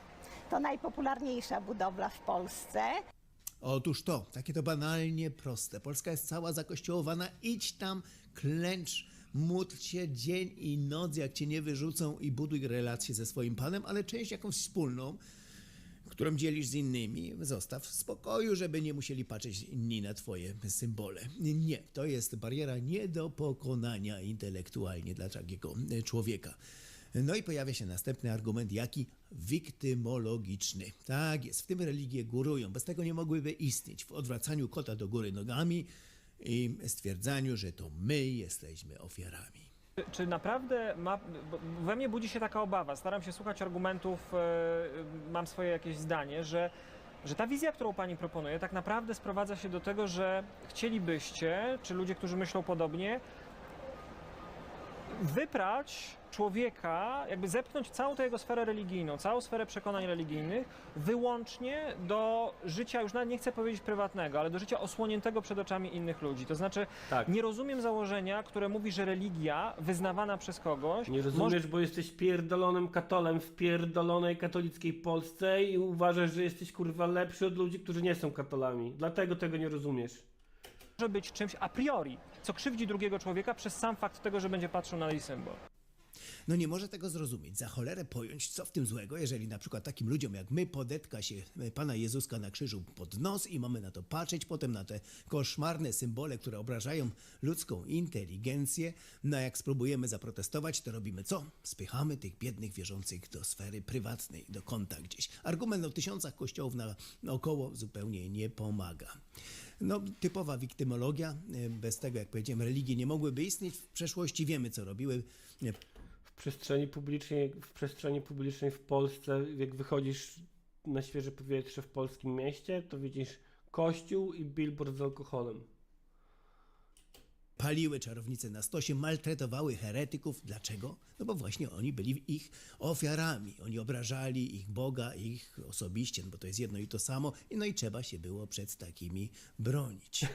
To najpopularniejsza budowla w Polsce. Otóż to, takie to banalnie proste. Polska jest cała zakościołowana, idź tam, klęcz, módl się dzień i noc, jak cię nie wyrzucą i buduj relacje ze swoim Panem, ale część jakąś wspólną, którą dzielisz z innymi, zostaw w spokoju, żeby nie musieli patrzeć inni na twoje symbole. Nie, to jest bariera nie do pokonania intelektualnie dla takiego człowieka. No i pojawia się następny argument, jaki? Wiktymologiczny. Tak jest, w tym religie górują, bez tego nie mogłyby istnieć, w odwracaniu kota do góry nogami i stwierdzaniu, że to my jesteśmy ofiarami. Czy naprawdę we mnie budzi się taka obawa, staram się słuchać argumentów, mam swoje jakieś zdanie, że ta wizja, którą pani proponuje, tak naprawdę sprowadza się do tego, że chcielibyście, czy ludzie, którzy myślą podobnie, wyprać człowieka, jakby zepchnąć całą tę jego sferę religijną, całą sferę przekonań religijnych wyłącznie do życia, już nawet nie chcę powiedzieć prywatnego, ale do życia osłoniętego przed oczami innych ludzi. To znaczy, nie rozumiem założenia, które mówi, że religia wyznawana przez kogoś... Nie rozumiesz, bo jesteś pierdolonym katolem w pierdolonej katolickiej Polsce i uważasz, że jesteś kurwa lepszy od ludzi, którzy nie są katolami. Dlatego tego nie rozumiesz. Może być czymś a priori, co krzywdzi drugiego człowieka przez sam fakt tego, że będzie patrzył na jej symbol. no nie może tego zrozumieć. Za cholerę pojąć, co w tym złego, jeżeli na przykład takim ludziom jak my podetka się Pana Jezuska na krzyżu pod nos i mamy na to patrzeć, potem na te koszmarne symbole, które obrażają ludzką inteligencję. No a jak spróbujemy zaprotestować, to robimy co? Spychamy tych biednych wierzących do sfery prywatnej, do kąta gdzieś. Argument o tysiącach kościołów naokoło zupełnie nie pomaga. No, typowa wiktymologia. Bez tego, jak powiedziałem, religie nie mogłyby istnieć. W przeszłości wiemy, co robiły. W przestrzeni publicznej w Polsce, jak wychodzisz na świeże powietrze w polskim mieście, to widzisz kościół i billboard z alkoholem. Paliły czarownice na stosie, maltretowały heretyków. Dlaczego? No bo właśnie oni byli ich ofiarami. Oni obrażali ich Boga, ich osobiście, no bo to jest jedno i to samo. No i trzeba się było przed takimi bronić.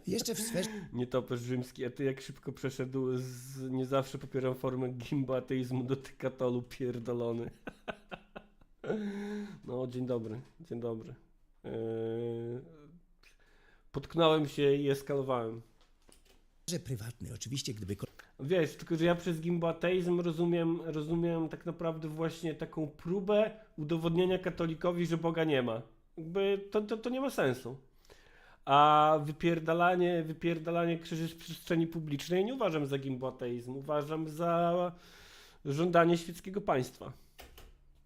Jeszcze w sferze... Nietoperz rzymski, a ty jak szybko przeszedł z nie zawsze popieram formę gimboateizmu do tykatolu pierdolony. No, dzień dobry, dzień dobry. Potknąłem się i eskalowałem. Prywatny, oczywiście, gdyby... Wiesz, tylko że ja przez gimboateizm rozumiem tak naprawdę właśnie taką próbę udowodnienia katolikowi, że Boga nie ma. Jakby to nie ma sensu. A wypierdalanie krzyży z przestrzeni publicznej nie uważam za gimboateizm, uważam za żądanie świeckiego państwa.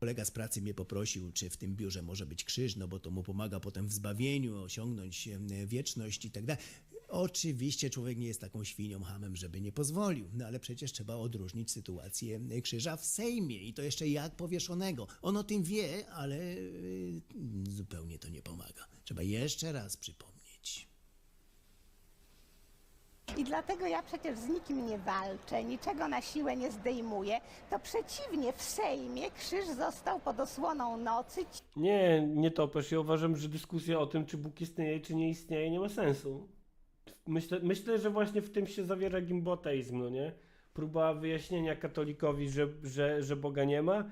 Kolega z pracy mnie poprosił, czy w tym biurze może być krzyż, no bo to mu pomaga potem w zbawieniu, osiągnąć wieczność i tak dalej. Oczywiście człowiek nie jest taką świnią, chamem, żeby nie pozwolił, no ale przecież trzeba odróżnić sytuację krzyża w Sejmie i to jeszcze jak powieszonego. On o tym wie, ale zupełnie to nie pomaga. Trzeba jeszcze raz przypomnieć. I dlatego ja przecież z nikim nie walczę, niczego na siłę nie zdejmuję. To przeciwnie, w Sejmie krzyż został pod osłoną nocy. Nie topesz. Ja uważam, że dyskusja o tym, czy Bóg istnieje, czy nie istnieje, nie ma sensu. Myślę, że właśnie w tym się zawiera gimboateizm, no nie? Próba wyjaśnienia katolikowi, że Boga nie ma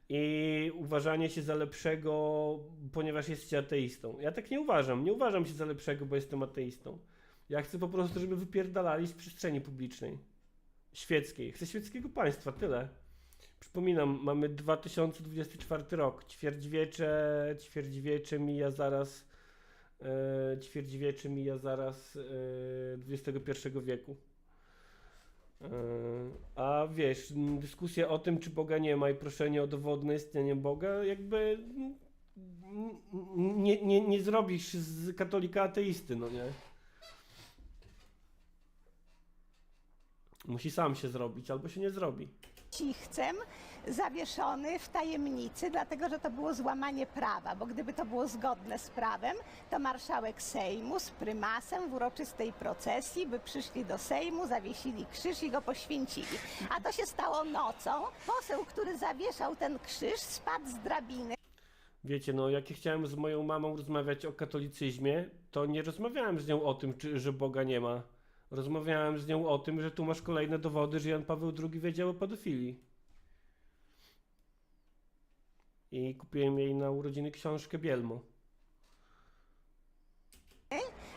i uważanie się za lepszego, ponieważ jesteście ateistą. Ja tak nie uważam. Nie uważam się za lepszego, bo jestem ateistą. Ja chcę po prostu, żeby wypierdalali z przestrzeni publicznej. Świeckiej. Chcę świeckiego państwa, tyle. Przypominam, mamy 2024 rok. Ćwierćwiecze mija zaraz XXI wieku. A wiesz, dyskusja o tym, czy Boga nie ma i proszenie o dowodne istnienie Boga, jakby nie zrobisz z katolika ateisty, no nie? Musi sam się zrobić, albo się nie zrobi. Cichcem zawieszony w tajemnicy, dlatego że to było złamanie prawa, bo gdyby to było zgodne z prawem, to marszałek Sejmu z prymasem w uroczystej procesji by przyszli do Sejmu, zawiesili krzyż i go poświęcili. A to się stało nocą. Poseł, który zawieszał ten krzyż, spadł z drabiny. Wiecie, no jak ja chciałem z moją mamą rozmawiać o katolicyzmie, to nie rozmawiałem z nią o tym, że Boga nie ma. Rozmawiałem z nią o tym, że tu masz kolejne dowody, że Jan Paweł II wiedział o pedofilii. I kupiłem jej na urodziny książkę Bielmo.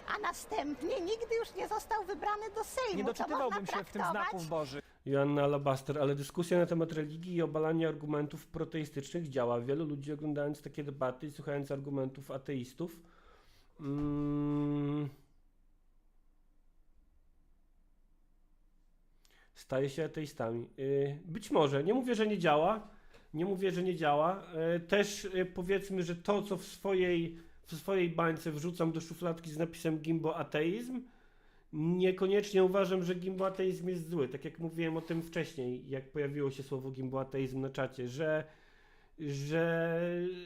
A następnie nigdy już nie został wybrany do Sejmu. Nie doczytywałbym się w tym znaków bożych. Joanna Alabaster, ale dyskusja na temat religii i obalanie argumentów proteistycznych działa. Wielu ludzi oglądając takie debaty i słuchając argumentów ateistów staje się ateistami. Być może, nie mówię, że nie działa. Też powiedzmy, że to, co w swojej bańce wrzucam do szufladki z napisem gimboateizm, niekoniecznie uważam, że gimboateizm jest zły. Tak jak mówiłem o tym wcześniej, jak pojawiło się słowo gimboateizm na czacie, że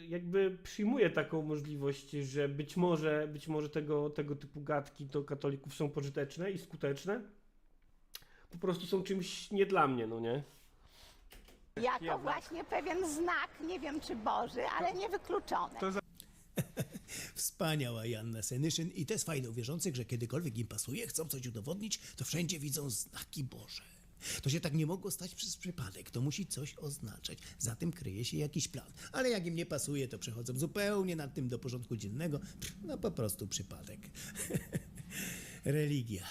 jakby przyjmuję taką możliwość, że być może tego typu gadki do katolików są pożyteczne i skuteczne. Po prostu są czymś nie dla mnie, no nie? Jako właśnie pewien znak, nie wiem czy Boży, ale niewykluczony. Wspaniała Joanna Senyszyn i to jest fajne u wierzących, że kiedykolwiek im pasuje, chcą coś udowodnić, to wszędzie widzą znaki Boże. To się tak nie mogło stać przez przypadek, to musi coś oznaczać. Za tym kryje się jakiś plan. Ale jak im nie pasuje, to przechodzą zupełnie nad tym do porządku dziennego. No po prostu przypadek. Religia.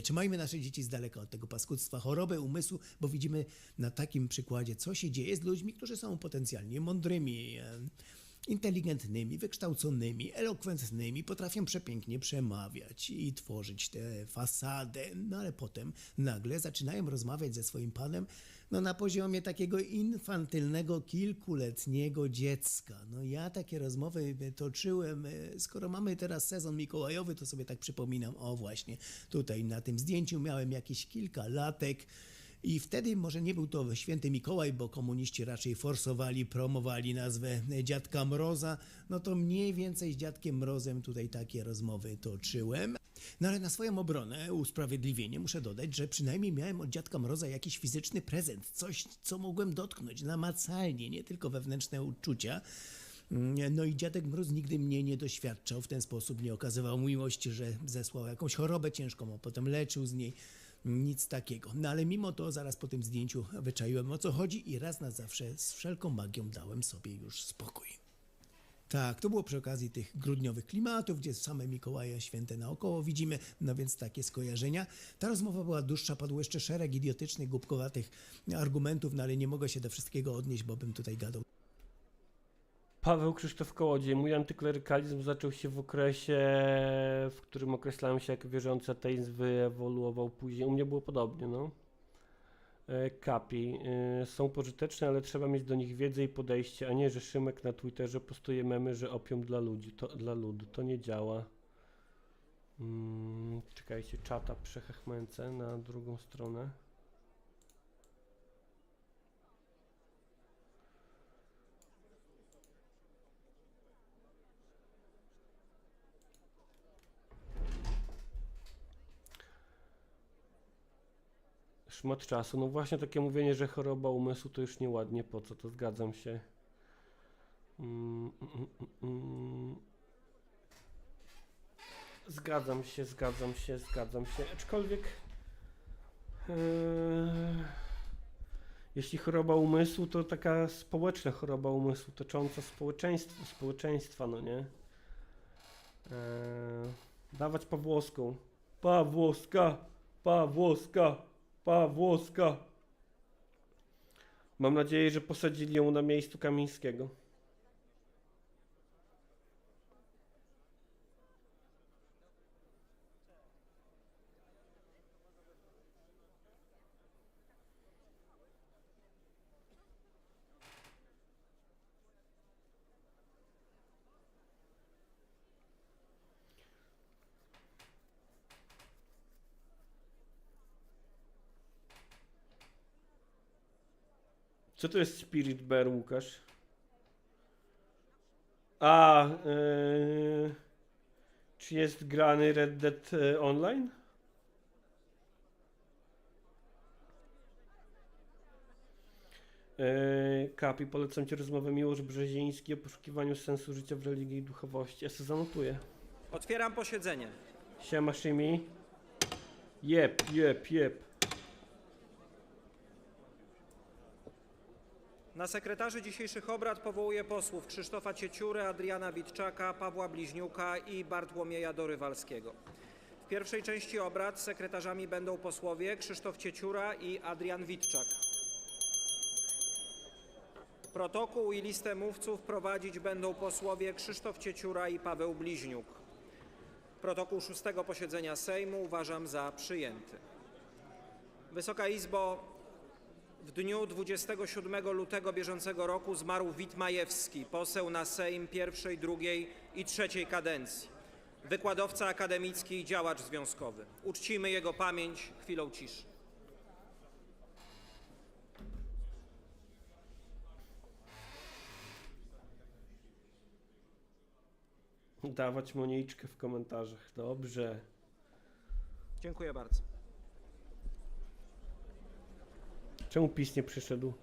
Trzymajmy nasze dzieci z daleka od tego paskudztwa, choroby umysłu, bo widzimy na takim przykładzie, co się dzieje z ludźmi, którzy są potencjalnie mądrymi, inteligentnymi, wykształconymi, elokwentnymi, potrafią przepięknie przemawiać i tworzyć tę fasadę, no ale potem nagle zaczynają rozmawiać ze swoim panem na poziomie takiego infantylnego, kilkuletniego dziecka. No ja takie rozmowy toczyłem, skoro mamy teraz sezon mikołajowy, to sobie tak przypominam, o właśnie, tutaj na tym zdjęciu miałem jakieś kilka latek, i wtedy może nie był to święty Mikołaj, bo komuniści raczej forsowali, promowali nazwę Dziadka Mroza, no to mniej więcej z Dziadkiem Mrozem tutaj takie rozmowy toczyłem. No ale na swoją obronę, usprawiedliwienie muszę dodać, że przynajmniej miałem od Dziadka Mroza jakiś fizyczny prezent, coś co mogłem dotknąć namacalnie, nie tylko wewnętrzne uczucia. No i Dziadek Mróz nigdy mnie nie doświadczał w ten sposób, nie okazywał miłości, że zesłał jakąś chorobę ciężką, a potem leczył z niej. Nic takiego. No ale mimo to zaraz po tym zdjęciu wyczaiłem, o co chodzi i raz na zawsze z wszelką magią dałem sobie już spokój. Tak, to było przy okazji tych grudniowych klimatów, gdzie same Mikołaje święte naokoło widzimy, no więc takie skojarzenia. Ta rozmowa była dłuższa, padło jeszcze szereg idiotycznych, głupkowatych argumentów, no ale nie mogę się do wszystkiego odnieść, bo bym tutaj gadał. Paweł Krzysztof Kołodziej. Mój antyklerykalizm zaczął się w okresie, w którym określałem się jako wierzący ateizm, wyewoluował później. U mnie było podobnie, no. Kapi. Są pożyteczne, ale trzeba mieć do nich wiedzę i podejście, a nie, że Szymek na Twitterze postuje memy, że opium dla ludzi, dla ludu. To nie działa. Czekajcie, czata przechechmęcę na drugą stronę. Szmat czasu. No właśnie takie mówienie, że choroba umysłu to już nieładnie, po co, to zgadzam się. Zgadzam się. Aczkolwiek jeśli choroba umysłu, to taka społeczna choroba umysłu, tocząca społeczeństwa, no nie? Dawać Pawłowską. Pawłowska. Mam nadzieję, że posadzili ją na miejscu Kamińskiego. Co to jest Spirit Bear, Łukasz? Czy jest grany Red Dead Online? Kapi, polecam Ci rozmowę Miłosz Brzeziński o poszukiwaniu sensu życia w religii i duchowości. Ja sobie zanotuję. Otwieram posiedzenie. Siema, Szymi. Jep. Na sekretarzy dzisiejszych obrad powołuję posłów Krzysztofa Cieciurę, Adriana Witczaka, Pawła Bliźniuka i Bartłomieja Dorywalskiego. W pierwszej części obrad sekretarzami będą posłowie Krzysztof Cieciura i Adrian Witczak. Protokół i listę mówców prowadzić będą posłowie Krzysztof Cieciura i Paweł Bliźniuk. Protokół 6. posiedzenia Sejmu uważam za przyjęty. Wysoka Izbo, w dniu 27 lutego bieżącego roku zmarł Wit Majewski, poseł na Sejm pierwszej, drugiej i trzeciej kadencji, wykładowca akademicki i działacz związkowy. Uczcijmy jego pamięć chwilą ciszy. Dawać Moniczkę w komentarzach. Dobrze. Dziękuję bardzo. Czemu PiS nie przyszedł?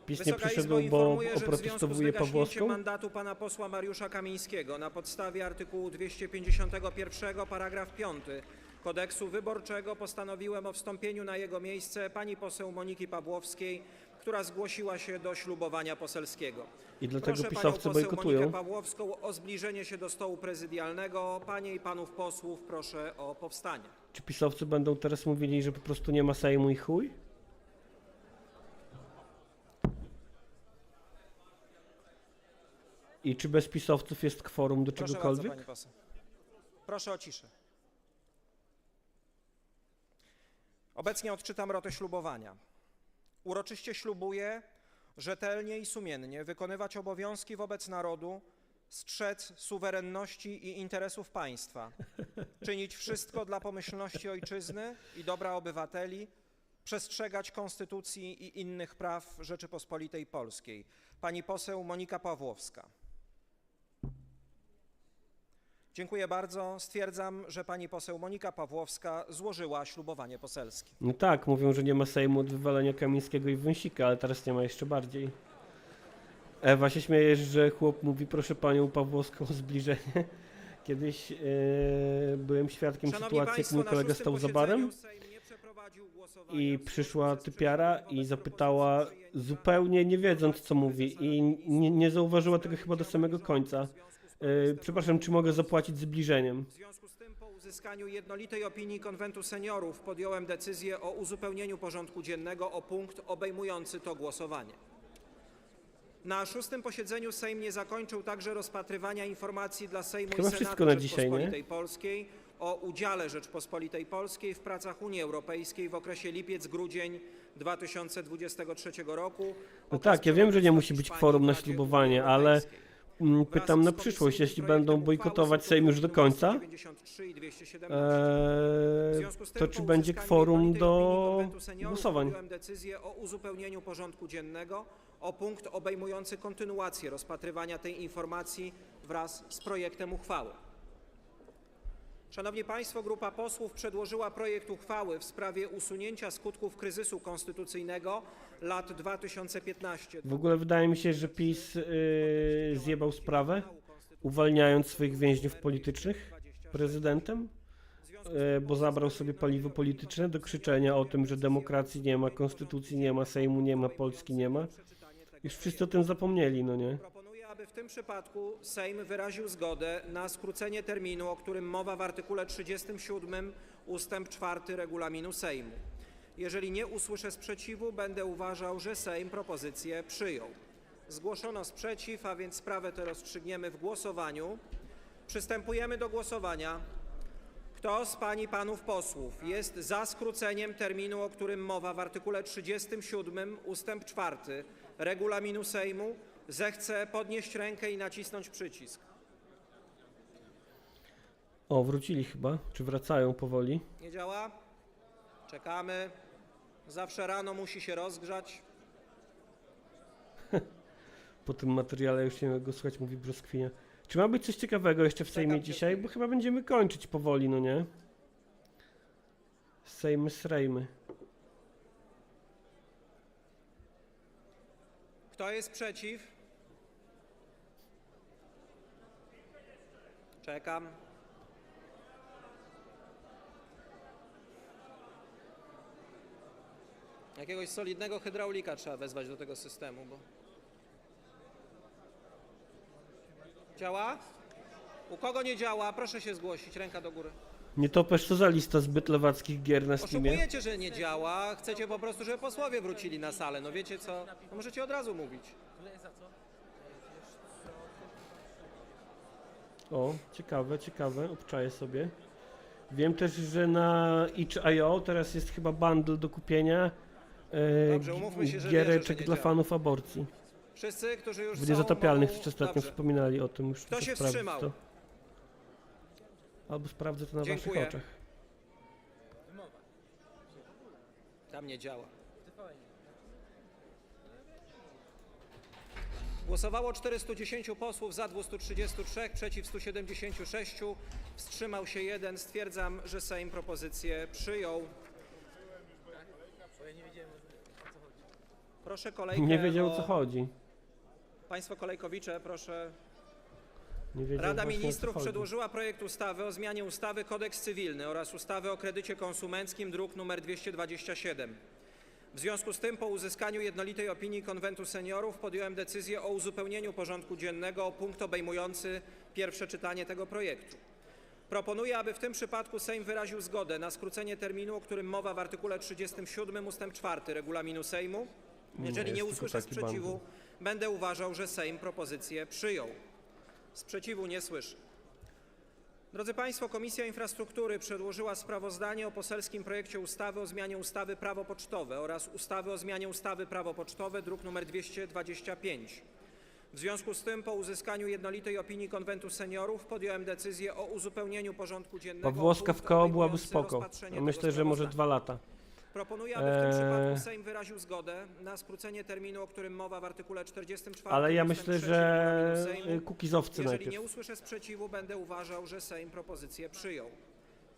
PiS nie Wysoka przyszedł, Izbo, bo informuję, że w związku z oprotestowuje wygaśnięciem Pawłowską? mandatu pana posła Mariusza Kamińskiego na podstawie artykułu 251 paragraf 5 Kodeksu Wyborczego postanowiłem o wstąpieniu na jego miejsce pani poseł Moniki Pawłowskiej, która zgłosiła się do ślubowania poselskiego. I dlatego Proszę pisowcy panią poseł bojkotują. Monikę Pawłowską o zbliżenie się do stołu prezydialnego. Panie i panów posłów proszę o powstanie. Czy pisowcy będą teraz mówili, że po prostu nie ma Sejmu i chuj? I czy bez pisowców jest kworum do Proszę czegokolwiek? bardzo, pani poseł. Proszę o ciszę. Obecnie odczytam rotę ślubowania. Uroczyście ślubuję rzetelnie i sumiennie wykonywać obowiązki wobec narodu, strzec suwerenności i interesów państwa, czynić wszystko dla pomyślności ojczyzny i dobra obywateli, przestrzegać konstytucji i innych praw Rzeczypospolitej Polskiej. Pani poseł Monika Pawłowska. Dziękuję bardzo. Stwierdzam, że pani poseł Monika Pawłowska złożyła ślubowanie poselskie. No tak, mówią, że nie ma Sejmu od wywalenia Kamińskiego i Wąsika, ale teraz nie ma jeszcze bardziej. Ewa się śmieje, że chłop mówi proszę panią Pawłowską o zbliżenie. Kiedyś byłem świadkiem sytuacji, jak mój kolega stał za barem i przyszła typiara i zapytała zupełnie nie wiedząc co mówi i nie zauważyła tego chyba do samego końca. Przepraszam, czy mogę zapłacić zbliżeniem? W związku z tym po uzyskaniu jednolitej opinii Konwentu Seniorów podjąłem decyzję o uzupełnieniu porządku dziennego o punkt obejmujący to głosowanie. Na 6. posiedzeniu Sejm nie zakończył także rozpatrywania informacji dla Sejmu Chyba i wszystko Senatu na dzisiaj, Rzeczpospolitej Polskiej o udziale Rzeczpospolitej Polskiej w pracach Unii Europejskiej w okresie lipiec-grudzień 2023 roku. No tak, ja wiem, że nie musi być kworum na ślubowanie, ale pytam na przyszłość, jeśli będą bojkotować Sejm już do końca, to czy będzie kworum do głosowań? Podjąłem decyzję o uzupełnieniu porządku dziennego o punkt obejmujący kontynuację rozpatrywania tej informacji wraz z projektem uchwały. Szanowni Państwo, grupa posłów przedłożyła projekt uchwały w sprawie usunięcia skutków kryzysu konstytucyjnego lat 2015. W ogóle wydaje mi się, że PiS zjebał sprawę, uwalniając swoich więźniów politycznych prezydentem, bo zabrał sobie paliwo polityczne do krzyczenia o tym, że demokracji nie ma, konstytucji nie ma, Sejmu nie ma, Polski nie ma. Już wszyscy o tym zapomnieli, no nie? Proponuję, aby w tym przypadku Sejm wyraził zgodę na skrócenie terminu, o którym mowa w artykule 37 ustęp 4 regulaminu Sejmu. Jeżeli nie usłyszę sprzeciwu, będę uważał, że Sejm propozycję przyjął. Zgłoszono sprzeciw, a więc sprawę tę rozstrzygniemy w głosowaniu. Przystępujemy do głosowania. Kto z pań i panów posłów jest za skróceniem terminu, o którym mowa w artykule 37 ustęp 4 regulaminu Sejmu, zechce podnieść rękę i nacisnąć przycisk. O, wrócili chyba, czy wracają powoli? Nie działa? Czekamy. Zawsze rano musi się rozgrzać. Po tym materiale już nie mogę go słuchać, mówi Brzoskwinia. Czy ma być coś ciekawego jeszcze w Sejmie dzisiaj? Bo chyba będziemy kończyć powoli, no nie? Sejmy, srejmy. Kto jest przeciw? Czekam. Jakiegoś solidnego hydraulika trzeba wezwać do tego systemu, bo... Działa? U kogo nie działa? Proszę się zgłosić. Ręka do góry. Nie topesz, co za lista zbyt lewackich gier na Steamie? Oszukujecie, że nie działa. Chcecie po prostu, żeby posłowie wrócili na salę. No wiecie co? No możecie od razu mówić. O, ciekawe, ciekawe, obczaję sobie. Wiem też, że na itch.io teraz jest chyba bundle do kupienia Dobrze, umówmy się, że giereczek wierzę, że dla nie fanów aborcji. Wszyscy, którzy już W są, niezatapialnych, mogą... co ostatnio Dobrze. wspominali o tym, już Kto muszę się sprawdzić wstrzymał? to. Albo sprawdzę to na Dziękuję. waszych oczach. Tam nie działa. Głosowało 410 posłów, za 233, przeciw 176, wstrzymał się 1. Stwierdzam, że Sejm propozycję przyjął. Proszę kolejkę. Nie wiedział o co chodzi. Państwo kolejkowicze, proszę. Nie wiedział Rada właśnie, o co Ministrów chodzi. przedłożyła projekt ustawy o zmianie ustawy Kodeks Cywilny oraz ustawy o kredycie konsumenckim, druk nr 227. W związku z tym, po uzyskaniu jednolitej opinii Konwentu Seniorów, podjąłem decyzję o uzupełnieniu porządku dziennego o punkt obejmujący pierwsze czytanie tego projektu. Proponuję, aby w tym przypadku Sejm wyraził zgodę na skrócenie terminu, o którym mowa w artykule 37 ust. 4 regulaminu Sejmu. Jeżeli nie usłyszę sprzeciwu, będę uważał, że Sejm propozycję przyjął. Sprzeciwu nie słyszę. Drodzy Państwo, Komisja Infrastruktury przedłożyła sprawozdanie o poselskim projekcie ustawy o zmianie ustawy Prawo pocztowe oraz ustawy o zmianie ustawy Prawo pocztowe, druk nr 225. W związku z tym, po uzyskaniu jednolitej opinii Konwentu Seniorów, podjąłem decyzję o uzupełnieniu porządku dziennego. Pawłowska w koło byłaby spoko. Myślę, że może 2 lata. Proponuję, aby w tym przypadku Sejm wyraził zgodę na skrócenie terminu, o którym mowa w artykule 44. Ale ja myślę, że kukizowcy Jeżeli najpierw. nie usłyszę sprzeciwu, będę uważał, że Sejm propozycję przyjął.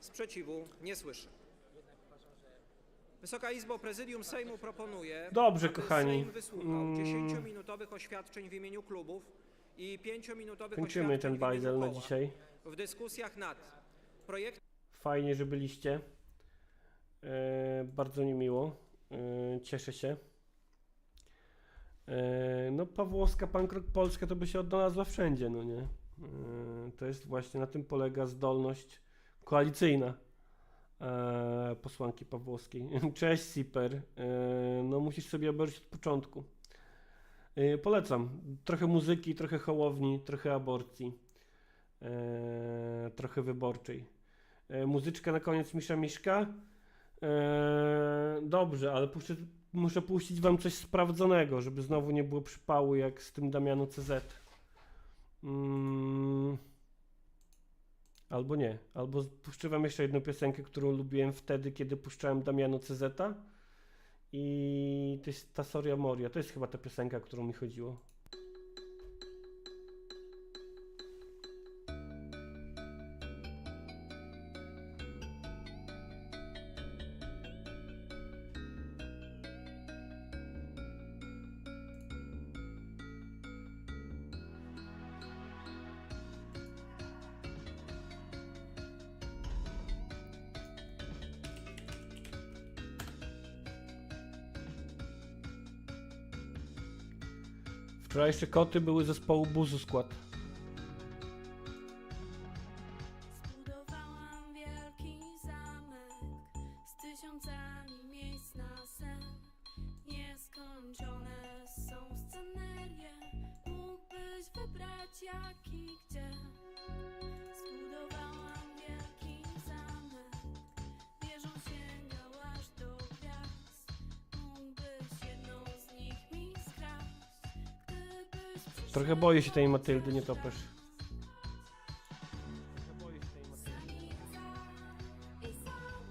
Sprzeciwu nie słyszę. Wysoka Izbo, Prezydium Sejmu proponuje, Dobrze, aby kochani. Sejm wysłuchał 10-minutowych oświadczeń w imieniu klubów i 5-minutowych Kończymy oświadczeń ten w imieniu bajzel na koła dzisiaj. w dyskusjach nad projektem. Fajnie, że byliście. Bardzo mi miło. Cieszę się. No Pawłowska, Pankrok Polska to by się odnalazła wszędzie, no nie? To jest właśnie, na tym polega zdolność koalicyjna posłanki Pawłowskiej. Cześć Siper. No musisz sobie obejrzeć od początku. Polecam. Trochę muzyki, trochę Hołowni, trochę aborcji. Trochę wyborczej. Muzyczka na koniec Misza Miszka. Dobrze, ale muszę puścić wam coś sprawdzonego, żeby znowu nie było przypału jak z tym Damianu CZ. Albo nie. Albo puszczę wam jeszcze jedną piosenkę, którą lubiłem wtedy, kiedy puszczałem Damianu CZ-a. I to jest ta Soria Moria. To jest chyba ta piosenka, o którą mi chodziło. Wczorajsze koty były zespołu Buzu Skład. Zbudowałam wielki zamek z tysiącami miejsc na sen. Nieskończone są scenerie, mógłbyś wybrać jak i gdzie. Zbudowałam wielki zamek, wieżą sięgał aż do gwiazd. Mógłbyś jedną z nich mi skraść, gdybyś przyszedł. Trochę boję się tej Matyldy, nie topesz.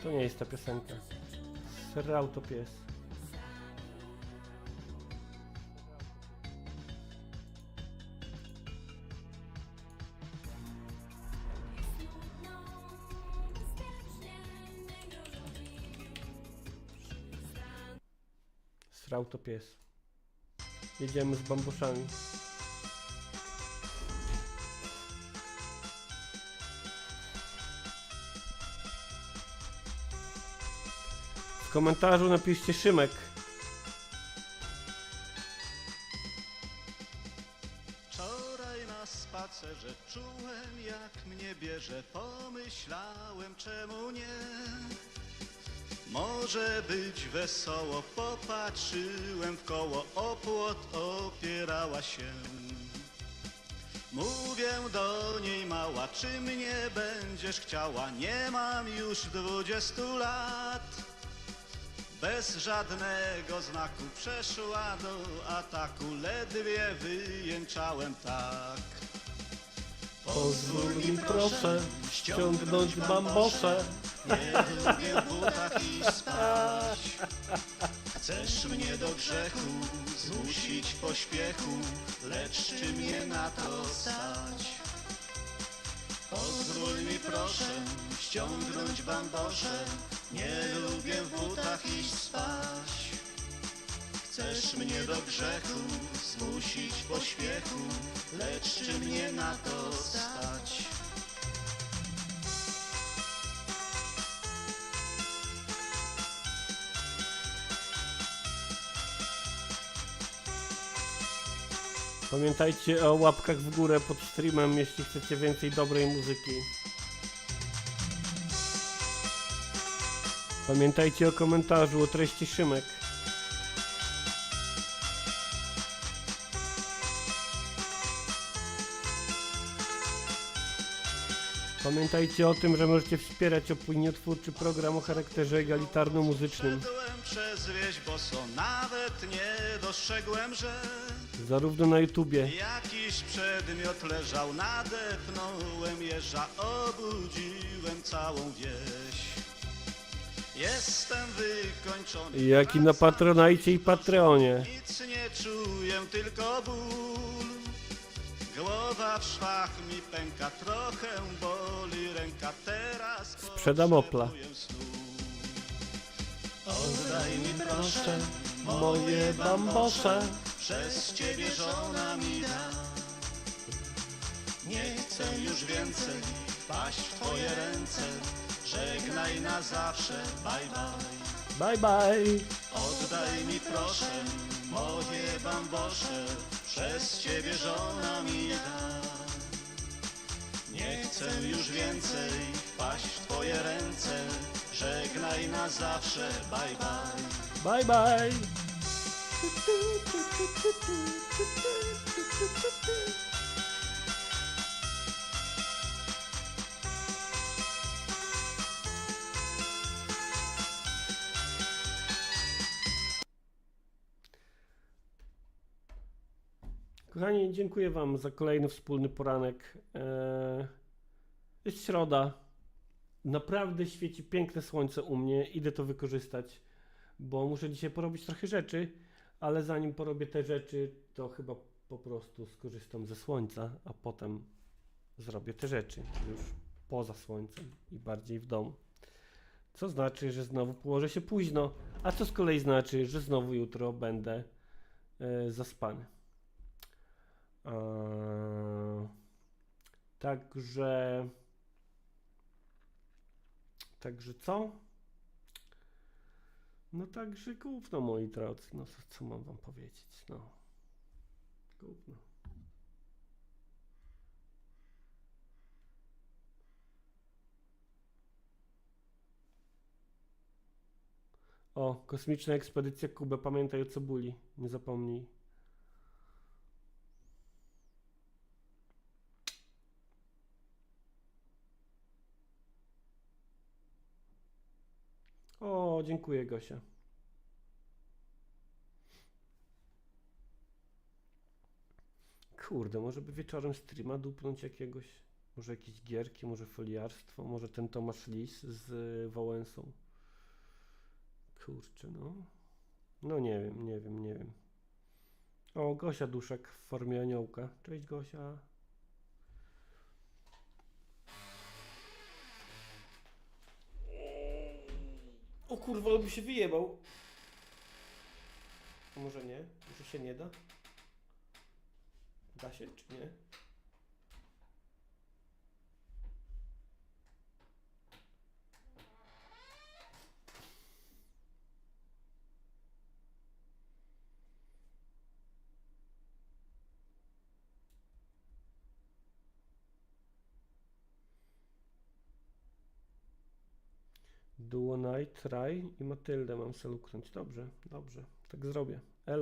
To nie jest ta piosenka. Srał to pies. Srał to pies. Jedziemy z bambuszami. W komentarzu napiszcie Szymek. Wczoraj na spacerze czułem jak mnie bierze, pomyślałem czemu nie. Może być wesoło, popatrzyłem w koło, o płot opierała się. Mówię do niej mała, czy mnie będziesz chciała, nie mam już 20 lat. Bez żadnego znaku przeszła do ataku, ledwie wyjęczałem tak. Pozwól mi proszę ściągnąć bambosze. Nie lubię w butach i spać. Chcesz mnie do grzechu zmusić w pośpiechu, lecz czy mnie na to stać? Pozwól mi proszę ściągnąć bambosze. Nie lubię w butach iść spać. Chcesz mnie do grzechu zmusić w pośpiechu, lecz czy mnie na to stać? Pamiętajcie o łapkach w górę pod streamem, jeśli chcecie więcej dobrej muzyki. Pamiętajcie o komentarzu, o treści Szymek. Pamiętajcie o tym, że możecie wspierać opiniotwórczy program o charakterze egalitarno-muzycznym. Szedłem przez wieś boso, nawet nie dostrzegłem, że Zarówno na YouTubie. jakiś przedmiot leżał, nadepnąłem jeża, obudziłem całą wieś. Jestem wykończony, Jak i na Patronajcie i Patreonie. nic nie czuję, tylko ból. Głowa w szwach mi pęka, trochę boli ręka, teraz Sprzedam Opla. oddaj mi proszę moje bambosze. Przez ciebie żona mi da. Nie chcę już więcej paść w twoje ręce. Żegnaj na zawsze, bye bye. Bye bye. Oddaj mi proszę moje bambosze. Przez ciebie żona mi da. Nie chcę już więcej paść w twoje ręce. Żegnaj na zawsze, bye bye. Bye bye. Kochani, dziękuję wam za kolejny wspólny poranek. Jest środa. Naprawdę świeci piękne słońce u mnie. Idę to wykorzystać, bo muszę dzisiaj porobić trochę rzeczy, ale zanim porobię te rzeczy, to chyba po prostu skorzystam ze słońca, a potem zrobię te rzeczy już poza słońcem i bardziej w domu. Co znaczy, że znowu położę się późno, a co z kolei znaczy, że znowu jutro będę zaspany. Także co? No także gówno, moi drodzy, no co mam wam powiedzieć, no gówno. O, kosmiczna ekspedycja Kuba, pamiętaj o cebuli, nie zapomnij. O, dziękuję, Gosia. Kurde, może by wieczorem streama dupnąć jakiegoś, może jakieś gierki, może foliarstwo, może ten Tomasz Lis z Wałęsą. Kurczę, no. No nie wiem. O, Gosia Duszek w formie aniołka. Cześć, Gosia. O kurwa, on by się wyjebał. A może nie? Może się nie da? Da się, czy nie? Duo Night, Rai i Matyldę mam se luknąć. Dobrze, tak zrobię. Elo.